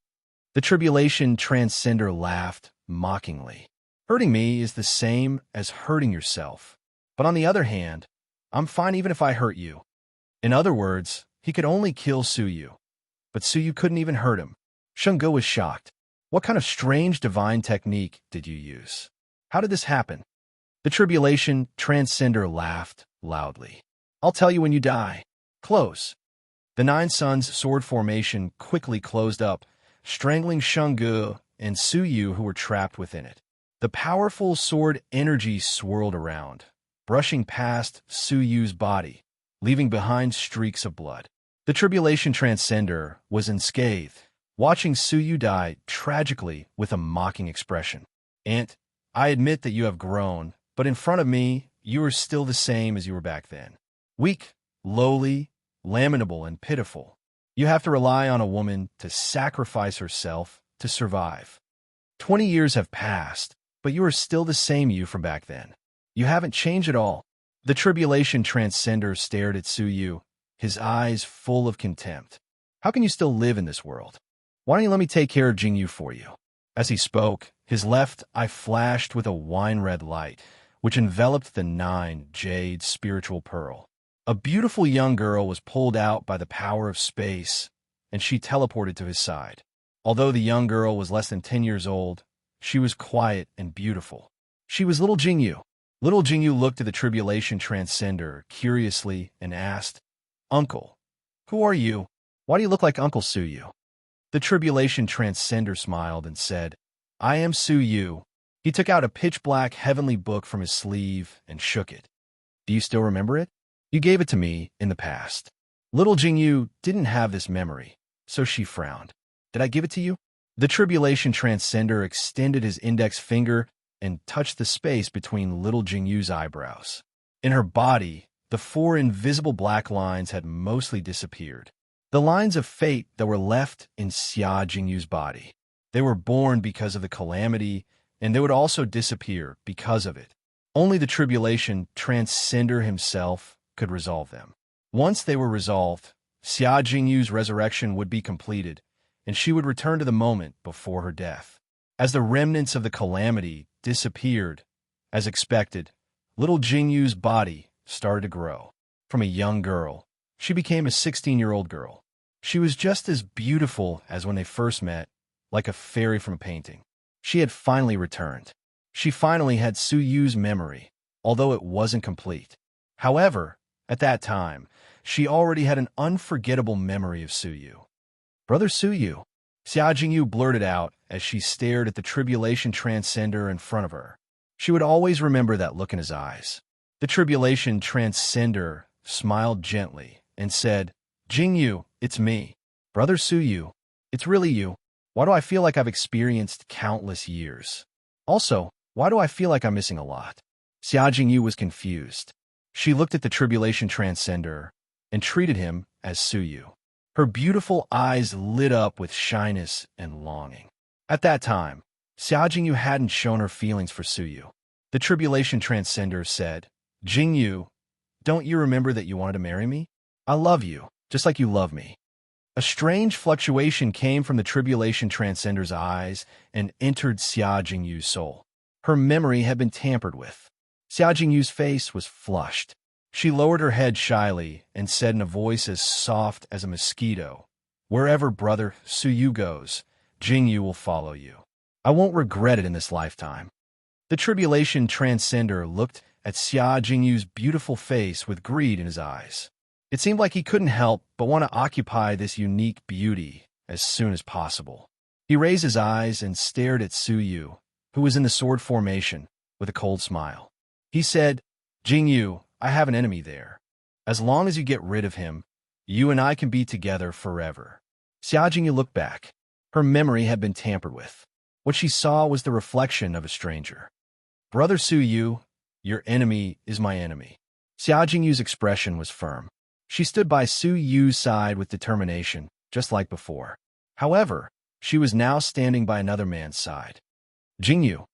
The Tribulation Transcender laughed mockingly. Hurting me is the same as hurting yourself. But on the other hand, I'm fine even if I hurt you. In other words, he could only kill Suyu. But Suyu couldn't even hurt him. Shangge was shocked. What kind of strange divine technique did you use? How did this happen? The Tribulation Transcender laughed loudly. I'll tell you when you die. Close. The 9 suns sword formation quickly closed up, strangling Shangge and Suyu who were trapped within it. The powerful sword energy swirled around, brushing past Suyu's body, leaving behind streaks of blood. The Tribulation Transcender was unscathed, watching Suyu die tragically with a mocking expression. "Aunt, I admit that you have grown, but in front of me, you are still the same as you were back then. Weak, lowly, lamentable, and pitiful. You have to rely on a woman to sacrifice herself to survive. 20 years have passed, but you are still the same you from back then. You haven't changed at all." The Tribulation Transcender stared at Suyu, his eyes full of contempt. "How can you still live in this world? Why don't you let me take care of Jingyu for you?" As he spoke, his left eye flashed with a wine-red light, which enveloped the 9 jade spiritual pearl. A beautiful young girl was pulled out by the power of space, and she teleported to his side. Although the young girl was less than 10 years old, she was quiet and beautiful. She was little Jingyu. Little Jingyu looked at the Tribulation Transcender curiously and asked, "Uncle, who are you? Why do you look like Uncle Suyu?" The Tribulation Transcender smiled and said, "I am Suyu." He took out a pitch-black heavenly book from his sleeve and shook it. "Do you still remember it? You gave it to me in the past." Little Jingyu didn't have this memory, so she frowned. "Did I give it to you?" The Tribulation Transcender extended his index finger and touched the space between little Jingyu's eyebrows. In her body, the 4 invisible black lines had mostly disappeared. The lines of fate that were left in Xia Jingyu's body. They were born because of the calamity, and they would also disappear because of it. Only the Tribulation Transcender himself could resolve them. Once they were resolved, Xia Jingyu's resurrection would be completed, and she would return to the moment before her death. As the remnants of the calamity disappeared, as expected, little Jingyu's body started to grow. From a young girl, she became a 16-year-old girl. She was just as beautiful as when they first met, like a fairy from a painting. She had finally returned. She finally had Suyu's memory, although it wasn't complete. However, at that time, she already had an unforgettable memory of Suyu. "Brother Suyu," Xia Jingyu blurted out as she stared at the Tribulation Transcender in front of her. She would always remember that look in his eyes. The Tribulation Transcender smiled gently and said, "Jingyu, it's me. Brother Suyu, it's really you. Why do I feel like I've experienced countless years? Also, why do I feel like I'm missing a lot?" Xia Jingyu was confused. She looked at the Tribulation Transcender and treated him as Suyu. Her beautiful eyes lit up with shyness and longing. At that time, Xia Jingyu hadn't shown her feelings for Suyu. The tribulation transcender said, Jingyu, don't you remember that you wanted to marry me? I love you, just like you love me. A strange fluctuation came from the tribulation transcender's eyes and entered Xia Jingyu's soul. Her memory had been tampered with. Xia Jingyu's face was flushed. She lowered her head shyly and said in a voice as soft as a mosquito, Wherever brother Suyu goes, Jingyu will follow you. I won't regret it in this lifetime. The tribulation transcender looked at Xia Jingyu's beautiful face with greed in his eyes. It seemed like he couldn't help but want to occupy this unique beauty as soon as possible. He raised his eyes and stared at Suyu, who was in the sword formation, with a cold smile. He said, Jingyu, I have an enemy there. As long as you get rid of him, you and I can be together forever. Xia Jingyu looked back. Her memory had been tampered with. What she saw was the reflection of a stranger. Brother Suyu, your enemy is my enemy. Xia Jingyu's expression was firm. She stood by Suyu's side with determination, just like before. However, she was now standing by another man's side. Jingyu,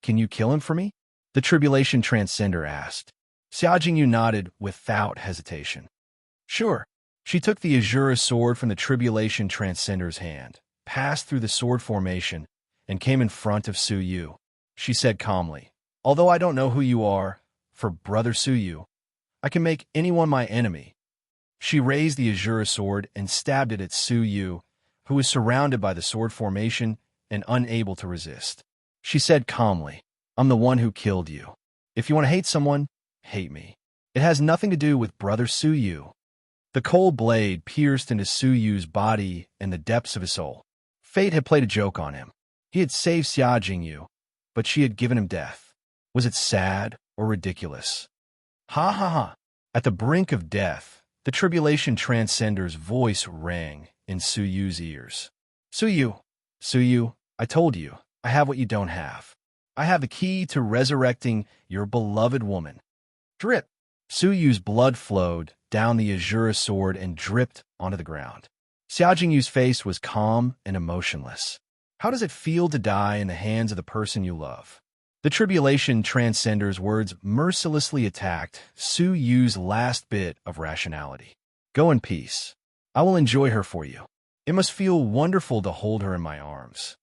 can you kill him for me? The tribulation transcender asked. Xia Jingyu nodded without hesitation. Sure. She took the Azura sword from the tribulation transcender's hand, passed through the sword formation, and came in front of Suyu. She said calmly, Although I don't know who you are, for brother Suyu, I can make anyone my enemy. She raised the Azura sword and stabbed it at Suyu, who was surrounded by the sword formation and unable to resist. She said calmly, I'm the one who killed you. If you want to hate someone, hate me. It has nothing to do with brother Suyu. The cold blade pierced into Suyu's body and the depths of his soul. Fate had played a joke on him. He had saved Xia Jingyu, but she had given him death. Was it sad or ridiculous? Ha ha ha. At the brink of death, the tribulation transcender's voice rang in Suyu's ears. Suyu, I told you, I have what you don't have. I have the key to resurrecting your beloved woman. Drip. Suyu's blood flowed down the Azura sword and dripped onto the ground. Xia Jingyu's face was calm and emotionless. How does it feel to die in the hands of the person you love? The tribulation transcender's words mercilessly attacked Suyu's last bit of rationality. Go in peace. I will enjoy her for you. It must feel wonderful to hold her in my arms.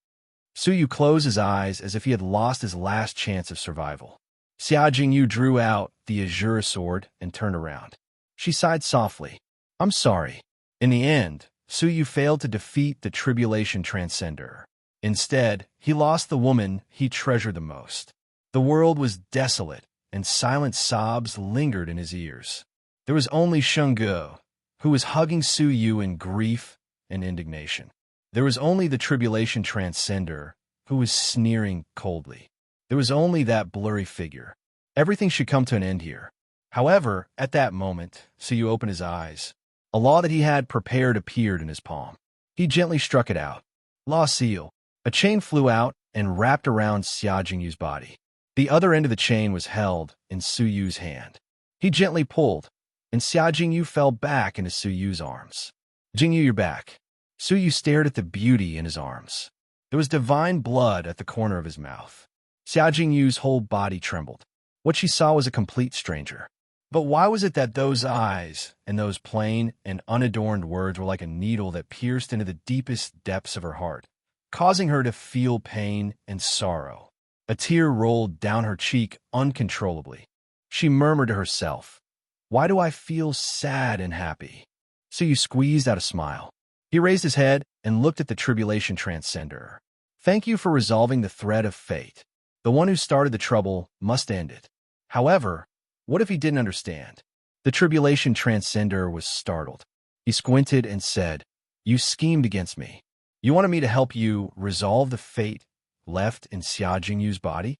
Suyu closed his eyes as if he had lost his last chance of survival. Xia Jingyu drew out the Azura sword and turned around. She sighed softly. I'm sorry. In the end, Suyu failed to defeat the tribulation transcender. Instead, he lost the woman he treasured the most. The world was desolate, and silent sobs lingered in his ears. There was only Shungu, who was hugging Suyu in grief and indignation. There was only the tribulation transcender, who was sneering coldly. There was only that blurry figure. Everything should come to an end here. However, at that moment, Suyu opened his eyes. A law that he had prepared appeared in his palm. He gently struck it out. Law seal. A chain flew out and wrapped around Xia Jingyu's body. The other end of the chain was held in Suyu's hand. He gently pulled, and Xia Jingyu fell back into Suyu's arms. Jingyu, you're back. Suyu stared at the beauty in his arms. There was divine blood at the corner of his mouth. Xia Jingyu's whole body trembled. What she saw was a complete stranger. But why was it that those eyes and those plain and unadorned words were like a needle that pierced into the deepest depths of her heart, causing her to feel pain and sorrow? A tear rolled down her cheek uncontrollably. She murmured to herself, Why do I feel sad and happy? Suyu squeezed out a smile. He raised his head and looked at the tribulation transcender. Thank you for resolving the thread of fate. The one who started the trouble must end it. However, what if he didn't understand? The tribulation transcender was startled. He squinted and said, You schemed against me. You wanted me to help you resolve the fate left in Xia Jingyu's body?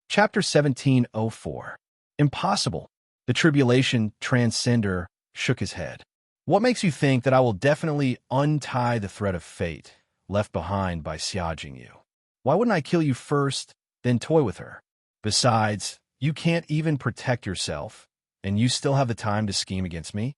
Chapter 1704. Impossible. The tribulation transcender shook his head. What makes you think that I will definitely untie the thread of fate left behind by Xia Jingyu? Why wouldn't I kill you first, then toy with her? Besides, you can't even protect yourself, and you still have the time to scheme against me?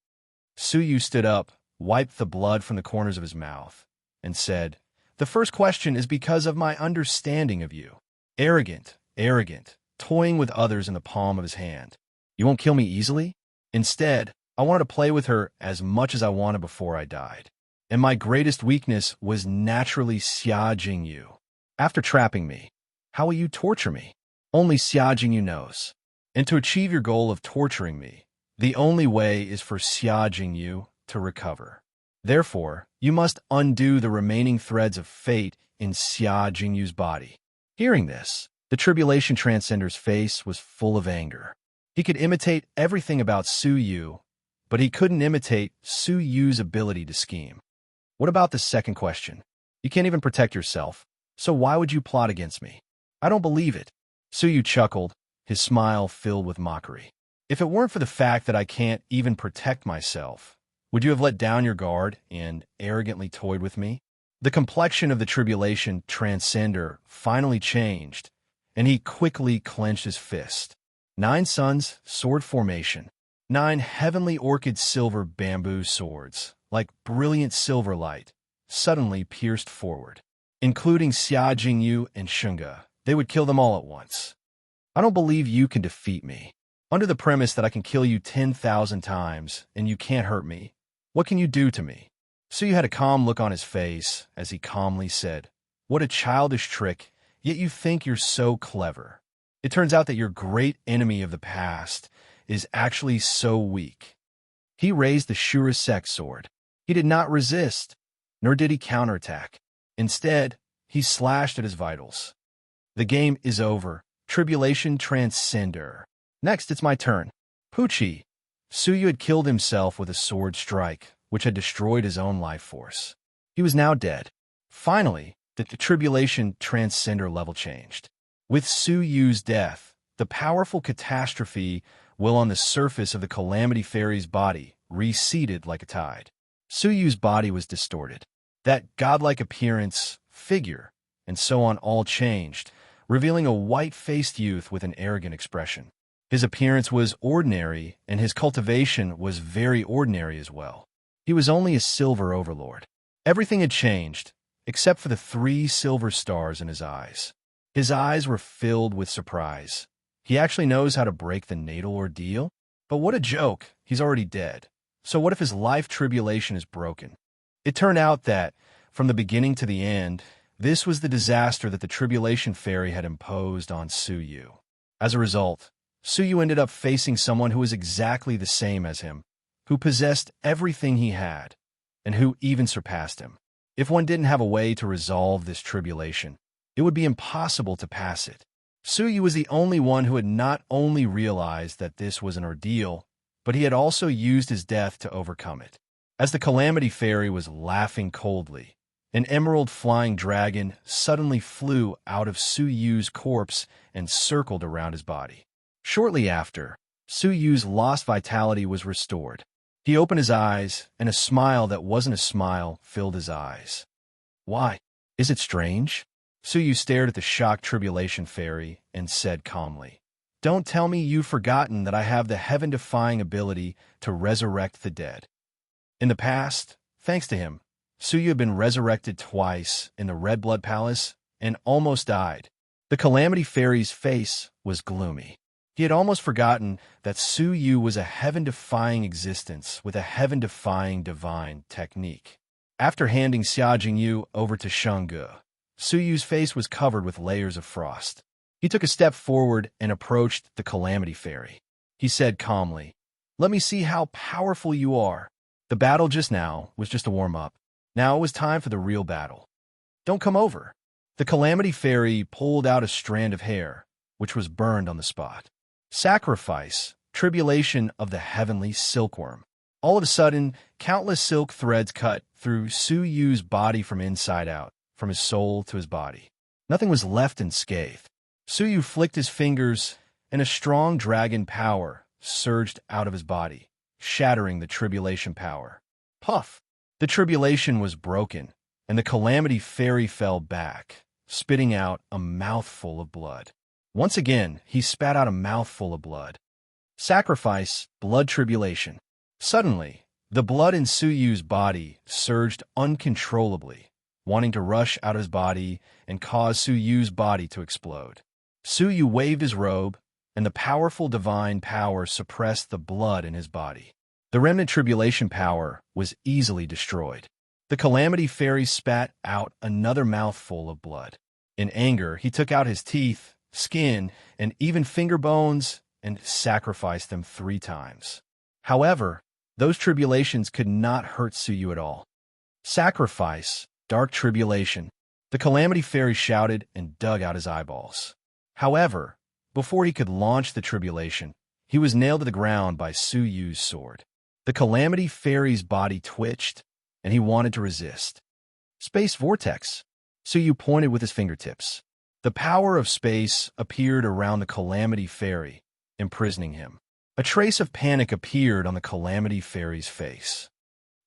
Suyu stood up, wiped the blood from the corners of his mouth, and said, The first question is because of my understanding of you. Arrogant, arrogant, toying with others in the palm of his hand. You won't kill me easily? Instead, I wanted to play with her as much as I wanted before I died. And my greatest weakness was naturally sieging you. After trapping me, how will you torture me? Only sieging you knows. And to achieve your goal of torturing me, the only way is for sieging you to recover. Therefore, you must undo the remaining threads of fate in sieging you's body. Hearing this, the tribulation transcender's face was full of anger. He could imitate everything about Su Yu, but he couldn't imitate Su Yu's ability to scheme. What about the second question? You can't even protect yourself, so why would you plot against me? I don't believe it. Su Yu chuckled, his smile filled with mockery. If it weren't for the fact that I can't even protect myself, would you have let down your guard and arrogantly toyed with me? The complexion of the tribulation transcender finally changed, and he quickly clenched his fist. 9 suns, sword formation. 9 heavenly orchid silver bamboo swords, like brilliant silver light, suddenly pierced forward. Including Xia Jingyu and Shunga, they would kill them all at once. I don't believe you can defeat me. Under the premise that I can kill you 10,000 times and you can't hurt me, what can you do to me? Su Yu had a calm look on his face as he calmly said, "What a childish trick, yet you think you're so clever. It turns out that your great enemy of the past is actually so weak." He raised the Shurasek sword. He did not resist, nor did he counterattack. Instead, he slashed at his vitals. The game is over. Tribulation Transcender. Next, it's my turn. Pucci. Su Yu had killed himself with a sword strike, which had destroyed his own life force. He was now dead. Finally, the Tribulation Transcender level changed. With Su Yu's death, the powerful catastrophe will on the surface of the Calamity Fairy's body receded like a tide. Su Yu's body was distorted. That godlike appearance, figure, and so on all changed, revealing a white-faced youth with an arrogant expression. His appearance was ordinary, and his cultivation was very ordinary as well. He was only a silver overlord. Everything had changed, except for the 3 silver stars in his eyes. His eyes were filled with surprise. He actually knows how to break the natal ordeal? But what a joke, he's already dead. So what if his life tribulation is broken? It turned out that, from the beginning to the end, this was the disaster that the Tribulation Fairy had imposed on Su Yu. As a result, Su Yu ended up facing someone who was exactly the same as him, who possessed everything he had, and who even surpassed him. If one didn't have a way to resolve this tribulation, it would be impossible to pass it. Su Yu was the only one who had not only realized that this was an ordeal, but he had also used his death to overcome it. As the Calamity Fairy was laughing coldly, an emerald flying dragon suddenly flew out of Su Yu's corpse and circled around his body. Shortly after, Su Yu's lost vitality was restored. He opened his eyes, and a smile that wasn't a smile filled his eyes. "Why? Is it strange?" Su Yu stared at the shocked Tribulation Fairy and said calmly, "Don't tell me you've forgotten that I have the heaven-defying ability to resurrect the dead." In the past, thanks to him, Su Yu had been resurrected twice in the Red Blood Palace and almost died. The Calamity Fairy's face was gloomy. He had almost forgotten that Su Yu was a heaven-defying existence with a heaven-defying divine technique. After handing Xia Jingyu over to Shunge, Su Yu's face was covered with layers of frost. He took a step forward and approached the Calamity Fairy. He said calmly, "Let me see how powerful you are. The battle just now was just a warm-up. Now it was time for the real battle. Don't come over." The Calamity Fairy pulled out a strand of hair, which was burned on the spot. Sacrifice, tribulation of the heavenly silkworm. All of a sudden, countless silk threads cut through Su Yu's body from inside out, from his soul to his body. Nothing was left unscathed. Su Yu flicked his fingers, and a strong dragon power surged out of his body, shattering the tribulation power. Puff! The tribulation was broken, and the Calamity Fairy fell back, spitting out a mouthful of blood. Once again, he spat out a mouthful of blood. Sacrifice, blood tribulation. Suddenly, the blood in Su Yu's body surged uncontrollably, wanting to rush out of his body and cause Su Yu's body to explode. Su Yu waved his robe, and the powerful divine power suppressed the blood in his body. The remnant tribulation power was easily destroyed. The Calamity Fairy spat out another mouthful of blood. In anger, he took out his teeth, skin, and even finger bones and sacrificed them 3 times. However, those tribulations could not hurt Su Yu at all. Sacrifice, dark tribulation. The Calamity Fairy shouted and dug out his eyeballs. However, before he could launch the tribulation, he was nailed to the ground by Su Yu's sword. The Calamity Fairy's body twitched, and he wanted to resist. Space vortex. Su Yu pointed with his fingertips. The power of space appeared around the Calamity Fairy, imprisoning him. A trace of panic appeared on the Calamity Fairy's face.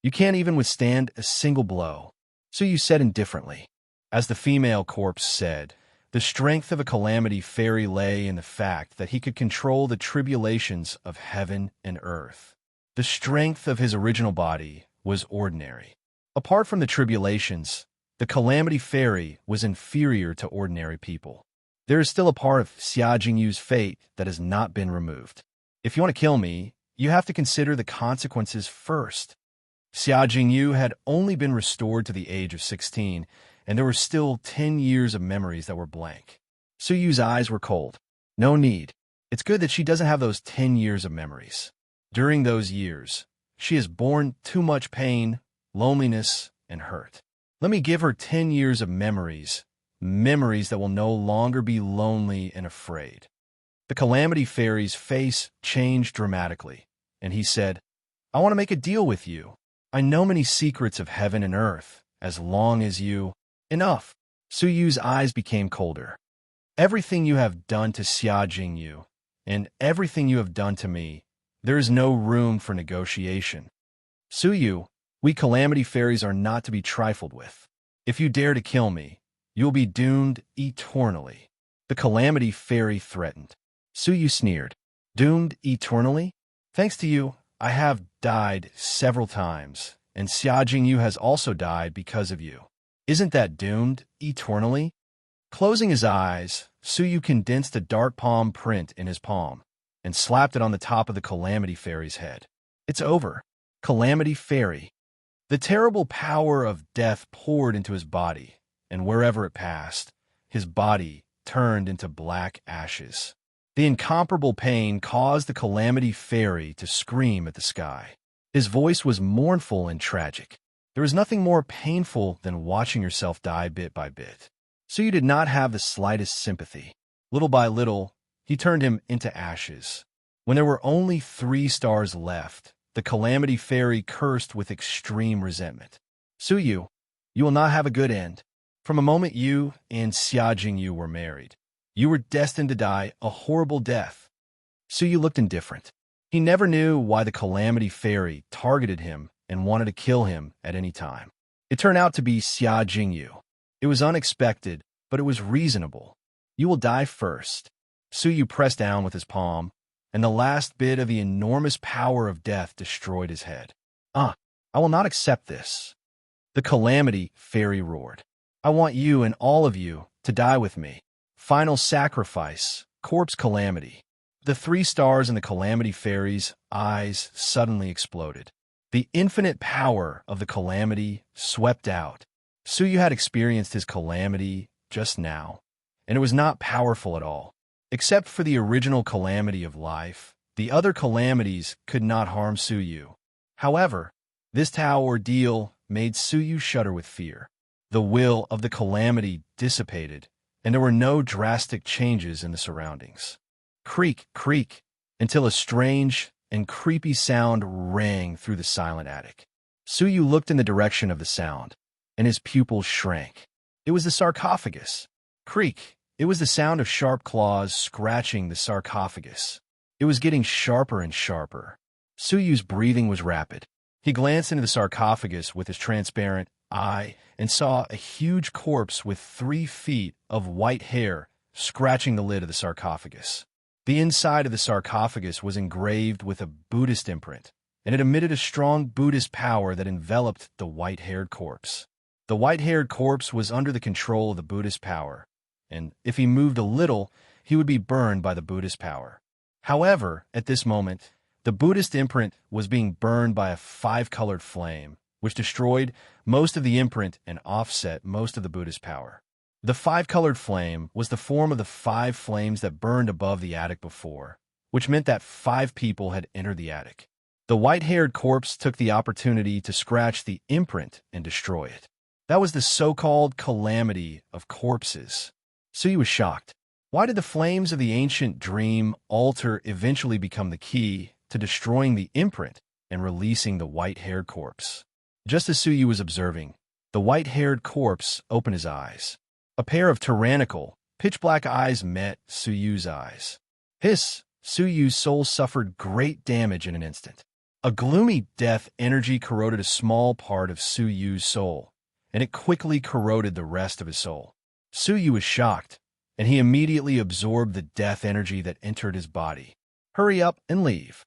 "You can't even withstand a single blow," Su Yu said indifferently. As the female corpse said, the strength of a Calamity Fairy lay in the fact that he could control the tribulations of heaven and earth. The strength of his original body was ordinary. Apart from the tribulations, the Calamity Fairy was inferior to ordinary people. There is still a part of Xia Jingyu's fate that has not been removed. If you want to kill me, you have to consider the consequences first. Xia Jingyu had only been restored to the age of 16, and there were still 10 years of memories that were blank. Su Yu's eyes were cold. No need. It's good that she doesn't have those 10 years of memories. During those years, she has borne too much pain, loneliness, and hurt. Let me give her 10 years of memories, memories that will no longer be lonely and afraid. The Calamity Fairy's face changed dramatically, and he said, "I want to make a deal with you. I know many secrets of heaven and earth, as long as you—" "Enough." Su Yu's eyes became colder. "Everything you have done to Xia Jingyu, and everything you have done to me, there is no room for negotiation. Su Yu, we Calamity Fairies are not to be trifled with. If you dare to kill me, you will be doomed eternally." The Calamity Fairy threatened. Su Yu sneered. "Doomed eternally? Thanks to you, I have died several times, and Xia Jingyu has also died because of you. Isn't that doomed eternally?" Closing his eyes, Su Yu condensed a dark palm print in his palm and slapped it on the top of the Calamity Fairy's head. "It's over, Calamity Fairy." The terrible power of death poured into his body, and wherever it passed, his body turned into black ashes. The incomparable pain caused the Calamity Fairy to scream at the sky. His voice was mournful and tragic. There is nothing more painful than watching yourself die bit by bit. Su Yu did not have the slightest sympathy. Little by little, he turned him into ashes. When there were only 3 stars left, the Calamity Fairy cursed with extreme resentment. "Su Yu, you will not have a good end. From the moment you and Xia Jingyu were married, you were destined to die a horrible death." Su Yu looked indifferent. He never knew why the Calamity Fairy targeted him and wanted to kill him at any time. It turned out to be Xia Jingyu. It was unexpected, but it was reasonable. "You will die first." Su Yu pressed down with his palm, and the last bit of the enormous power of death destroyed his head. I will not accept this." The Calamity Fairy roared. "I want you and all of you to die with me. Final sacrifice, corpse calamity." The 3 stars in the Calamity Fairy's eyes suddenly exploded. The infinite power of the calamity swept out. Su Yu had experienced his calamity just now, and it was not powerful at all. Except for the original calamity of life, the other calamities could not harm Su Yu. However, this Tao ordeal made Su Yu shudder with fear. The will of the calamity dissipated, and there were no drastic changes in the surroundings. Creak, creak, until a strange and creepy sound rang through the silent attic. Su Yu looked in the direction of the sound, and his pupils shrank. It was the sarcophagus. Creak. It was the sound of sharp claws scratching the sarcophagus. It was getting sharper and sharper. Su Yu's breathing was rapid. He glanced into the sarcophagus with his transparent eye and saw a huge corpse with 3 feet of white hair scratching the lid of the sarcophagus. The inside of the sarcophagus was engraved with a Buddhist imprint, and it emitted a strong Buddhist power that enveloped the white-haired corpse. The white-haired corpse was under the control of the Buddhist power, and if he moved a little, he would be burned by the Buddhist power. However, at this moment, the Buddhist imprint was being burned by a five-colored flame, which destroyed most of the imprint and offset most of the Buddhist power. The five-colored flame was the form of the five flames that burned above the attic before, which meant that five people had entered the attic. The white-haired corpse took the opportunity to scratch the imprint and destroy it. That was the so-called calamity of corpses. Suyu was shocked. Why did the flames of the ancient dream altar eventually become the key to destroying the imprint and releasing the white-haired corpse? Just as Suyu was observing, the white-haired corpse opened his eyes. A pair of tyrannical, pitch-black eyes met Suyu's eyes. Hiss! Suyu's soul suffered great damage in an instant. A gloomy death energy corroded a small part of Suyu's soul, and it quickly corroded the rest of his soul. Suyu was shocked, and he immediately absorbed the death energy that entered his body. Hurry up and leave.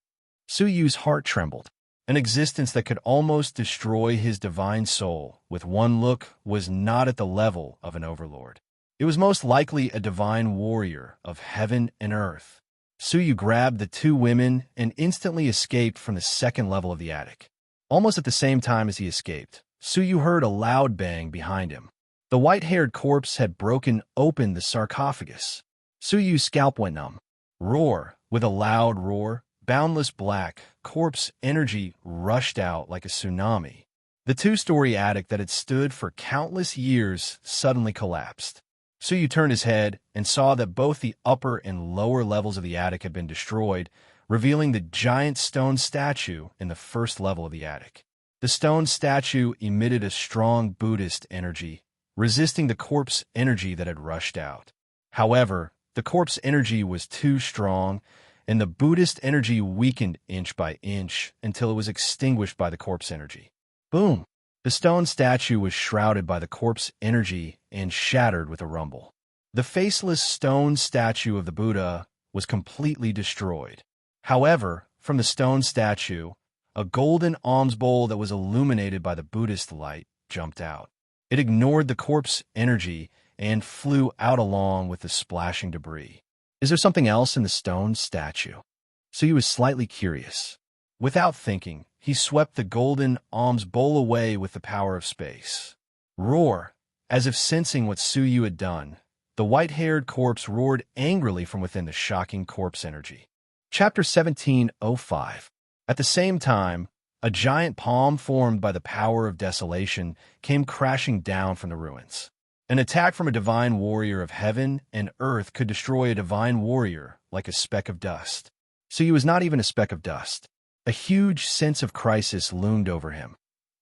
Suyu's heart trembled. An existence that could almost destroy his divine soul with one look was not at the level of an overlord. It was most likely a divine warrior of heaven and earth. Suyu grabbed the two women and instantly escaped from the second level of the attic. Almost at the same time as he escaped, Suyu heard a loud bang behind him. The white-haired corpse had broken open the sarcophagus. Suyu's scalp went numb. Roar! With a loud roar, boundless black corpse energy rushed out like a tsunami. The two-story attic that had stood for countless years suddenly collapsed. Suyu turned his head and saw that both the upper and lower levels of the attic had been destroyed, revealing the giant stone statue in the first level of the attic. The stone statue emitted a strong Buddhist energy, resisting the corpse energy that had rushed out. However, the corpse energy was too strong, and the Buddhist energy weakened inch by inch until it was extinguished by the corpse energy. Boom! The stone statue was shrouded by the corpse energy and shattered with a rumble. The faceless stone statue of the Buddha was completely destroyed. However, from the stone statue, a golden alms bowl that was illuminated by the Buddhist light jumped out. It ignored the corpse energy and flew out along with the splashing debris. Is there something else in the stone statue? So he was slightly curious. Without thinking, he swept the golden alms bowl away with the power of space. Roar! As if sensing what Suyu had done, the white-haired corpse roared angrily from within the shocking corpse energy. Chapter 17:05. At the same time, a giant palm formed by the power of desolation came crashing down from the ruins. An attack from a divine warrior of heaven and earth could destroy a divine warrior like a speck of dust. Suyu was not even a speck of dust. A huge sense of crisis loomed over him,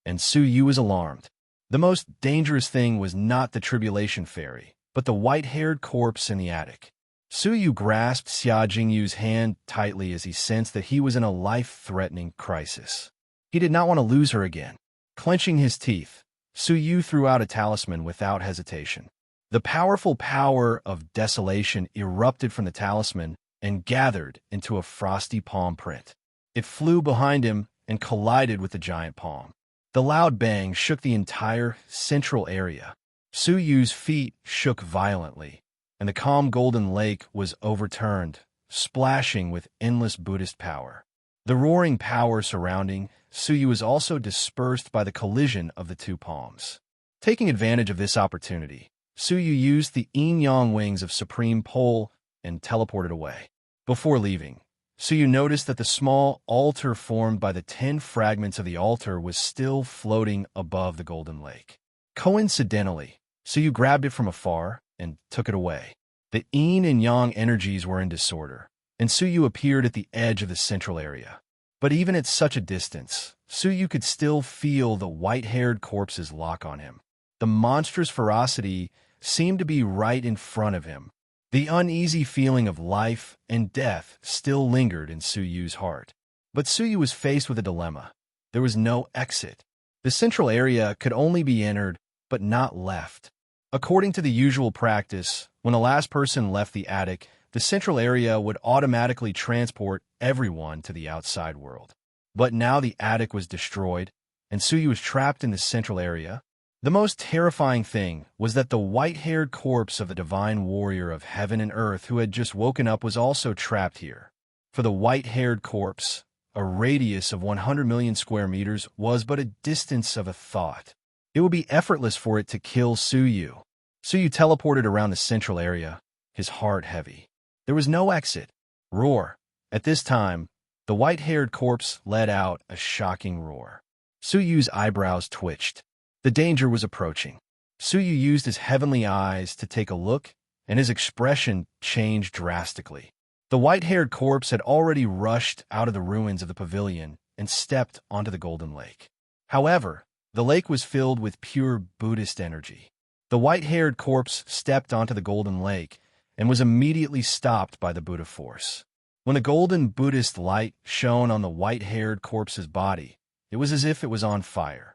and Suyu was alarmed. The most dangerous thing was not the tribulation fairy, but the white-haired corpse in the attic. Suyu grasped Xia Jingyu's hand tightly as he sensed that he was in a life-threatening crisis. He did not want to lose her again. Clenching his teeth, Suyu threw out a talisman without hesitation. The powerful power of desolation erupted from the talisman and gathered into a frosty palm print. It flew behind him and collided with the giant palm. The loud bang shook the entire central area. Suyu's feet shook violently, and the calm golden lake was overturned, splashing with endless Buddhist power. The roaring power surrounding Suyu was also dispersed by the collision of the two palms. Taking advantage of this opportunity, Suyu used the yin-yang wings of Supreme Pole and teleported away. Before leaving, Suyu noticed that the small altar formed by the 10 fragments of the altar was still floating above the golden lake. Coincidentally, Suyu grabbed it from afar and took it away. The yin and yang energies were in disorder, and Suyu appeared at the edge of the central area. But even at such a distance, Suyu could still feel the white-haired corpse's lock on him. The monstrous ferocity seemed to be right in front of him. The uneasy feeling of life and death still lingered in Suyu's heart. But Suyu was faced with a dilemma. There was no exit. The central area could only be entered, but not left. According to the usual practice, when the last person left the attic, the central area would automatically transport everyone to the outside world. But now the attic was destroyed, and Suyu was trapped in the central area. The most terrifying thing was that the white-haired corpse of the divine warrior of heaven and earth who had just woken up was also trapped here. For the white-haired corpse, a radius of 100 million square meters was but a distance of a thought. It would be effortless for it to kill Suyu. Suyu teleported around the central area, his heart heavy. There was no exit. Roar. At this time, the white-haired corpse let out a shocking roar. Suyu's eyebrows twitched. The danger was approaching. Suyu used his heavenly eyes to take a look, and his expression changed drastically. The white-haired corpse had already rushed out of the ruins of the pavilion and stepped onto the golden lake. However, the lake was filled with pure Buddhist energy. The white-haired corpse stepped onto the golden lake and was immediately stopped by the Buddha force. When the golden Buddhist light shone on the white-haired corpse's body, it was as if it was on fire.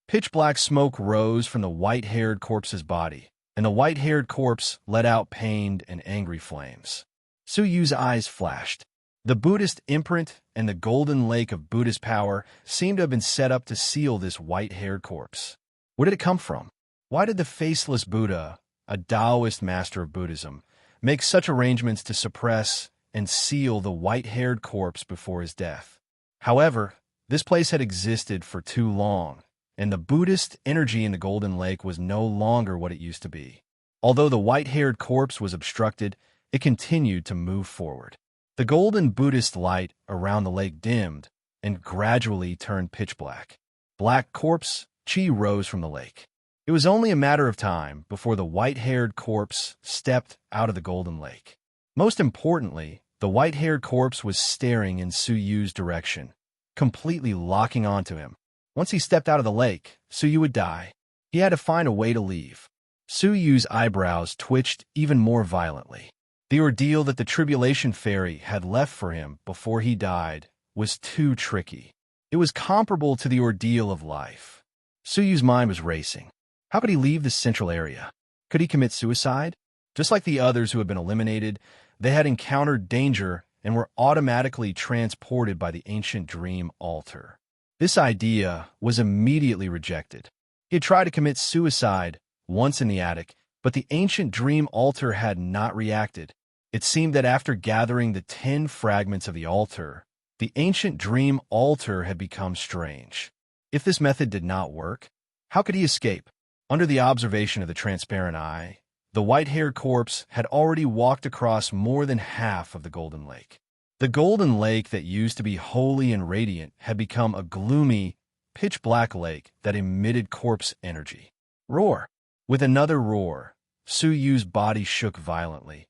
Pitch-black smoke rose from the white-haired corpse's body, and the white-haired corpse let out pained and angry flames. Suyu's eyes flashed. The Buddhist imprint and the golden lake of Buddhist power seemed to have been set up to seal this white-haired corpse. Where did it come from? Why did the faceless Buddha, a Taoist master of Buddhism, make such arrangements to suppress and seal the white-haired corpse before his death? However, this place had existed for too long, and the Buddhist energy in the golden lake was no longer what it used to be. Although the white-haired corpse was obstructed, it continued to move forward. The golden Buddhist light around the lake dimmed and gradually turned pitch black. Black corpse, chi rose from the lake. It was only a matter of time before the white-haired corpse stepped out of the golden lake. Most importantly, the white-haired corpse was staring in Suyu's direction, completely locking onto him. Once he stepped out of the lake, Suyu would die. He had to find a way to leave. Suyu's eyebrows twitched even more violently. The ordeal that the Tribulation Fairy had left for him before he died was too tricky. It was comparable to the ordeal of life. Suyu's mind was racing. How could he leave the central area? Could he commit suicide? Just like the others who had been eliminated, they had encountered danger and were automatically transported by the ancient dream altar. This idea was immediately rejected. He had tried to commit suicide once in the attic, but the ancient dream altar had not reacted. It seemed that after gathering the 10 fragments of the altar, the ancient dream altar had become strange. If this method did not work, how could he escape? Under the observation of the transparent eye, the white-haired corpse had already walked across more than half of the golden lake. The golden lake that used to be holy and radiant had become a gloomy, pitch-black lake that emitted corpse energy. Roar! With another roar, Suyu's body shook violently,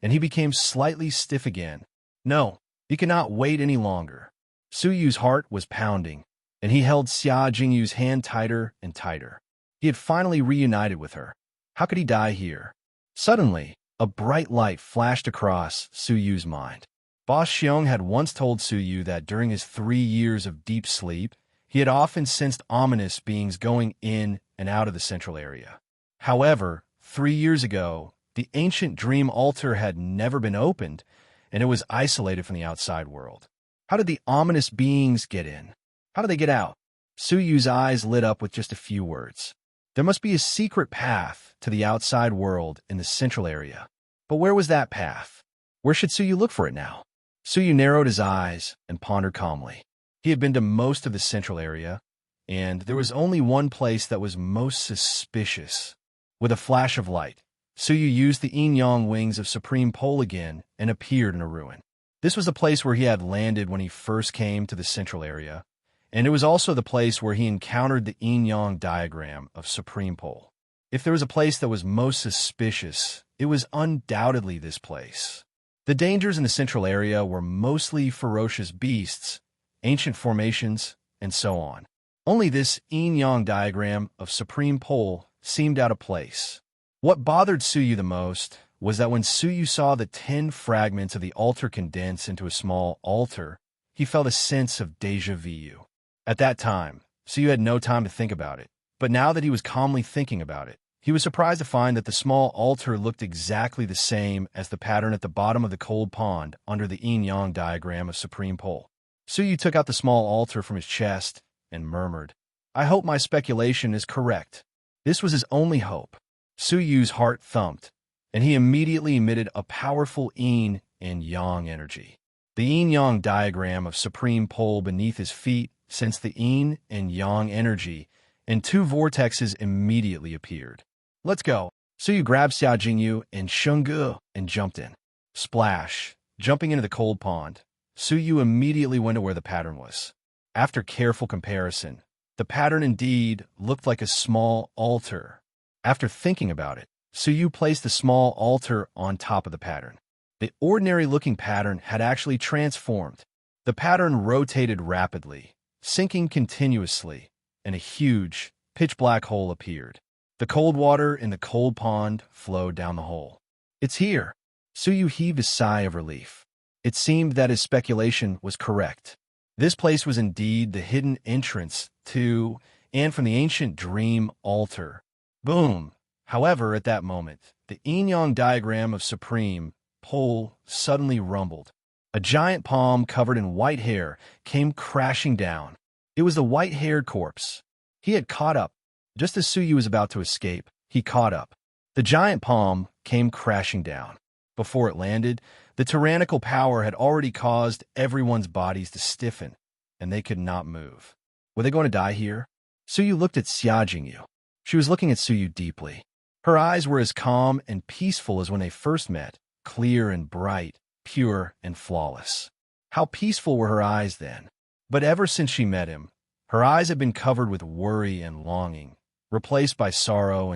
and he became slightly stiff again. No, he could not wait any longer. Suyu's heart was pounding, and he held Xia Jingyu's hand tighter and tighter. He had finally reunited with her. How could he die here? Suddenly, a bright light flashed across Suyu's mind. Boss Xiong had once told Suyu that during his 3 years of deep sleep, he had often sensed ominous beings going in and out of the central area. However, 3 years ago, the ancient dream altar had never been opened, and it was isolated from the outside world. How did the ominous beings get in? How did they get out? Suyu's eyes lit up with just a few words. There must be a secret path to the outside world in the central area. But where was that path? Where should Suyu look for it now? Suyu narrowed his eyes and pondered calmly. He had been to most of the central area, and there was only one place that was most suspicious. With a flash of light, Suyu used the yin-yang wings of Supreme Pole again and appeared in a ruin. This was the place where he had landed when he first came to the central area, and it was also the place where he encountered the yin-yang diagram of Supreme Pole. If there was a place that was most suspicious, it was undoubtedly this place. The dangers in the central area were mostly ferocious beasts, ancient formations, and so on. Only this yin-yang diagram of Supreme Pole seemed out of place. What bothered Suyu the most was that when Suyu saw the 10 fragments of the altar condense into a small altar, he felt a sense of déjà vu. At that time, Suyu had no time to think about it, but now that he was calmly thinking about it, he was surprised to find that the small altar looked exactly the same as the pattern at the bottom of the cold pond under the yin-yang diagram of Supreme Pole. Suyu took out the small altar from his chest and murmured, "I hope my speculation is correct." This was his only hope. Su Yu's heart thumped, and he immediately emitted a powerful yin and yang energy. The yin-yang diagram of supreme pole beneath his feet sensed the yin and yang energy, and two vortexes immediately appeared. Let's go. Su Yu grabbed Xia Jingyu and Shengge and jumped in. Splash. Jumping into the cold pond, Su Yu immediately went to where the pattern was. After careful comparison, the pattern indeed looked like a small altar. After thinking about it, Su Yu placed the small altar on top of the pattern. The ordinary-looking pattern had actually transformed. The pattern rotated rapidly, sinking continuously, and a huge, pitch-black hole appeared. The cold water in the cold pond flowed down the hole. It's here. Su Yu heaved a sigh of relief. It seemed that his speculation was correct. This place was indeed the hidden entrance to and from the ancient dream altar. Boom! However, at that moment, the yin-yang diagram of supreme pole suddenly rumbled. A giant palm covered in white hair came crashing down. It was the white-haired corpse. He had caught up. Just as Su Yu was about to escape, he caught up. The giant palm came crashing down. Before it landed, the tyrannical power had already caused everyone's bodies to stiffen, and they could not move. Were they going to die here? Su Yu looked at Xia Jingyu. She was looking at Su Yu deeply. Her eyes were as calm and peaceful as when they first met, clear and bright, pure and flawless. How peaceful were her eyes then? But ever since she met him, her eyes had been covered with worry and longing, replaced by sorrow,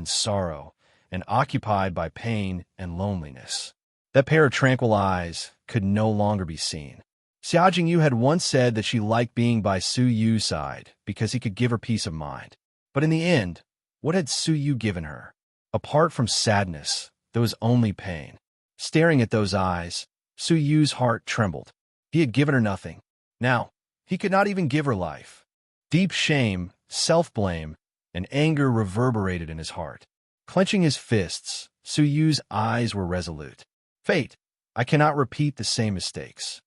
and occupied by pain and loneliness. That pair of tranquil eyes could no longer be seen. Xia Jingyu had once said that she liked being by Su Yu's side because he could give her peace of mind. But in the end, what had Su Yu given her? Apart from sadness, there was only pain. Staring at those eyes, Su Yu's heart trembled. He had given her nothing. Now, he could not even give her life. Deep shame, self-blame, and anger reverberated in his heart. Clenching his fists, Su Yu's eyes were resolute. Fate, I cannot repeat the same mistakes.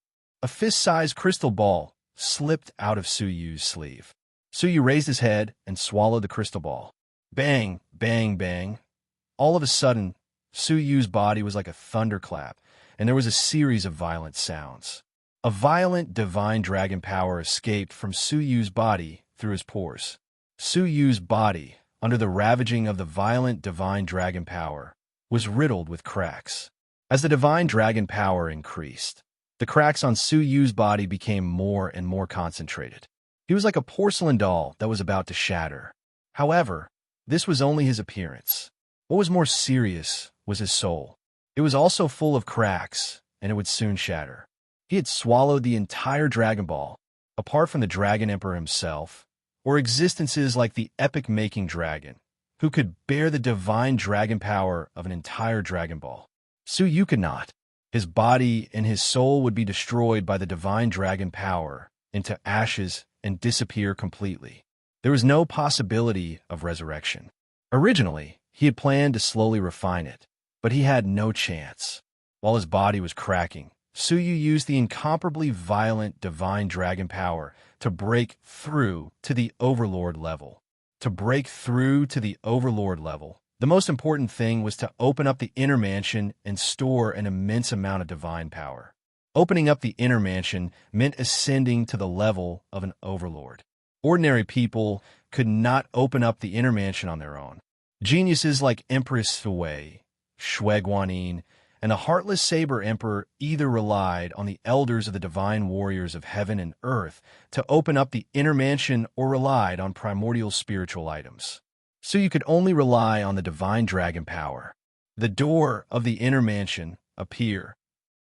A fist-sized crystal ball slipped out of Su Yu's sleeve. Su Yu raised his head and swallowed the crystal ball. Bang, bang, bang. All of a sudden, Su Yu's body was like a thunderclap, and there was a series of violent sounds. A violent divine dragon power escaped from Su Yu's body through his pores. Su Yu's body, under the ravaging of the violent divine dragon power, was riddled with cracks. As the divine dragon power increased, the cracks on Su Yu's body became more and more concentrated. He was like a porcelain doll that was about to shatter. However, this was only his appearance. What was more serious was his soul. It was also full of cracks, and it would soon shatter. He had swallowed the entire Dragon Ball, apart from the Dragon Emperor himself, or existences like the epic-making dragon, who could bear the divine dragon power of an entire Dragon Ball. Su Yu could not. His body and his soul would be destroyed by the divine dragon power into ashes and disappear completely. There was no possibility of resurrection. Originally, he had planned to slowly refine it, but he had no chance. While his body was cracking, Su Yu used the incomparably violent divine dragon power to break through to the overlord level. To break through to the overlord level, the most important thing was to open up the inner mansion and store an immense amount of divine power. Opening up the inner mansion meant ascending to the level of an overlord. Ordinary people could not open up the inner mansion on their own. Geniuses like Empress Sui, Shui Guanyin, and the Heartless Saber Emperor either relied on the elders of the divine warriors of heaven and earth to open up the inner mansion or relied on primordial spiritual items. So you could only rely on the divine dragon power. The door of the inner mansion appeared.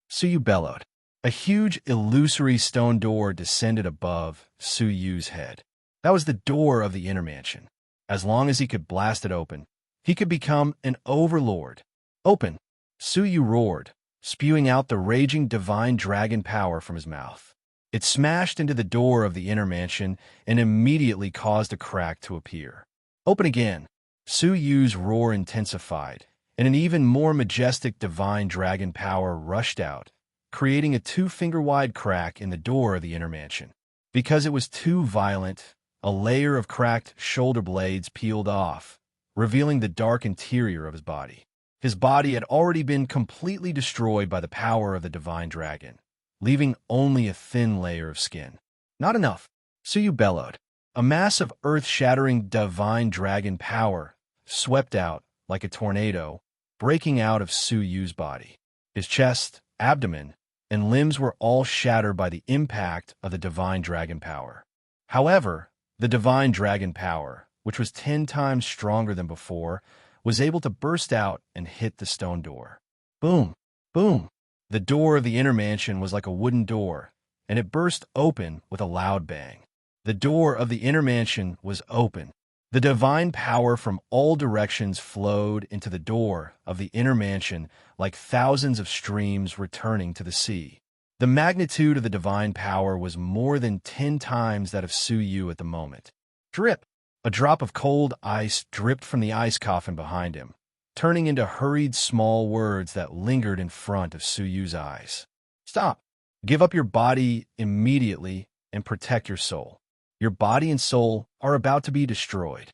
Su Yu bellowed. A huge, illusory stone door descended above Su Yu's head. That was the door of the inner mansion. As long as he could blast it open, he could become an overlord. Open! Su Yu roared, spewing out the raging divine dragon power from his mouth. It smashed into the door of the inner mansion and immediately caused a crack to appear. Open again! Su Yu's roar intensified, and an even more majestic divine dragon power rushed out, creating a 2-finger-wide crack in the door of the inner mansion. Because it was too violent, a layer of cracked shoulder blades peeled off, revealing the dark interior of his body. His body had already been completely destroyed by the power of the divine dragon, leaving only a thin layer of skin. Not enough, Suyu bellowed. A mass of earth-shattering divine dragon power swept out like a tornado, breaking out of Suyu's body. His chest, abdomen, and limbs were all shattered by the impact of the divine dragon power. However, the divine dragon power, which was 10 times stronger than before, was able to burst out and hit the stone door. Boom! Boom! The door of the inner mansion was like a wooden door, and it burst open with a loud bang. The door of the inner mansion was open. The divine power from all directions flowed into the door of the inner mansion like thousands of streams returning to the sea. The magnitude of the divine power was more than 10 times that of Suyu at the moment. Drip! A drop of cold ice dripped from the ice coffin behind him, turning into hurried small words that lingered in front of Suyu's eyes. Stop! Give up your body immediately and protect your soul. Your body and soul are about to be destroyed.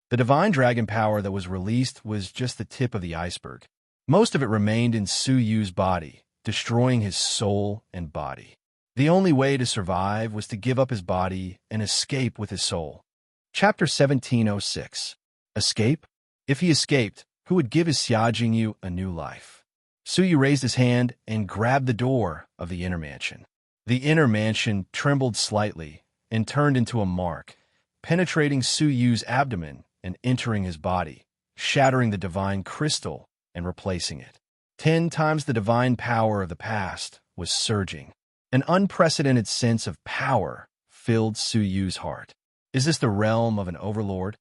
The divine dragon power that was released was just the tip of the iceberg. Most of it remained in Suyu's body, destroying his soul and body. The only way to survive was to give up his body and escape with his soul. Chapter 1706. Escape? If he escaped, who would give his Xiaojingyu a new life? Suyu raised his hand and grabbed the door of the inner mansion. The inner mansion trembled slightly and turned into a mark, penetrating Suyu's abdomen and entering his body, shattering the divine crystal and replacing it. 10 times the divine power of the past was surging. An unprecedented sense of power filled Suyu's heart. Is this the realm of an overlord?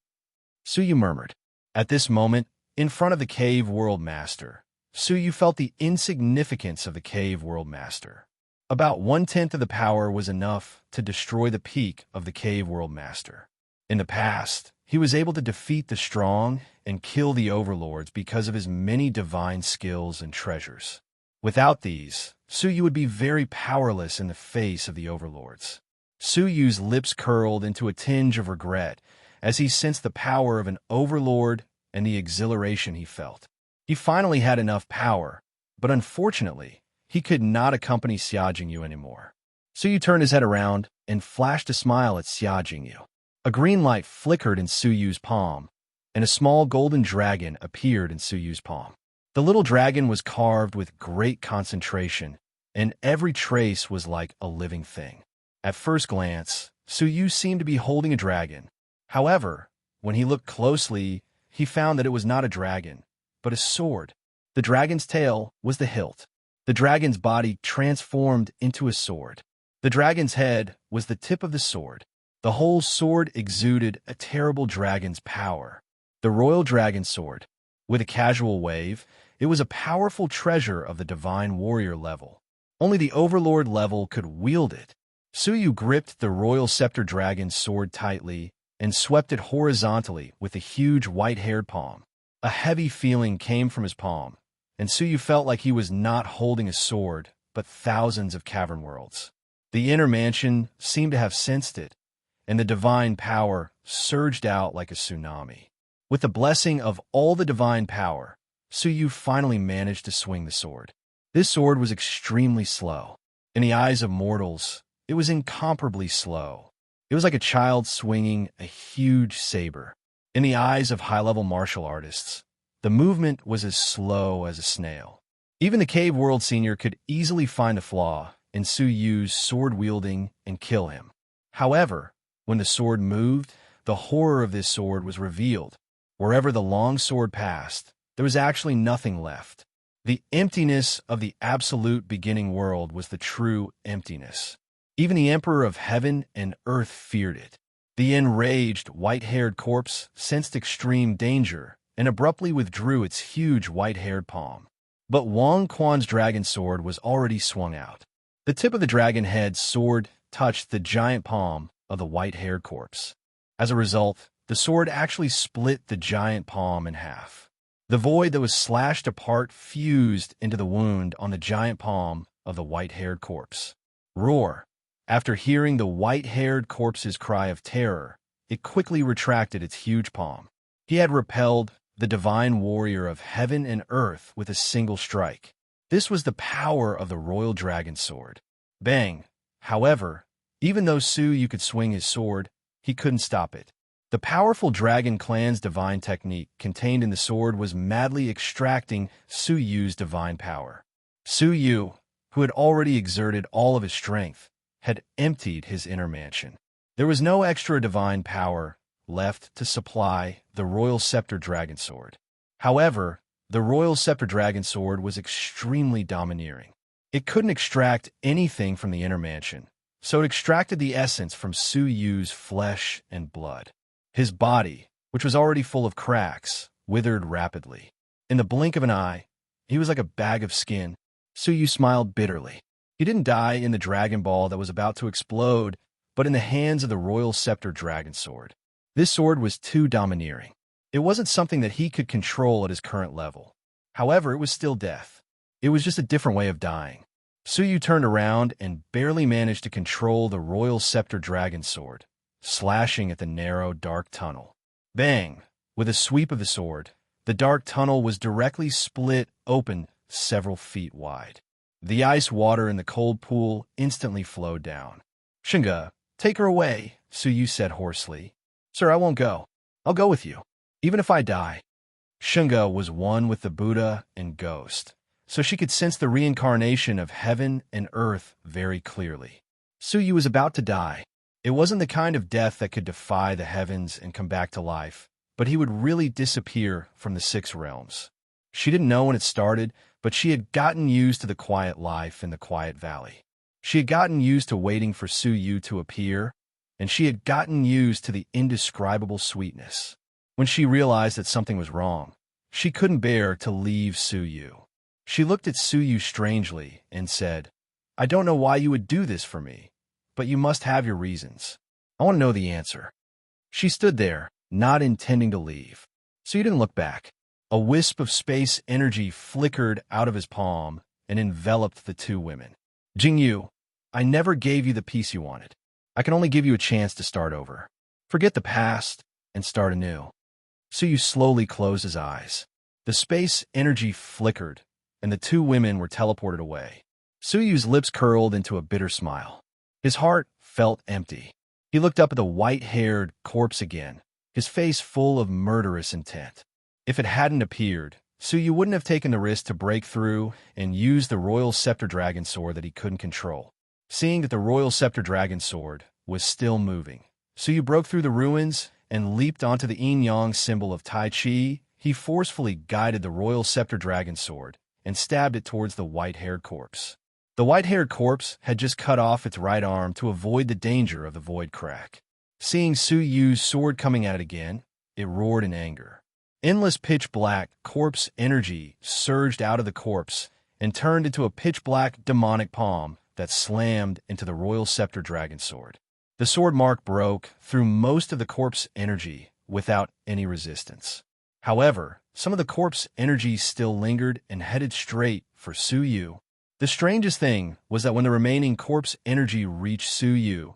Suyu murmured. At this moment, in front of the Cave World Master, Suyu felt the insignificance of the Cave World Master. About 1/10 of the power was enough to destroy the peak of the Cave World Master. In the past, he was able to defeat the strong and kill the overlords because of his many divine skills and treasures. Without these, Suyu would be very powerless in the face of the overlords. Suyu's lips curled into a tinge of regret as he sensed the power of an overlord and the exhilaration he felt. He finally had enough power, but unfortunately, he could not accompany Xiaojingyu anymore. Suyu turned his head around and flashed a smile at Xiaojingyu. A green light flickered in Suyu's palm, and a small golden dragon appeared in Suyu's palm. The little dragon was carved with great concentration, and every trace was like a living thing. At first glance, Suyu seemed to be holding a dragon. However, when he looked closely, he found that it was not a dragon, but a sword. The dragon's tail was the hilt. The dragon's body transformed into a sword. The dragon's head was the tip of the sword. The whole sword exuded a terrible dragon's power. The royal dragon sword. With a casual wave, it was a powerful treasure of the divine warrior level. Only the overlord level could wield it. Suyu gripped the royal scepter dragon's sword tightly and swept it horizontally with a huge white-haired palm. A heavy feeling came from his palm, and Suyu felt like he was not holding a sword, but thousands of cavern worlds. The inner mansion seemed to have sensed it, and the divine power surged out like a tsunami. With the blessing of all the divine power, Suyu finally managed to swing the sword. This sword was extremely slow. In the eyes of mortals, it was incomparably slow. It was like a child swinging a huge saber. In the eyes of high-level martial artists, the movement was as slow as a snail. Even the Cave World Senior could easily find a flaw in Suyu's sword-wielding and kill him. However, when the sword moved, the horror of this sword was revealed. Wherever the long sword passed, there was actually nothing left. The emptiness of the absolute beginning world was the true emptiness. Even the Emperor of Heaven and Earth feared it. The enraged, white-haired corpse sensed extreme danger and abruptly withdrew its huge white-haired palm. But Wang Quan's dragon sword was already swung out. The tip of the dragon head's sword touched the giant palm of the white-haired corpse. As a result, the sword actually split the giant palm in half. The void that was slashed apart fused into the wound on the giant palm of the white-haired corpse. Roar! After hearing the white-haired corpse's cry of terror, it quickly retracted its huge palm. He had repelled the divine warrior of heaven and earth with a single strike. This was the power of the royal dragon sword. Bang! However, even though Su Yu could swing his sword, he couldn't stop it. The powerful dragon clan's divine technique contained in the sword was madly extracting Su Yu's divine power. Su Yu, who had already exerted all of his strength, had emptied his inner mansion. There was no extra divine power left to supply the Royal Scepter Dragon Sword. However, the Royal Scepter Dragon Sword was extremely domineering. It couldn't extract anything from the inner mansion, so it extracted the essence from Su Yu's flesh and blood. His body, which was already full of cracks, withered rapidly. In the blink of an eye, he was like a bag of skin. Su Yu smiled bitterly. He didn't die in the Dragon Ball that was about to explode, but in the hands of the Royal Scepter Dragon Sword. This sword was too domineering. It wasn't something that he could control at his current level. However, it was still death. It was just a different way of dying. Su Yu turned around and barely managed to control the Royal Scepter Dragon Sword, slashing at the narrow, dark tunnel. Bang! With a sweep of the sword, the dark tunnel was directly split open several feet wide. The ice water in the cold pool instantly flowed down. "Shinga, take her away," Su Yu said hoarsely. "Sir, I won't go. I'll go with you, even if I die." Shinga was one with the Buddha and Ghost, so she could sense the reincarnation of heaven and earth very clearly. Su Yu was about to die. It wasn't the kind of death that could defy the heavens and come back to life, but he would really disappear from the six realms. She didn't know when it started, but she had gotten used to the quiet life in the quiet valley. She had gotten used to waiting for Su Yu to appear, and she had gotten used to the indescribable sweetness. When she realized that something was wrong, she couldn't bear to leave Su Yu. She looked at Su Yu strangely and said, "I don't know why you would do this for me, but you must have your reasons. I want to know the answer." She stood there, not intending to leave. Su Yu didn't look back. A wisp of space energy flickered out of his palm and enveloped the two women. "Jingyu, I never gave you the peace you wanted. I can only give you a chance to start over. Forget the past and start anew." Su Yu slowly closed his eyes. The space energy flickered, and the two women were teleported away. Su Yu's lips curled into a bitter smile. His heart felt empty. He looked up at the white-haired corpse again, his face full of murderous intent. If it hadn't appeared, Su Yu wouldn't have taken the risk to break through and use the Royal Scepter Dragon Sword that he couldn't control. Seeing that the Royal Scepter Dragon Sword was still moving, Su Yu broke through the ruins and leaped onto the yin-yang symbol of Tai Chi. He forcefully guided the Royal Scepter Dragon Sword and stabbed it towards the white-haired corpse. The white-haired corpse had just cut off its right arm to avoid the danger of the void crack. Seeing Su Yu's sword coming at it again, it roared in anger. Endless pitch-black corpse energy surged out of the corpse and turned into a pitch-black demonic palm that slammed into the Royal Scepter Dragon Sword. The sword mark broke through most of the corpse energy without any resistance. However, some of the corpse energy still lingered and headed straight for Su Yu. The strangest thing was that when the remaining corpse energy reached Su Yu,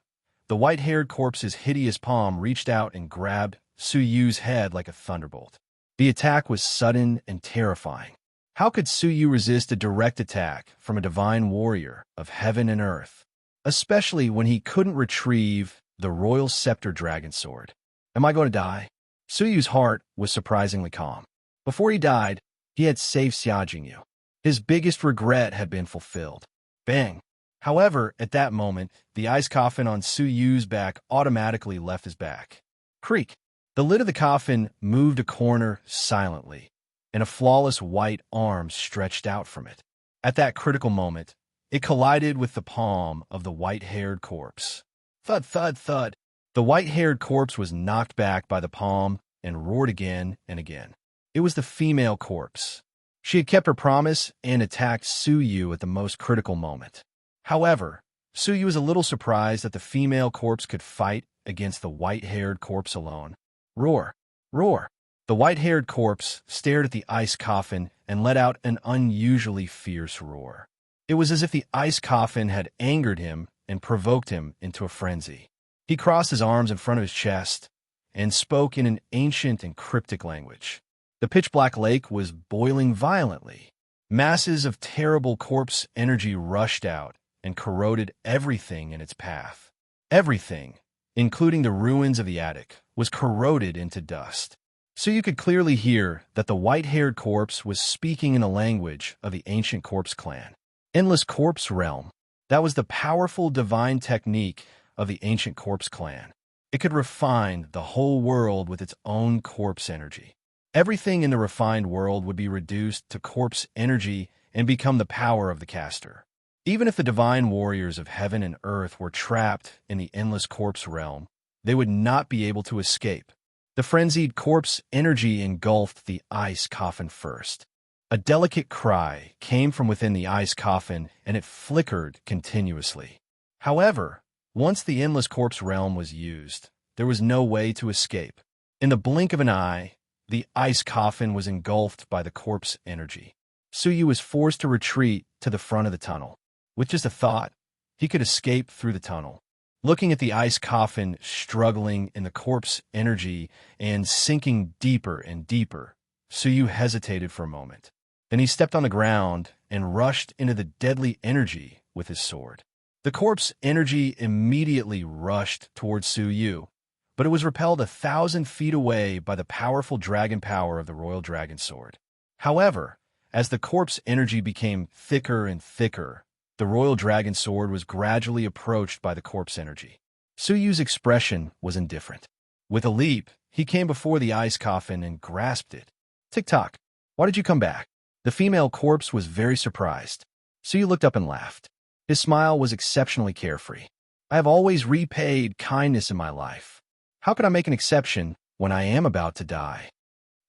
the white-haired corpse's hideous palm reached out and grabbed Su Yu's head like a thunderbolt. The attack was sudden and terrifying. How could Su Yu resist a direct attack from a divine warrior of heaven and earth, especially when he couldn't retrieve the Royal Scepter Dragon Sword? Am I going to die? Su Yu's heart was surprisingly calm. Before he died, he had saved Xia Jingyu. His biggest regret had been fulfilled. Bang! However, at that moment, the ice coffin on Su Yu's back automatically left his back. Creak! The lid of the coffin moved a corner silently, and a flawless white arm stretched out from it. At that critical moment, it collided with the palm of the white-haired corpse. Thud, thud, thud. The white-haired corpse was knocked back by the palm and roared again and again. It was the female corpse. She had kept her promise and attacked Su Yu at the most critical moment. However, Su Yu was a little surprised that the female corpse could fight against the white-haired corpse alone. Roar! Roar! The white-haired corpse stared at the ice coffin and let out an unusually fierce roar. It was as if the ice coffin had angered him and provoked him into a frenzy. He crossed his arms in front of his chest and spoke in an ancient and cryptic language. The pitch-black lake was boiling violently. Masses of terrible corpse energy rushed out and corroded everything in its path. Everything, including the ruins of the attic, was corroded into dust. So you could clearly hear that the white-haired corpse was speaking in the language of the ancient corpse clan. Endless corpse realm. That was the powerful divine technique of the ancient corpse clan. It could refine the whole world with its own corpse energy. Everything in the refined world would be reduced to corpse energy and become the power of the caster. Even if the divine warriors of heaven and earth were trapped in the endless corpse realm, they would not be able to escape. The frenzied corpse energy engulfed the ice coffin first. A delicate cry came from within the ice coffin, and it flickered continuously. However, once the endless corpse realm was used, there was no way to escape. In the blink of an eye, the ice coffin was engulfed by the corpse energy. Suyu was forced to retreat to the front of the tunnel. With just a thought, he could escape through the tunnel. Looking at the ice coffin struggling in the corpse energy and sinking deeper and deeper, Suyu hesitated for a moment. Then he stepped on the ground and rushed into the deadly energy with his sword. The corpse energy immediately rushed towards Suyu, but it was repelled 1,000 feet away by the powerful dragon power of the royal dragon sword. However, as the corpse energy became thicker and thicker, the royal dragon sword was gradually approached by the corpse energy. Suyu's expression was indifferent. With a leap, he came before the ice coffin and grasped it. "Tick-tock, why did you come back?" The female corpse was very surprised. Suyu looked up and laughed. His smile was exceptionally carefree. "I have always repaid kindness in my life. How could I make an exception when I am about to die?"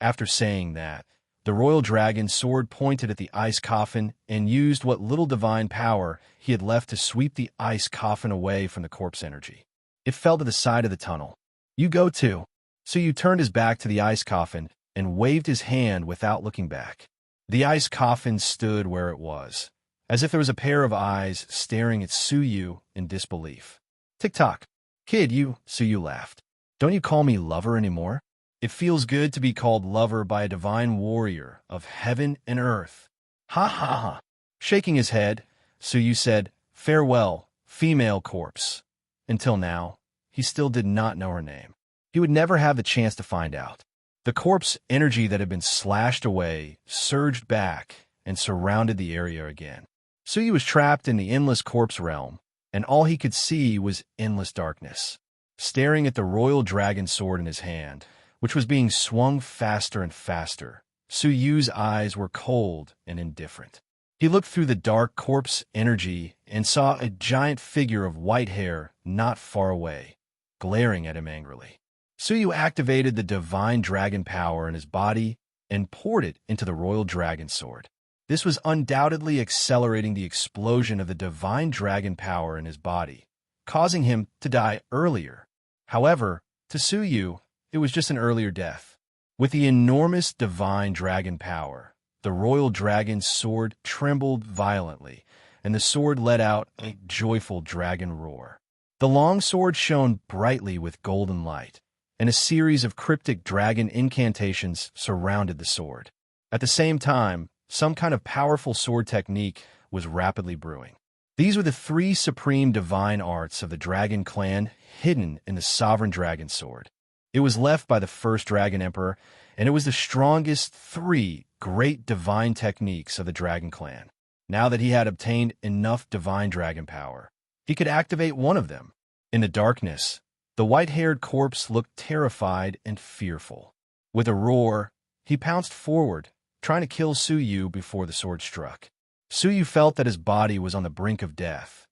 After saying that, the royal dragon sword pointed at the ice coffin and used what little divine power he had left to sweep the ice coffin away from the corpse energy. It fell to the side of the tunnel. "You go too." Suyu turned his back to the ice coffin and waved his hand without looking back. The ice coffin stood where it was, as if there was a pair of eyes staring at Suyu in disbelief. "Tick-tock, kid, Suyu laughed. "Don't you call me lover anymore? It feels good to be called lover by a divine warrior of heaven and earth." "Ha ha ha." Shaking his head, Suyu said, "Farewell, female corpse." Until now, he still did not know her name. He would never have the chance to find out. The corpse energy that had been slashed away surged back and surrounded the area again. Suyu was trapped in the endless corpse realm, and all he could see was endless darkness. Staring at the royal dragon sword in his hand, which was being swung faster and faster, Suyu's eyes were cold and indifferent. He looked through the dark corpse energy and saw a giant figure of white hair not far away, glaring at him angrily. Suyu activated the divine dragon power in his body and poured it into the royal dragon sword. This was undoubtedly accelerating the explosion of the divine dragon power in his body, causing him to die earlier. However, to Suyu, it was just an earlier death. With the enormous divine dragon power, the royal dragon's sword trembled violently, and the sword let out a joyful dragon roar. The long sword shone brightly with golden light, and a series of cryptic dragon incantations surrounded the sword. At the same time, some kind of powerful sword technique was rapidly brewing. These were the 3 supreme divine arts of the dragon clan hidden in the sovereign dragon sword. It was left by the first dragon emperor, and it was the strongest 3 great divine techniques of the dragon clan. Now that he had obtained enough divine dragon power, he could activate one of them. In the darkness, the white-haired corpse looked terrified and fearful. With a roar, he pounced forward, trying to kill Suyu before the sword struck. Suyu felt that his body was on the brink of death,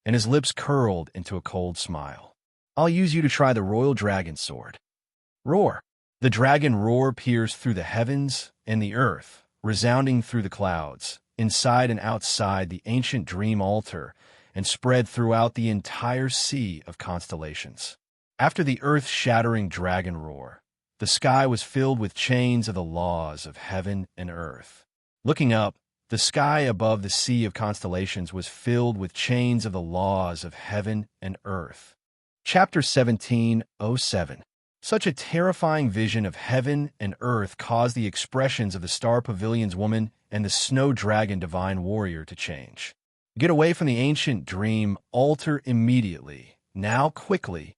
and his lips curled into a cold smile. "I'll use you to try the royal dragon sword." Roar! The dragon roar pierced through the heavens and the earth, resounding through the clouds, inside and outside the ancient dream altar, and spread throughout the entire sea of constellations. After the earth-shattering dragon roar, the sky was filled with chains of the laws of heaven and earth. Looking up, the sky above the sea of constellations was filled with chains of the laws of heaven and earth. Chapter 17:07 Such a terrifying vision of heaven and earth caused the expressions of the Star Pavilion's woman and the Snow Dragon Divine Warrior to change. Get away from the ancient dream altar immediately. Now, quickly.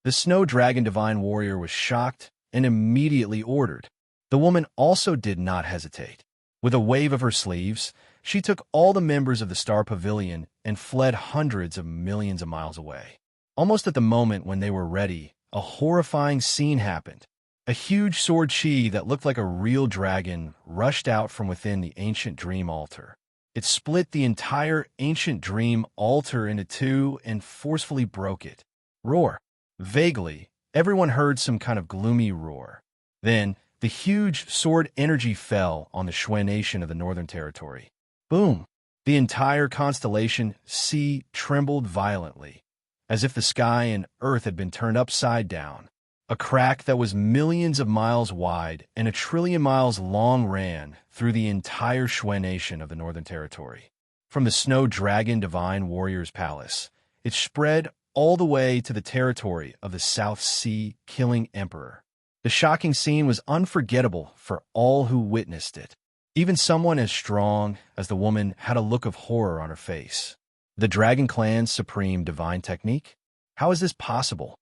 The Snow Dragon Divine Warrior was shocked and immediately ordered. The woman also did not hesitate. With a wave of her sleeves, she took all the members of the Star Pavilion and fled hundreds of millions of miles away. Almost at the moment when they were ready, a horrifying scene happened. A huge sword chi that looked like a real dragon rushed out from within the ancient dream altar. It split the entire ancient dream altar into two and forcefully broke it. Roar. Vaguely, everyone heard some kind of gloomy roar. Then, the huge sword energy fell on the Shui nation of the Northern Territory. Boom! The entire constellation sea trembled violently, as if the sky and earth had been turned upside down. A crack that was millions of miles wide and 1,000,000,000,000 miles long ran through the entire Shui nation of the Northern Territory. From the Snow Dragon Divine Warrior's palace, it spread all the way to the territory of the South Sea Killing Emperor. The shocking scene was unforgettable for all who witnessed it. Even someone as strong as the woman had a look of horror on her face. The Dragon Clan's supreme divine technique? How is this possible?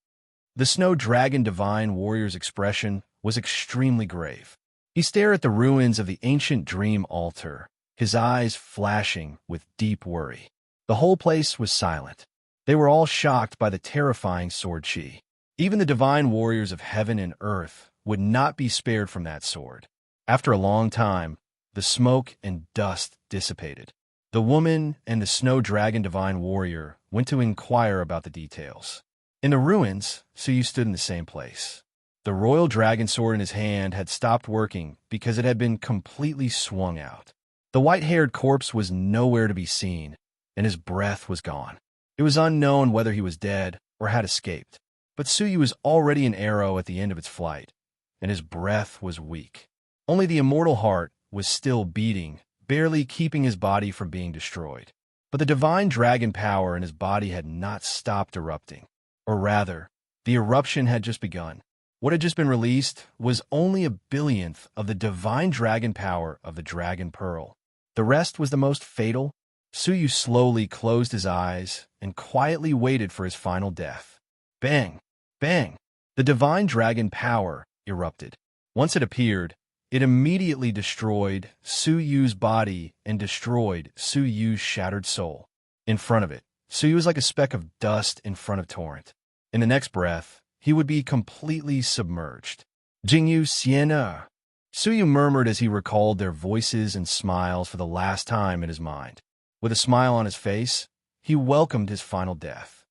The Snow Dragon Divine Warrior's expression was extremely grave. He stared at the ruins of the ancient dream altar, his eyes flashing with deep worry. The whole place was silent. They were all shocked by the terrifying sword chi. Even the divine warriors of heaven and earth would not be spared from that sword. After a long time, the smoke and dust dissipated. The woman and the Snow Dragon Divine Warrior went to inquire about the details. In the ruins, Suyu stood in the same place. The royal dragon sword in his hand had stopped working because it had been completely swung out. The white-haired corpse was nowhere to be seen, and his breath was gone. It was unknown whether he was dead or had escaped, but Suyu was already an arrow at the end of its flight, and his breath was weak. Only the immortal heart was still beating, barely keeping his body from being destroyed. But the divine dragon power in his body had not stopped erupting. Or rather, the eruption had just begun. What had just been released was only a billionth of the divine dragon power of the Dragon Pearl. The rest was the most fatal. Suyu slowly closed his eyes and quietly waited for his final death. Bang! Bang! The divine dragon power erupted. Once it appeared, it immediately destroyed Suyu's body and destroyed Suyu's shattered soul. In front of it, Suyu was like a speck of dust in front of torrent. In the next breath, he would be completely submerged. Jingyu Sienna! Suyu murmured as he recalled their voices and smiles for the last time in his mind. With a smile on his face, he welcomed his final death.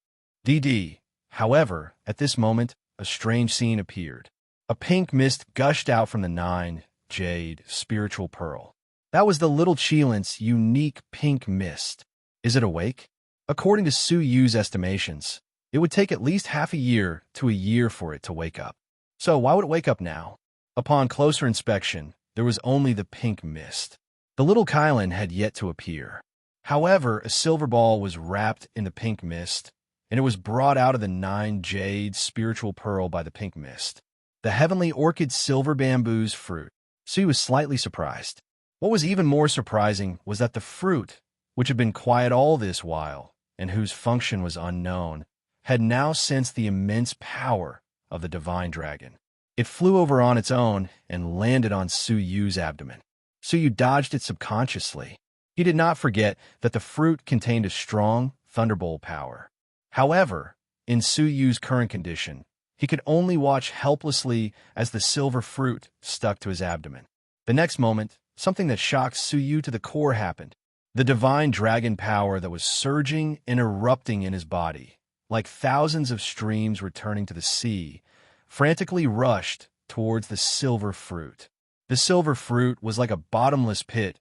DD. However, at this moment, a strange scene appeared. A pink mist gushed out from the 9 jade spiritual pearl. That was the little Qilint's unique pink mist. Is it awake? According to Suyu's estimations, it would take at least half a year to a year for it to wake up. So why would it wake up now? Upon closer inspection, there was only the pink mist. The little Qilin had yet to appear. However, a silver ball was wrapped in the pink mist, and it was brought out of the 9 jade spiritual pearl by the pink mist. The heavenly orchid silver bamboo's fruit. Suyu was slightly surprised. What was even more surprising was that the fruit, which had been quiet all this while, and whose function was unknown, had now sensed the immense power of the divine dragon. It flew over on its own and landed on Suyu's abdomen. Suyu dodged it subconsciously. He did not forget that the fruit contained a strong thunderbolt power. However, in Suyu's current condition, he could only watch helplessly as the silver fruit stuck to his abdomen. The next moment, something that shocked Suyu to the core happened. The divine dragon power that was surging and erupting in his body, like thousands of streams returning to the sea, frantically rushed towards the silver fruit. The silver fruit was like a bottomless pit,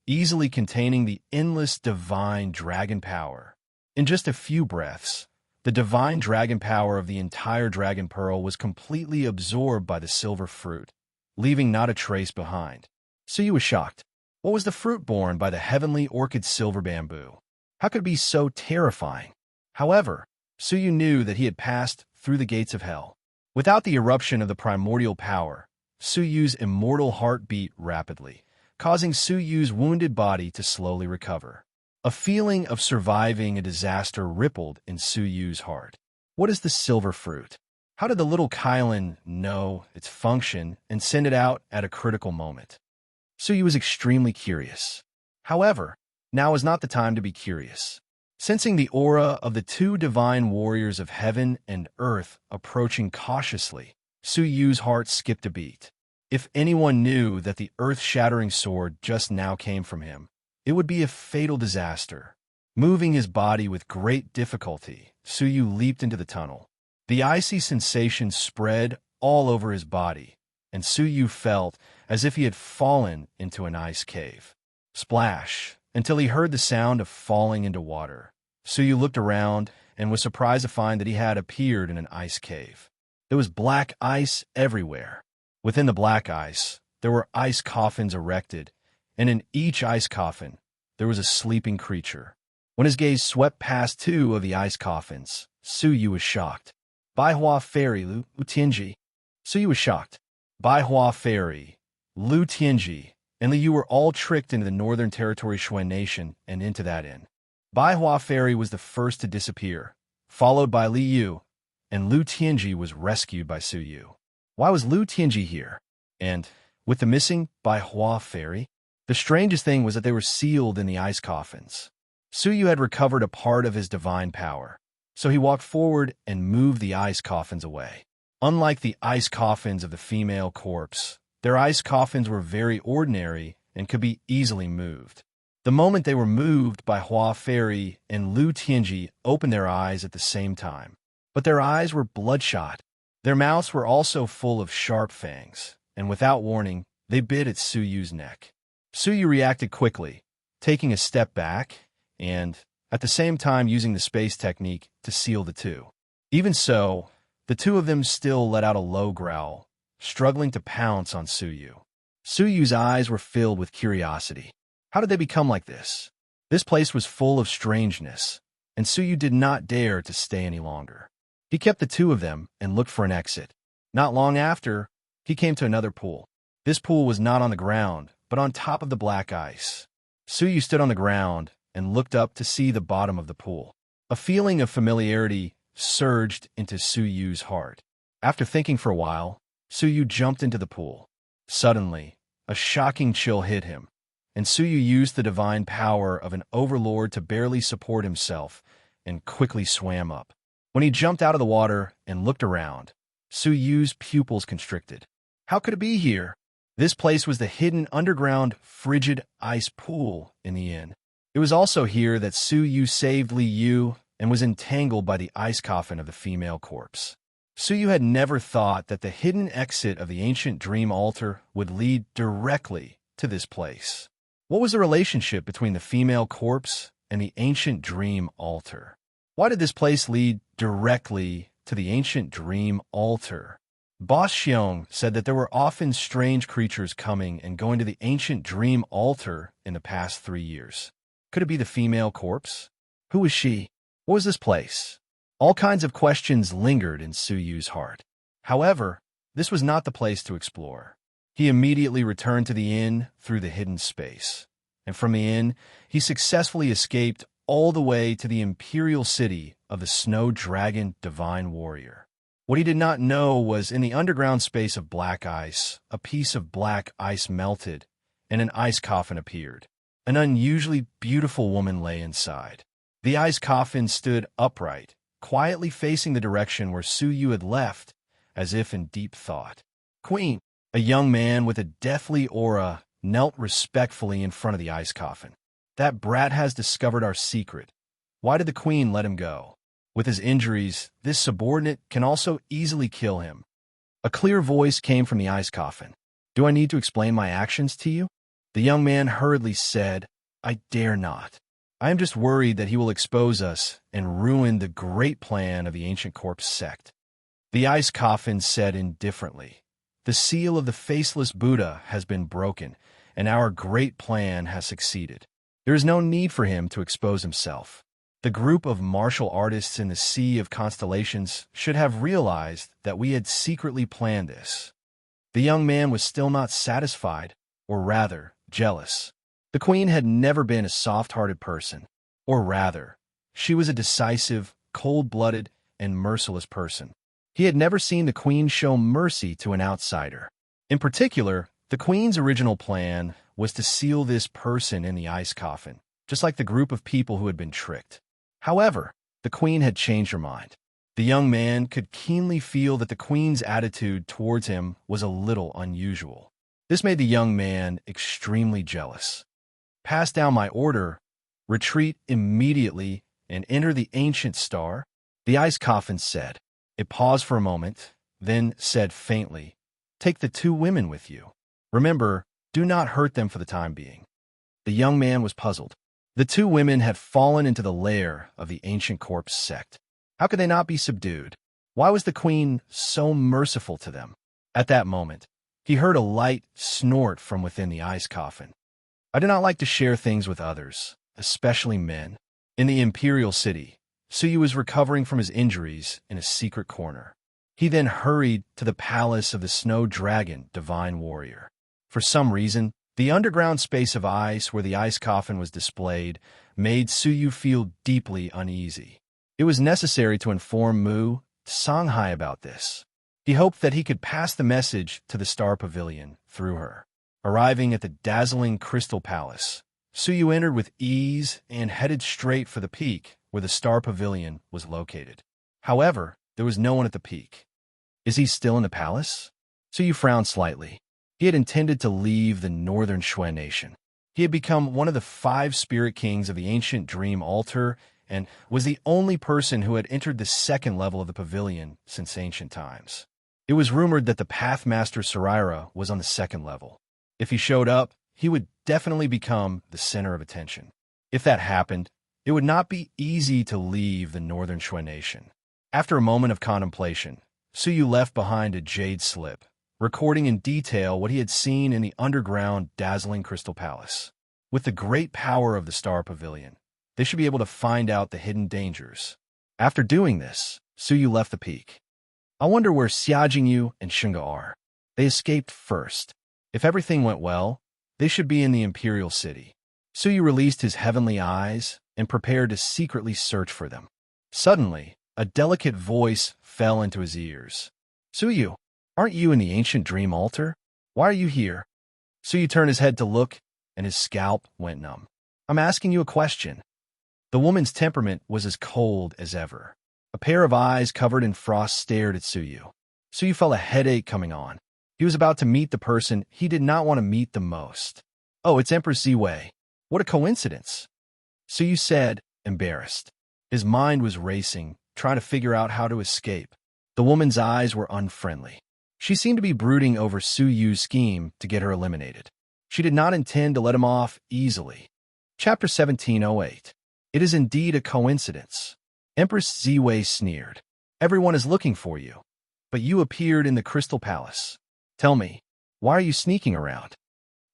easily containing the endless divine dragon power. In just a few breaths, the divine dragon power of the entire Dragon Pearl was completely absorbed by the silver fruit, leaving not a trace behind. Suyu was shocked. What was the fruit borne by the heavenly orchid silver bamboo? How could it be so terrifying? However, Suyu knew that he had passed through the gates of hell. Without the eruption of the primordial power, Su Yu's immortal heart beat rapidly, causing Su Yu's wounded body to slowly recover. A feeling of surviving a disaster rippled in Su Yu's heart. What is the silver fruit? How did the little Kylan know its function and send it out at a critical moment? Su Yu was extremely curious. However, now is not the time to be curious. Sensing the aura of the two divine warriors of heaven and earth approaching cautiously, Su Yu's heart skipped a beat. If anyone knew that the earth-shattering sword just now came from him, it would be a fatal disaster. Moving his body with great difficulty, Su Yu leaped into the tunnel. The icy sensation spread all over his body, and Su Yu felt as if he had fallen into an ice cave. Splash! Until he heard the sound of falling into water. Su Yu looked around and was surprised to find that he had appeared in an ice cave. There was black ice everywhere. Within the black ice, there were ice coffins erected, and in each ice coffin, there was a sleeping creature. When his gaze swept past two of the ice coffins, Su Yu was shocked. Baihua Fairy Lu Tianji. Su Yu was shocked. Baihua Fairy, Lu Tianji, and Li Yu were all tricked into the Northern Territory Xuan Nation and into that inn. Baihua Fairy was the first to disappear, followed by Li Yu, and Lu Tianji was rescued by Su Yu. Why was Lu Tianji here? And, with the missing Baihua Fairy, the strangest thing was that they were sealed in the ice coffins. Su Yu had recovered a part of his divine power, so he walked forward and moved the ice coffins away. Unlike the ice coffins of the female corpse, their ice coffins were very ordinary and could be easily moved. The moment they were moved, Baihua Fairy and Lu Tianji opened their eyes at the same time. But their eyes were bloodshot. Their mouths were also full of sharp fangs, and without warning, they bit at Su Yu's neck. Su Yu reacted quickly, taking a step back and, at the same time, using the space technique to seal the two. Even so, the two of them still let out a low growl, struggling to pounce on Su Yu. Su Yu's eyes were filled with curiosity. How did they become like this? This place was full of strangeness, and Su Yu did not dare to stay any longer. He kept the two of them and looked for an exit. Not long after, he came to another pool. This pool was not on the ground, but on top of the black ice. Su Yu stood on the ground and looked up to see the bottom of the pool. A feeling of familiarity surged into Su Yu's heart. After thinking for a while, Su Yu jumped into the pool. Suddenly, a shocking chill hit him, and Su Yu used the divine power of an overlord to barely support himself and quickly swam up. When he jumped out of the water and looked around, Su Yu's pupils constricted. How could it be here? This place was the hidden underground frigid ice pool in the inn. It was also here that Su Yu saved Li Yu and was entangled by the ice coffin of the female corpse. Su Yu had never thought that the hidden exit of the ancient dream altar would lead directly to this place. What was the relationship between the female corpse and the ancient dream altar? Why did this place lead directly to the ancient dream altar? Boss Xiong said that there were often strange creatures coming and going to the ancient dream altar in the past 3 years. Could it be the female corpse? Who was she? What was this place? All kinds of questions lingered in Su Yu's heart. However, this was not the place to explore. He immediately returned to the inn through the hidden space. And from the inn, he successfully escaped all the way to the imperial city of the Snow Dragon Divine Warrior. What he did not know was in the underground space of black ice, a piece of black ice melted, and an ice coffin appeared. An unusually beautiful woman lay inside. The ice coffin stood upright, quietly facing the direction where Su Yu had left, as if in deep thought. Queen, a young man with a deathly aura, knelt respectfully in front of the ice coffin. That brat has discovered our secret. Why did the queen let him go? With his injuries, this subordinate can also easily kill him. A clear voice came from the ice coffin. Do I need to explain my actions to you? The young man hurriedly said, I dare not. I am just worried that he will expose us and ruin the great plan of the ancient corpse sect. The ice coffin said indifferently, the seal of the faceless Buddha has been broken, and our great plan has succeeded. There is no need for him to expose himself. The group of martial artists in the Sea of Constellations should have realized that we had secretly planned this. The young man was still not satisfied, or rather, jealous. The queen had never been a soft-hearted person, or rather, she was a decisive, cold-blooded, and merciless person. He had never seen the queen show mercy to an outsider. In particular, the queen's original plan was to seal this person in the ice coffin, just like the group of people who had been tricked. However, the queen had changed her mind. The young man could keenly feel that the queen's attitude towards him was a little unusual. This made the young man extremely jealous. "Pass down my order, retreat immediately, and enter the ancient star," the ice coffin said. It paused for a moment, then said faintly, "Take the 2 women with you. Remember, do not hurt them for the time being." The young man was puzzled. The 2 women had fallen into the lair of the ancient corpse sect. How could they not be subdued? Why was the queen so merciful to them? At that moment, he heard a light snort from within the ice coffin. "I do not like to share things with others, especially men." In the imperial city, Suyu was recovering from his injuries in a secret corner. He then hurried to the palace of the Snow Dragon Divine Warrior. For some reason, the underground space of ice where the ice coffin was displayed made Suyu feel deeply uneasy. It was necessary to inform Mu Songhai about this. He hoped that he could pass the message to the Star Pavilion through her. Arriving at the dazzling Crystal Palace, Suyu entered with ease and headed straight for the peak where the Star Pavilion was located. However, there was no one at the peak. Is he still in the palace? Suyu frowned slightly. He had intended to leave the northern Shui nation. He had become one of the 5 spirit kings of the ancient dream altar and was the only person who had entered the 2nd level of the pavilion since ancient times. It was rumored that the Pathmaster Saraira was on the 2nd level. If he showed up, he would definitely become the center of attention. If that happened, it would not be easy to leave the northern Shui nation. After a moment of contemplation, Suyu left behind a jade slip, recording in detail what he had seen in the underground dazzling Crystal Palace. With the great power of the Star Pavilion, they should be able to find out the hidden dangers. After doing this, Suyu left the peak. I wonder where Xia Jingyu and Shunga are. They escaped first. If everything went well, they should be in the Imperial City. Suyu released his heavenly eyes and prepared to secretly search for them. Suddenly, a delicate voice fell into his ears. "Suyu, aren't you in the ancient dream altar? Why are you here?" Suyu turned his head to look, and his scalp went numb. "I'm asking you a question." The woman's temperament was as cold as ever. A pair of eyes covered in frost stared at Suyu. Suyu felt a headache coming on. He was about to meet the person he did not want to meet the most. "Oh, it's Empress Ziwei. What a coincidence," Suyu said, embarrassed. His mind was racing, trying to figure out how to escape. The woman's eyes were unfriendly. She seemed to be brooding over Suyu's scheme to get her eliminated. She did not intend to let him off easily. Chapter 1708. It is indeed a coincidence. Empress Ziwei sneered. "Everyone is looking for you, but you appeared in the Crystal Palace. Tell me, why are you sneaking around?"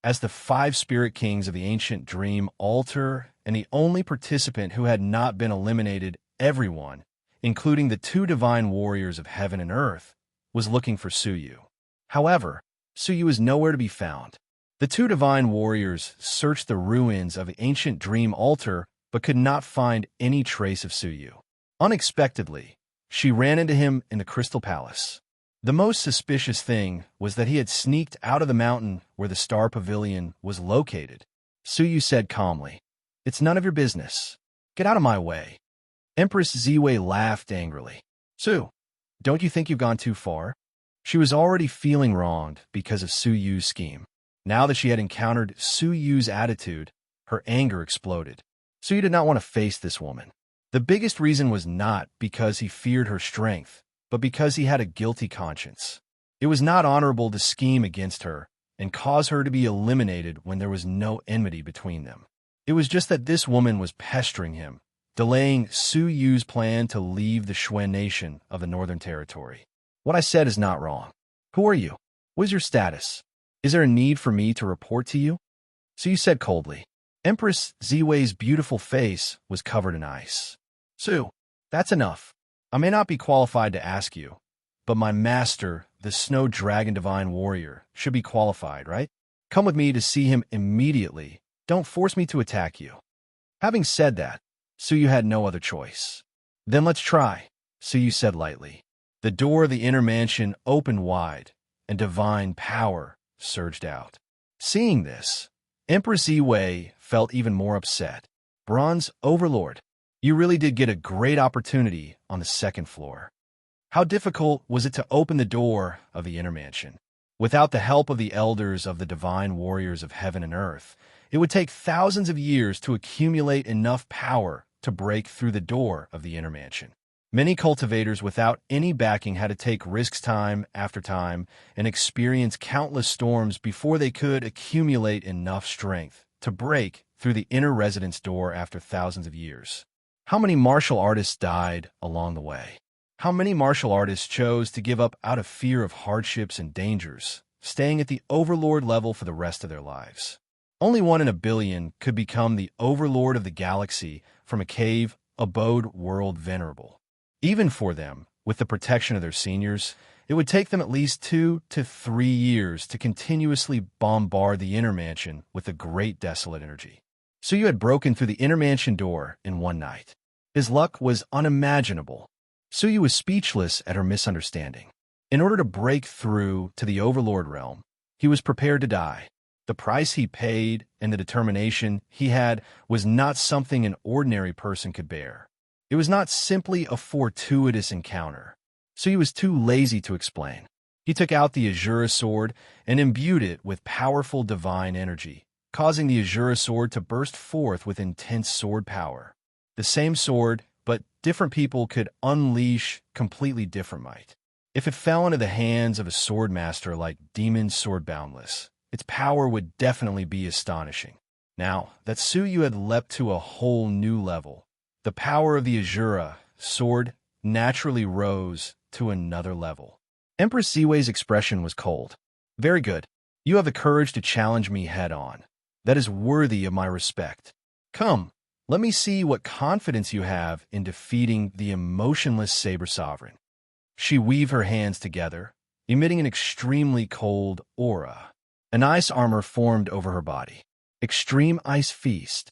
As the 5 spirit kings of the ancient dream altar and the only participant who had not been eliminated, everyone, including the 2 divine warriors of heaven and earth, was looking for Suyu. However, Suyu was nowhere to be found. The 2 divine warriors searched the ruins of the ancient dream altar but could not find any trace of Suyu. Unexpectedly, she ran into him in the Crystal Palace. The most suspicious thing was that he had sneaked out of the mountain where the Star Pavilion was located. Suyu said calmly, "It's none of your business. Get out of my way." Empress Ziwei laughed angrily. "Su, don't you think you've gone too far?" She was already feeling wronged because of Suyu's scheme. Now that she had encountered Suyu's attitude, her anger exploded. Suyu did not want to face this woman. The biggest reason was not because he feared her strength, but because he had a guilty conscience. It was not honorable to scheme against her and cause her to be eliminated when there was no enmity between them. It was just that this woman was pestering him, delaying Suyu's plan to leave the Shui nation of the Northern Territory. "What I said is not wrong. Who are you? What is your status? Is there a need for me to report to you?" Suyu said coldly. Empress Ziwei's beautiful face was covered in ice. Su, that's enough. I may not be qualified to ask you, but my master, the Snow Dragon Divine Warrior, should be qualified, right? Come with me to see him immediately. Don't force me to attack you. Having said that, Suyu had no other choice. Then let's try, Suyu said lightly. The door of the inner mansion opened wide, and divine power surged out. Seeing this, Empress Ziwei felt even more upset. Bronze Overlord, you really did get a great opportunity on the second floor. How difficult was it to open the door of the inner mansion? Without the help of the elders of the divine warriors of heaven and earth, it would take thousands of years to accumulate enough power to break through the door of the inner mansion. Many cultivators without any backing had to take risks time after time and experience countless storms before they could accumulate enough strength to break through the inner residence door after thousands of years. How many martial artists died along the way? How many martial artists chose to give up out of fear of hardships and dangers, staying at the overlord level for the rest of their lives? Only 1 in a billion could become the overlord of the galaxy from a cave abode world venerable. Even for them, with the protection of their seniors, it would take them at least 2 to 3 years to continuously bombard the inner mansion with a great desolate energy. Suyu had broken through the inner mansion door in one night. His luck was unimaginable. Suyu was speechless at her misunderstanding. In order to break through to the overlord realm, he was prepared to die. The price he paid and the determination he had was not something an ordinary person could bear. It was not simply a fortuitous encounter. Suyu was too lazy to explain. He took out the Azura sword and imbued it with powerful divine energy, causing the Azura sword to burst forth with intense sword power. The same sword, but different people could unleash completely different might. If it fell into the hands of a sword master like Demon Sword Boundless, its power would definitely be astonishing. Now that Suyu had leapt to a whole new level, the power of the Azura sword naturally rose to another level. Empress Ziwei's expression was cold. Very good. You have the courage to challenge me head-on. That is worthy of my respect. Come, let me see what confidence you have in defeating the emotionless Saber Sovereign. She weaved her hands together, emitting an extremely cold aura. An ice armor formed over her body. Extreme Ice Feast.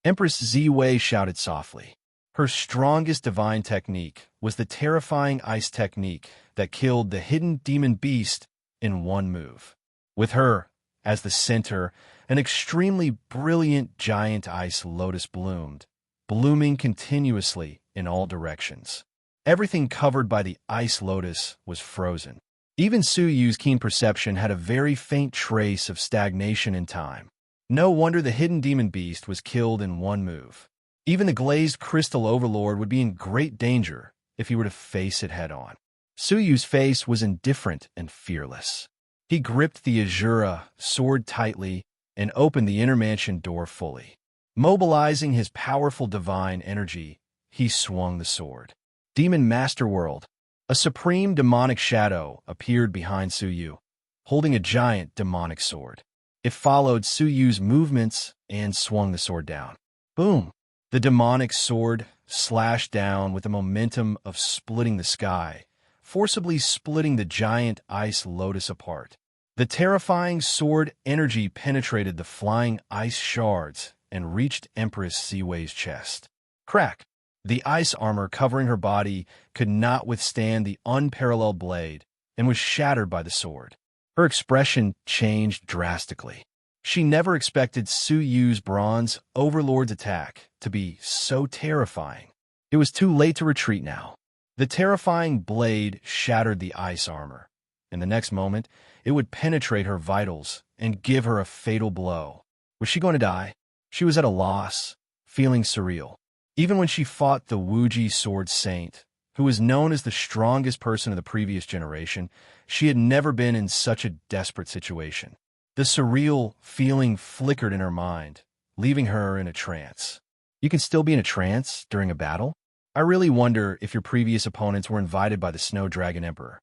Empress Ziwei shouted softly. Her strongest divine technique was the terrifying ice technique that killed the hidden demon beast in one move. With her, as the center, an extremely brilliant giant ice lotus bloomed, blooming continuously in all directions. Everything covered by the ice lotus was frozen. Even Suyu's keen perception had a very faint trace of stagnation in time. No wonder the hidden demon beast was killed in one move. Even the glazed crystal overlord would be in great danger if he were to face it head-on. Suyu's face was indifferent and fearless. He gripped the Azura sword tightly and opened the inner mansion door fully. Mobilizing his powerful divine energy, he swung the sword. Demon Masterworld. A supreme demonic shadow appeared behind Suyu, holding a giant demonic sword. It followed Suyu's movements and swung the sword down. Boom! The demonic sword slashed down with the momentum of splitting the sky, forcibly splitting the giant ice lotus apart. The terrifying sword energy penetrated the flying ice shards and reached Empress Ziwei's chest. Crack! The ice armor covering her body could not withstand the unparalleled blade and was shattered by the sword. Her expression changed drastically. She never expected Suyu's bronze overlord's attack to be so terrifying. It was too late to retreat now. The terrifying blade shattered the ice armor, and the next moment it would penetrate her vitals and give her a fatal blow. Was she going to die? She was at a loss, feeling surreal. Even when she fought the Wuji Sword Saint, who was known as the strongest person of the previous generation, she had never been in such a desperate situation. The surreal feeling flickered in her mind, leaving her in a trance. You can still be in a trance during a battle? I really wonder if your previous opponents were invited by the Snow Dragon Emperor.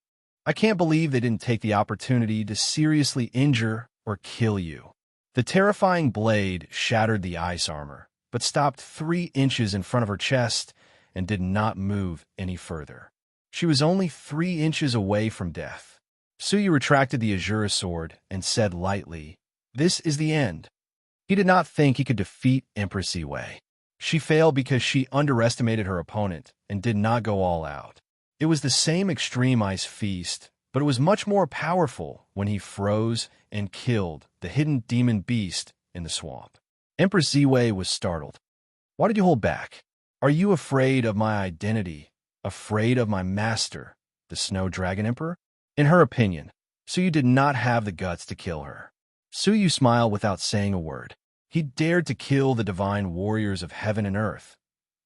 I can't believe they didn't take the opportunity to seriously injure or kill you. The terrifying blade shattered the ice armor, but stopped 3 inches in front of her chest and did not move any further. She was only 3 inches away from death. Suyu retracted the Azura sword and said lightly, "This is the end." He did not think he could defeat Empress Ziwei. She failed because she underestimated her opponent and did not go all out. It was the same extreme ice feast, but it was much more powerful when he froze and killed the hidden demon beast in the swamp. Empress Ziwei was startled. "Why did you hold back? Are you afraid of my identity? Afraid of my master, the Snow Dragon Emperor?" In her opinion, Suyu did not have the guts to kill her. Suyu smiled without saying a word. He dared to kill the divine warriors of heaven and earth.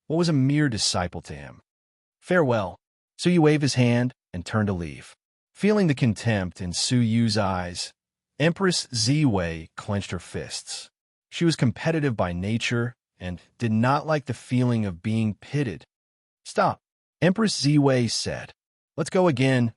What was a mere disciple to him? "Farewell." Suyu waved his hand and turned to leave. Feeling the contempt in Suyu's eyes, Empress Ziwei clenched her fists. She was competitive by nature and did not like the feeling of being pitted. "Stop," Empress Ziwei said. "Let's go again."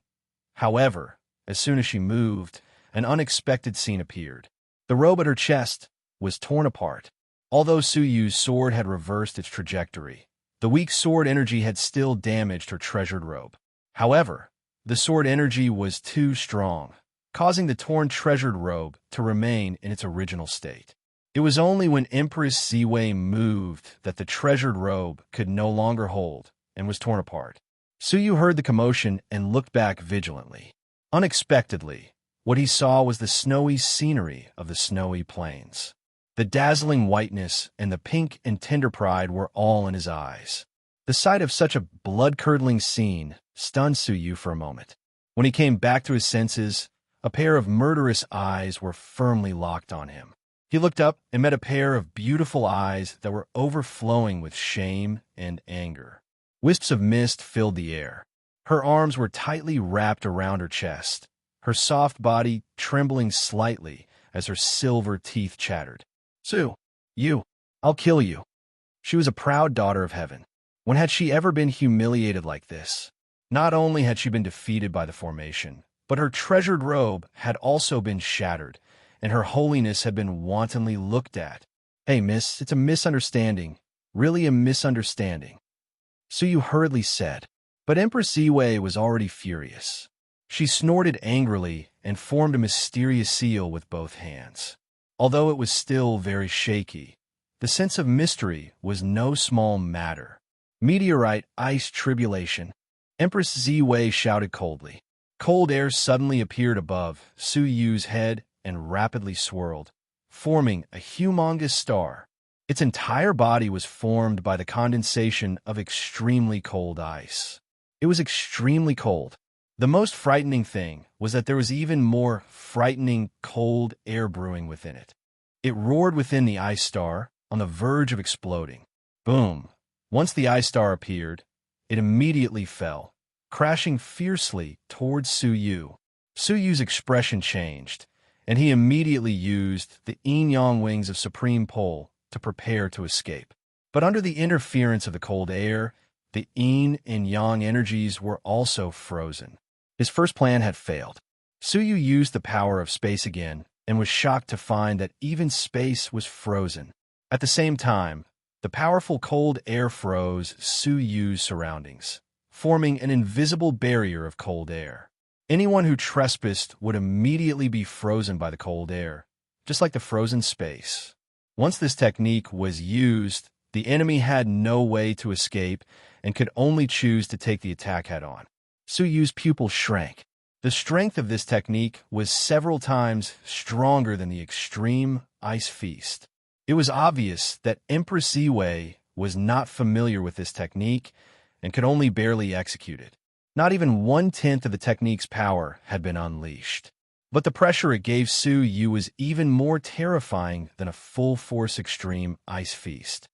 However, as soon as she moved, an unexpected scene appeared. The robe at her chest was torn apart. Although Suyu's sword had reversed its trajectory, the weak sword energy had still damaged her treasured robe. However, the sword energy was too strong, causing the torn treasured robe to remain in its original state. It was only when Empress Ziwei moved that the treasured robe could no longer hold and was torn apart. Suyu heard the commotion and looked back vigilantly. Unexpectedly, what he saw was the snowy scenery of the snowy plains. The dazzling whiteness and the pink and tender pride were all in his eyes. The sight of such a blood-curdling scene stunned Suyu for a moment. When he came back to his senses, a pair of murderous eyes were firmly locked on him. He looked up and met a pair of beautiful eyes that were overflowing with shame and anger. Wisps of mist filled the air. Her arms were tightly wrapped around her chest, her soft body trembling slightly as her silver teeth chattered. I'll kill you." She was a proud daughter of heaven. When had she ever been humiliated like this? Not only had she been defeated by the formation, but her treasured robe had also been shattered, and her holiness had been wantonly looked at. "Hey, miss, it's a misunderstanding. Really a misunderstanding," Suyu hurriedly said. But Empress Ziwei was already furious. She snorted angrily and formed a mysterious seal with both hands. Although it was still very shaky, the sense of mystery was no small matter. "Meteorite ice tribulation," Empress Ziwei shouted coldly. Cold air suddenly appeared above Suyu's head and rapidly swirled, forming a humongous star. Its entire body was formed by the condensation of extremely cold ice. It was extremely cold. The most frightening thing was that there was even more frightening cold air brewing within it. It roared within the ice star, on the verge of exploding. Boom! Once the ice star appeared, it immediately fell, crashing fiercely towards Suyu. Suyu's expression changed, and he immediately used the yin-yang wings of Supreme Pole to prepare to escape. But under the interference of the cold air, the yin and yang energies were also frozen. His first plan had failed. Suyu used the power of space again and was shocked to find that even space was frozen. At the same time, the powerful cold air froze Suyu's surroundings, forming an invisible barrier of cold air. Anyone who trespassed would immediately be frozen by the cold air, just like the frozen space. Once this technique was used, the enemy had no way to escape and could only choose to take the attack head-on. Suyu's pupil shrank. The strength of this technique was several times stronger than the extreme ice feast. It was obvious that Empress Ziwei was not familiar with this technique and could only barely execute it. Not even 1/10 of the technique's power had been unleashed. But the pressure it gave Suyu was even more terrifying than a full-force extreme ice feast.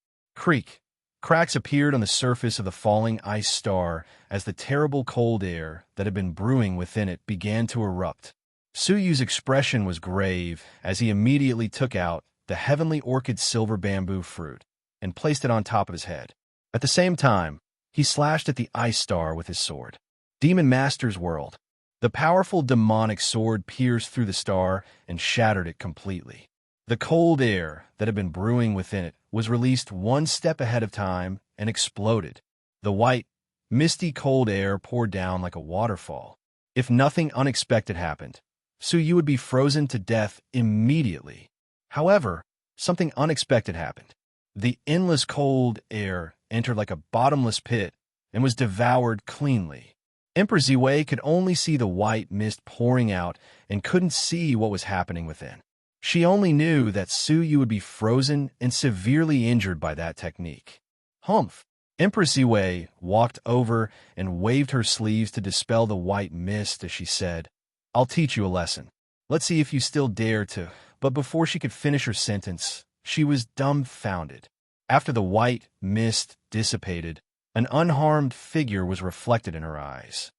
Cracks appeared on the surface of the falling ice star as the terrible cold air that had been brewing within it began to erupt. Suyu's expression was grave as he immediately took out the heavenly orchid silver bamboo fruit and placed it on top of his head. At the same time, he slashed at the ice star with his sword. Demon Master's World. The powerful demonic sword pierced through the star and shattered it completely. The cold air that had been brewing within it was released one step ahead of time and exploded. The white, misty cold air poured down like a waterfall. If nothing unexpected happened, Suyu would be frozen to death immediately. However, something unexpected happened. The endless cold air entered like a bottomless pit and was devoured cleanly. Empress Ziwei could only see the white mist pouring out and couldn't see what was happening within. She only knew that Suyu would be frozen and severely injured by that technique. Humph! Empress Ziwei walked over and waved her sleeves to dispel the white mist as she said, "I'll teach you a lesson. Let's see if you still dare to." But before she could finish her sentence, she was dumbfounded. After the white mist dissipated, an unharmed figure was reflected in her eyes.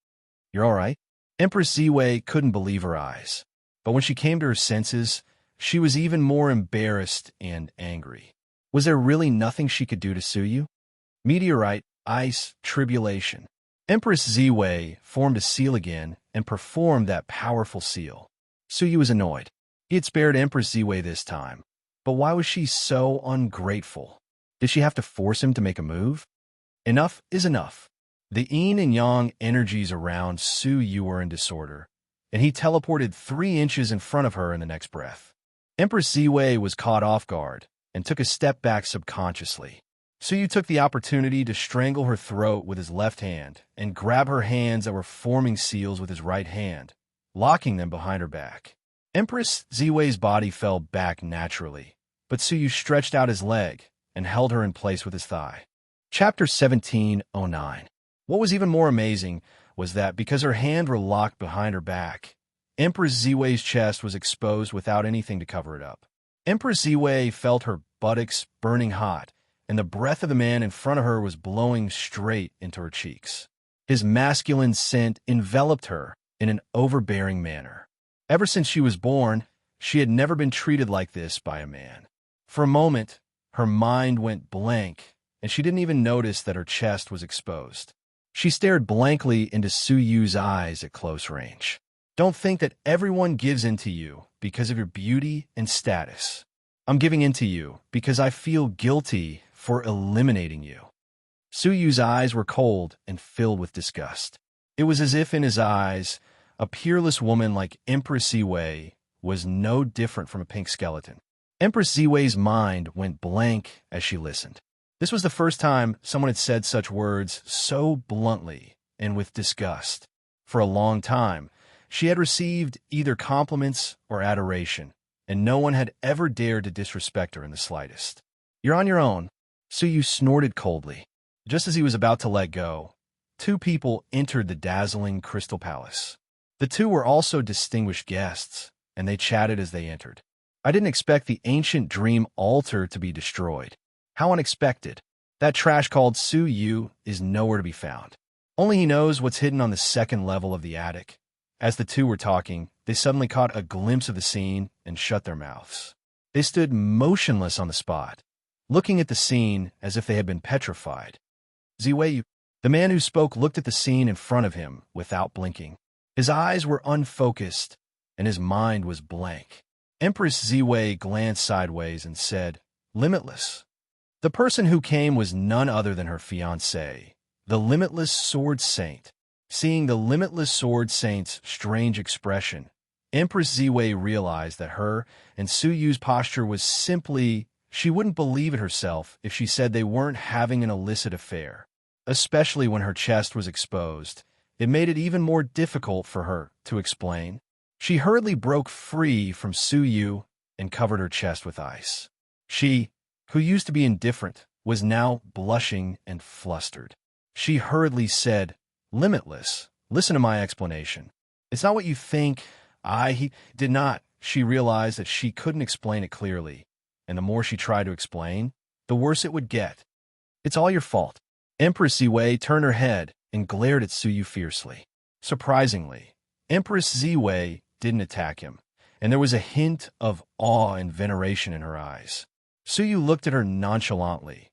"You're all right?" Empress Ziwei couldn't believe her eyes. But when she came to her senses, she was even more embarrassed and angry. Was there really nothing she could do to Suyu? Meteorite, ice, tribulation. Empress Ziwei formed a seal again and performed that powerful seal. Suyu was annoyed. He had spared Empress Ziwei this time. But why was she so ungrateful? Did she have to force him to make a move? Enough is enough. The yin and yang energies around Suyu were in disorder, and he teleported 3 inches in front of her in the next breath. Empress Ziwei was caught off guard and took a step back subconsciously. Suyu took the opportunity to strangle her throat with his left hand and grab her hands that were forming seals with his right hand, locking them behind her back. Empress Ziwei's body fell back naturally, but Suyu stretched out his leg and held her in place with his thigh. Chapter 1709. What was even more amazing was that because her hands were locked behind her back, Empress Ziwei's chest was exposed without anything to cover it up. Empress Ziwei felt her buttocks burning hot, and the breath of the man in front of her was blowing straight into her cheeks. His masculine scent enveloped her in an overbearing manner. Ever since she was born, she had never been treated like this by a man. For a moment, her mind went blank, and she didn't even notice that her chest was exposed. She stared blankly into Suyu's eyes at close range. Don't think that everyone gives in to you because of your beauty and status. I'm giving in to you because I feel guilty for eliminating you. Suyu's eyes were cold and filled with disgust. It was as if in his eyes, a peerless woman like Empress Ziwei was no different from a pink skeleton. Empress Ziwei's mind went blank as she listened. This was the first time someone had said such words so bluntly and with disgust. For a long time, she had received either compliments or adoration, and no one had ever dared to disrespect her in the slightest. "You're on your own," Suyu snorted coldly. Just as he was about to let go, 2 people entered the dazzling Crystal Palace. The 2 were also distinguished guests, and they chatted as they entered. "I didn't expect the ancient dream altar to be destroyed. How unexpected. That trash called Suyu is nowhere to be found. Only he knows what's hidden on the 2nd level of the attic." As the 2 were talking, they suddenly caught a glimpse of the scene and shut their mouths. They stood motionless on the spot, looking at the scene as if they had been petrified. "Ziwei," the man who spoke looked at the scene in front of him without blinking. His eyes were unfocused, and his mind was blank. Empress Ziwei glanced sideways and said, "Limitless." The person who came was none other than her fiancé, the Limitless Sword Saint. Seeing the Limitless Sword Saint's strange expression, Empress Ziwei realized that her and Suyu's posture was simply, she wouldn't believe it herself if she said they weren't having an illicit affair. Especially when her chest was exposed, it made it even more difficult for her to explain. She hurriedly broke free from Suyu and covered her chest with ice. She, who used to be indifferent, was now blushing and flustered. She hurriedly said, "Limitless, listen to my explanation. It's not what you think. He did not." She realized that she couldn't explain it clearly, and the more she tried to explain, the worse it would get. "It's all your fault." Empress Ziwei turned her head and glared at Suyu fiercely. Surprisingly, Empress Ziwei didn't attack him, and there was a hint of awe and veneration in her eyes. Suyu looked at her nonchalantly,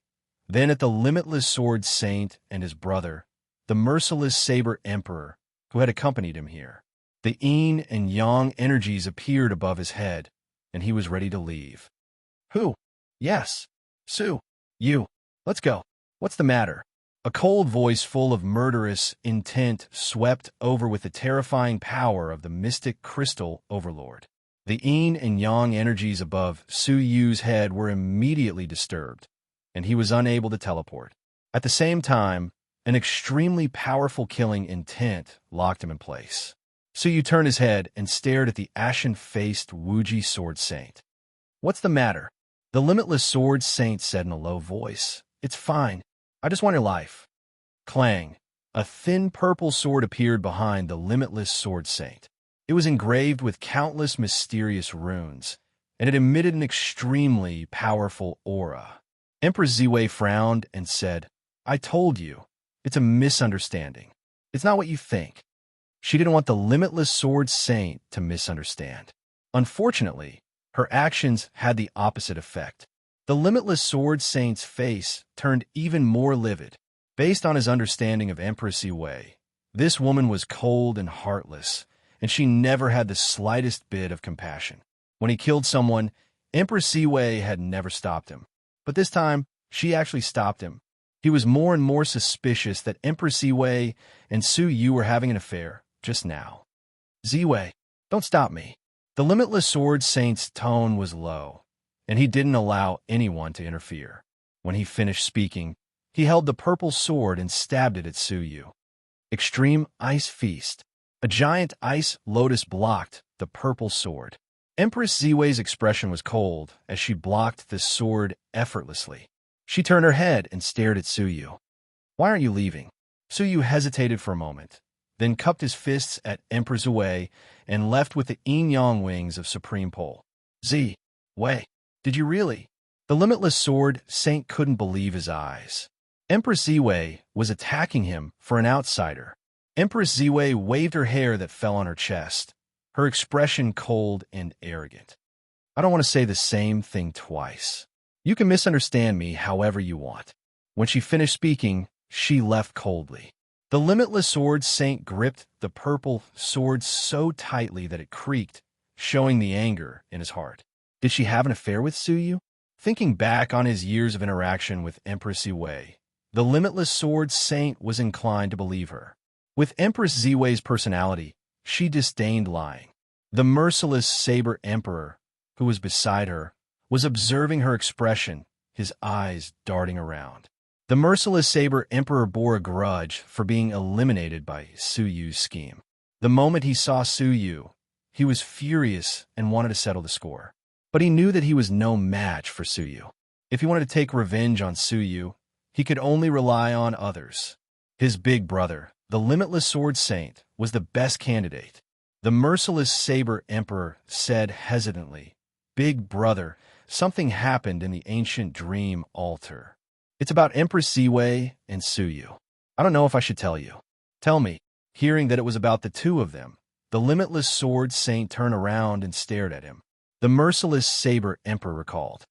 then at the Limitless Sword Saint and his brother, the merciless Saber Emperor, who had accompanied him here. The yin and yang energies appeared above his head, and he was ready to leave. Who? Yes. Su. You. Let's go. What's the matter? A cold voice full of murderous intent swept over with the terrifying power of the mystic crystal overlord. The yin and yang energies above Su Yu's head were immediately disturbed, and he was unable to teleport. At the same time, an extremely powerful killing intent locked him in place. Su Yu turned his head and stared at the ashen-faced Wuji Sword Saint. What's the matter? The Limitless Sword Saint said in a low voice. It's fine. I just want your life. Clang. A thin purple sword appeared behind the Limitless Sword Saint. It was engraved with countless mysterious runes, and it emitted an extremely powerful aura. Empress Ziwei frowned and said, I told you. It's a misunderstanding. It's not what you think. She didn't want the Limitless Sword Saint to misunderstand. Unfortunately, her actions had the opposite effect. The Limitless Sword Saint's face turned even more livid. Based on his understanding of Empress Ziwei, this woman was cold and heartless, and she never had the slightest bit of compassion. When he killed someone, Empress Ziwei had never stopped him. But this time, she actually stopped him. He was more and more suspicious that Empress Ziwei and Su Yu were having an affair just now. Ziwei, don't stop me. The Limitless Sword Saint's tone was low, and he didn't allow anyone to interfere. When he finished speaking, he held the purple sword and stabbed it at Su Yu. Extreme Ice Feast. A giant ice lotus blocked the purple sword. Empress Ziwei's expression was cold as she blocked the sword effortlessly. She turned her head and stared at Su Yu. Why aren't you leaving? Su Yu hesitated for a moment, then cupped his fists at Empress Ziwei and left with the yin-yang wings of Supreme Pole. Wei, did you really? The Limitless Sword Saint couldn't believe his eyes. Empress Ziwei was attacking him for an outsider. Empress Ziwei waved her hair that fell on her chest, her expression cold and arrogant. I don't want to say the same thing twice. You can misunderstand me however you want. When she finished speaking, she left coldly. The Limitless Sword Saint gripped the purple sword so tightly that it creaked, showing the anger in his heart. Did she have an affair with Su Yu? Thinking back on his years of interaction with Empress Ziwei, the Limitless Sword Saint was inclined to believe her. With Empress Ziwei's personality, she disdained lying. The merciless Saber Emperor, who was beside her, was observing her expression, his eyes darting around. The merciless Saber Emperor bore a grudge for being eliminated by Su Yu's scheme. The moment he saw Su Yu, he was furious and wanted to settle the score. But he knew that he was no match for Su Yu. If he wanted to take revenge on Su Yu, he could only rely on others. His big brother, the Limitless Sword Saint, was the best candidate. The merciless Saber Emperor said hesitantly, Big brother, something happened in the ancient dream altar. It's about Empress Ziwei and Su Yu. I don't know if I should tell you. Tell me. Hearing that it was about the two of them, the Limitless Sword Saint turned around and stared at him. The merciless Saber Emperor recalled.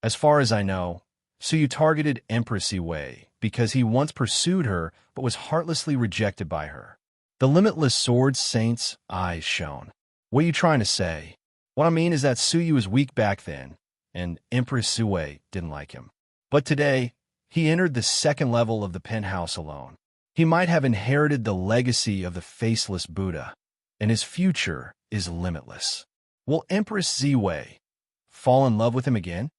As far as I know, Su Yu targeted Empress Ziwei because he once pursued her but was heartlessly rejected by her. The Limitless Sword Saint's eyes shone. What are you trying to say? What I mean is that Su Yu was weak back then, and Empress Ziwei didn't like him. But today, he entered the second level of the penthouse alone. He might have inherited the legacy of the faceless Buddha, and his future is limitless. Will Empress Ziwei fall in love with him again?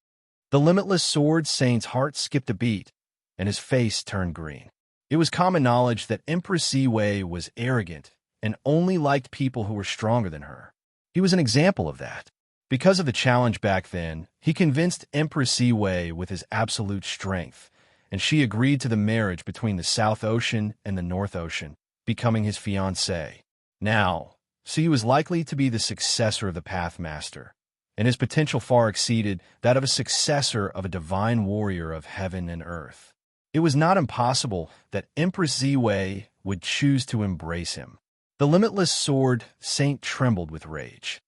The Limitless Sword Saint's heart skipped a beat, and his face turned green. It was common knowledge that Empress Ziwei was arrogant and only liked people who were stronger than her. He was an example of that. Because of the challenge back then, he convinced Empress Ziwei with his absolute strength, and she agreed to the marriage between the South Ocean and the North Ocean, becoming his fiancée. Now, Su Yu was likely to be the successor of the Pathmaster, and his potential far exceeded that of a successor of a divine warrior of heaven and earth. It was not impossible that Empress Ziwei would choose to embrace him. The Limitless Sword Saint trembled with rage.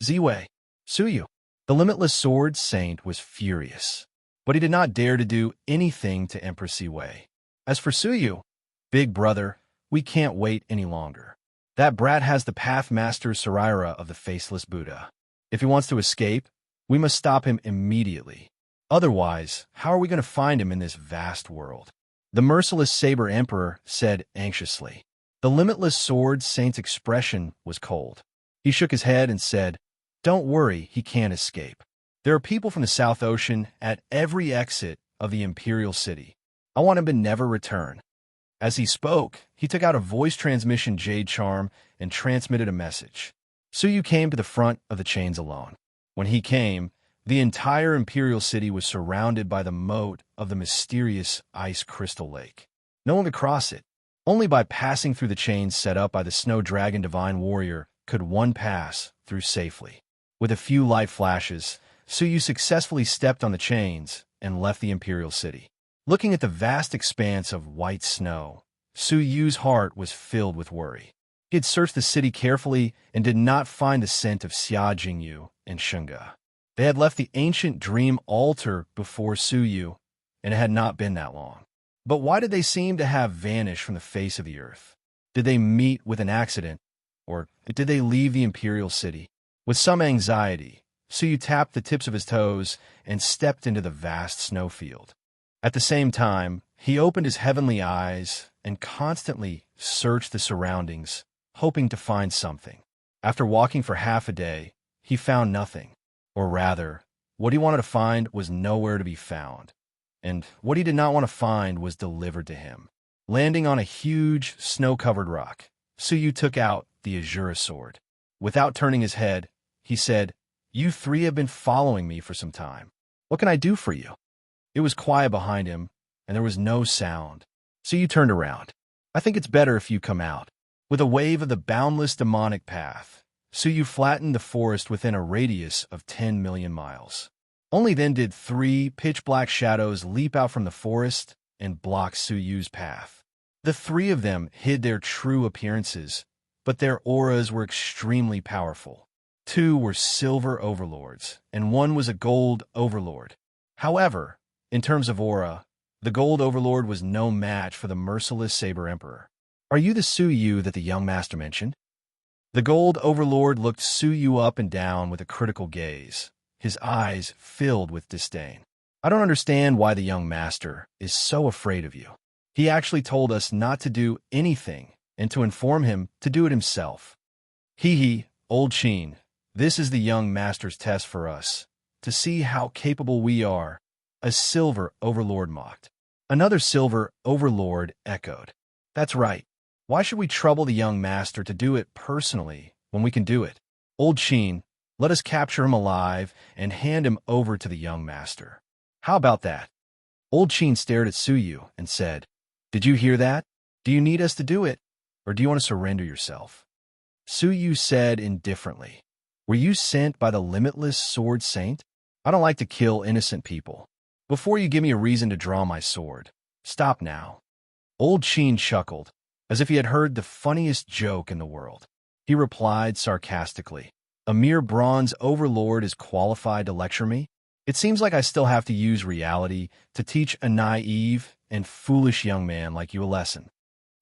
Ziwei, Su Yu. The Limitless Sword Saint was furious, but he did not dare to do anything to Empress Ziwei. As for Su Yu, big brother, we can't wait any longer. That brat has the Pathmaster Saraira of the Faceless Buddha. If he wants to escape, we must stop him immediately. Otherwise, how are we going to find him in this vast world? The merciless Saber Emperor said anxiously. The limitless sword saint's expression was cold. He shook his head and said, "Don't worry, he can't escape. There are people from the South Ocean at every exit of the Imperial City. I want him to never return." As he spoke, he took out a voice transmission jade charm and transmitted a message. Suyu came to the front of the chains alone. When he came, the entire Imperial City was surrounded by the moat of the mysterious ice crystal lake. No one could cross it. Only by passing through the chains set up by the Snow Dragon Divine Warrior could one pass through safely. With a few light flashes, Suyu successfully stepped on the chains and left the Imperial City. Looking at the vast expanse of white snow, Suyu's heart was filled with worry. He had searched the city carefully and did not find the scent of Xia Jingyu and Shunga. They had left the ancient dream altar before Suyu, and it had not been that long. But why did they seem to have vanished from the face of the earth? Did they meet with an accident, or did they leave the Imperial City? With some anxiety, Suyu tapped the tips of his toes and stepped into the vast snowfield. At the same time, he opened his heavenly eyes and constantly searched the surroundings, hoping to find something. After walking for half a day, he found nothing. Or rather, what he wanted to find was nowhere to be found, and what he did not want to find was delivered to him. Landing on a huge, snow-covered rock, Suyu took out the Azura sword. Without turning his head, he said, "You three have been following me for some time. What can I do for you?" It was quiet behind him, and there was no sound. Suyu turned around. "I think it's better if you come out." With a wave of the boundless demonic path, Suyu flattened the forest within a radius of 10 million miles. Only then did 3 pitch-black shadows leap out from the forest and block Suyu's path. The 3 of them hid their true appearances, but their auras were extremely powerful. 2 were silver overlords, and 1 was a gold overlord. However, in terms of aura, the gold overlord was no match for the merciless Saber Emperor. "Are you the Suyu that the young master mentioned?" The gold overlord looked Suyu up and down with a critical gaze, his eyes filled with disdain. "I don't understand why the young master is so afraid of you. He actually told us not to do anything and to inform him to do it himself." "Hee, old Sheen, this is the young master's test for us, to see how capable we are," a silver overlord mocked. Another silver overlord echoed. "That's right. Why should we trouble the young master to do it personally when we can do it? Old Sheen, let us capture him alive and hand him over to the young master. How about that?" Old Sheen stared at Suyu and said, "Did you hear that? Do you need us to do it, or do you want to surrender yourself?" Suyu said indifferently, "Were you sent by the limitless sword saint? I don't like to kill innocent people. Before you give me a reason to draw my sword, stop now." Old Sheen chuckled, as if he had heard the funniest joke in the world. He replied sarcastically, "A mere bronze overlord is qualified to lecture me? It seems like I still have to use reality to teach a naive and foolish young man like you a lesson."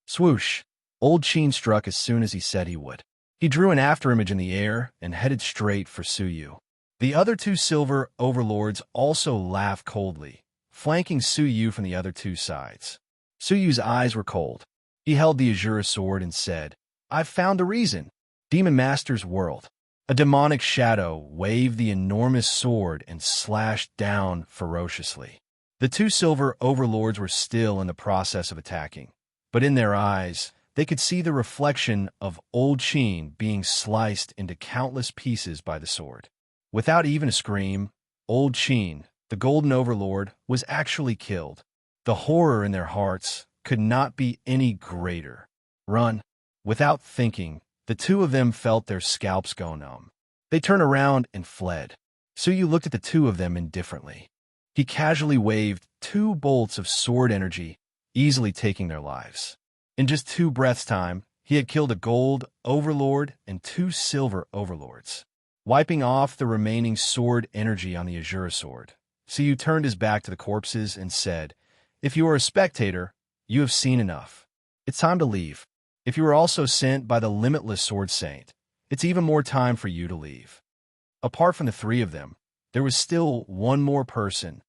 Swoosh! Old Sheen struck as soon as he said he would. He drew an afterimage in the air and headed straight for Suyu. The other 2 silver overlords also laughed coldly, flanking Suyu from the other 2 sides. Suyu's eyes were cold. He held the Azura sword and said, "I've found the reason. Demon Master's world." A demonic shadow waved the enormous sword and slashed down ferociously. The 2 silver overlords were still in the process of attacking, but in their eyes, they could see the reflection of Old Sheen being sliced into countless pieces by the sword. Without even a scream, Old Sheen, the Golden Overlord, was actually killed. The horror in their hearts could not be any greater. "Run." Without thinking, the 2 of them felt their scalps go numb. They turned around and fled. Suyu looked at the 2 of them indifferently. He casually waved 2 bolts of sword energy, easily taking their lives. In just 2 breaths' time, he had killed a gold overlord and 2 silver overlords. Wiping off the remaining sword energy on the Azura sword, Suyu turned his back to the corpses and said, "If you are a spectator, you have seen enough. It's time to leave. If you were also sent by the limitless sword saint, it's even more time for you to leave." Apart from the three of them, there was still one more person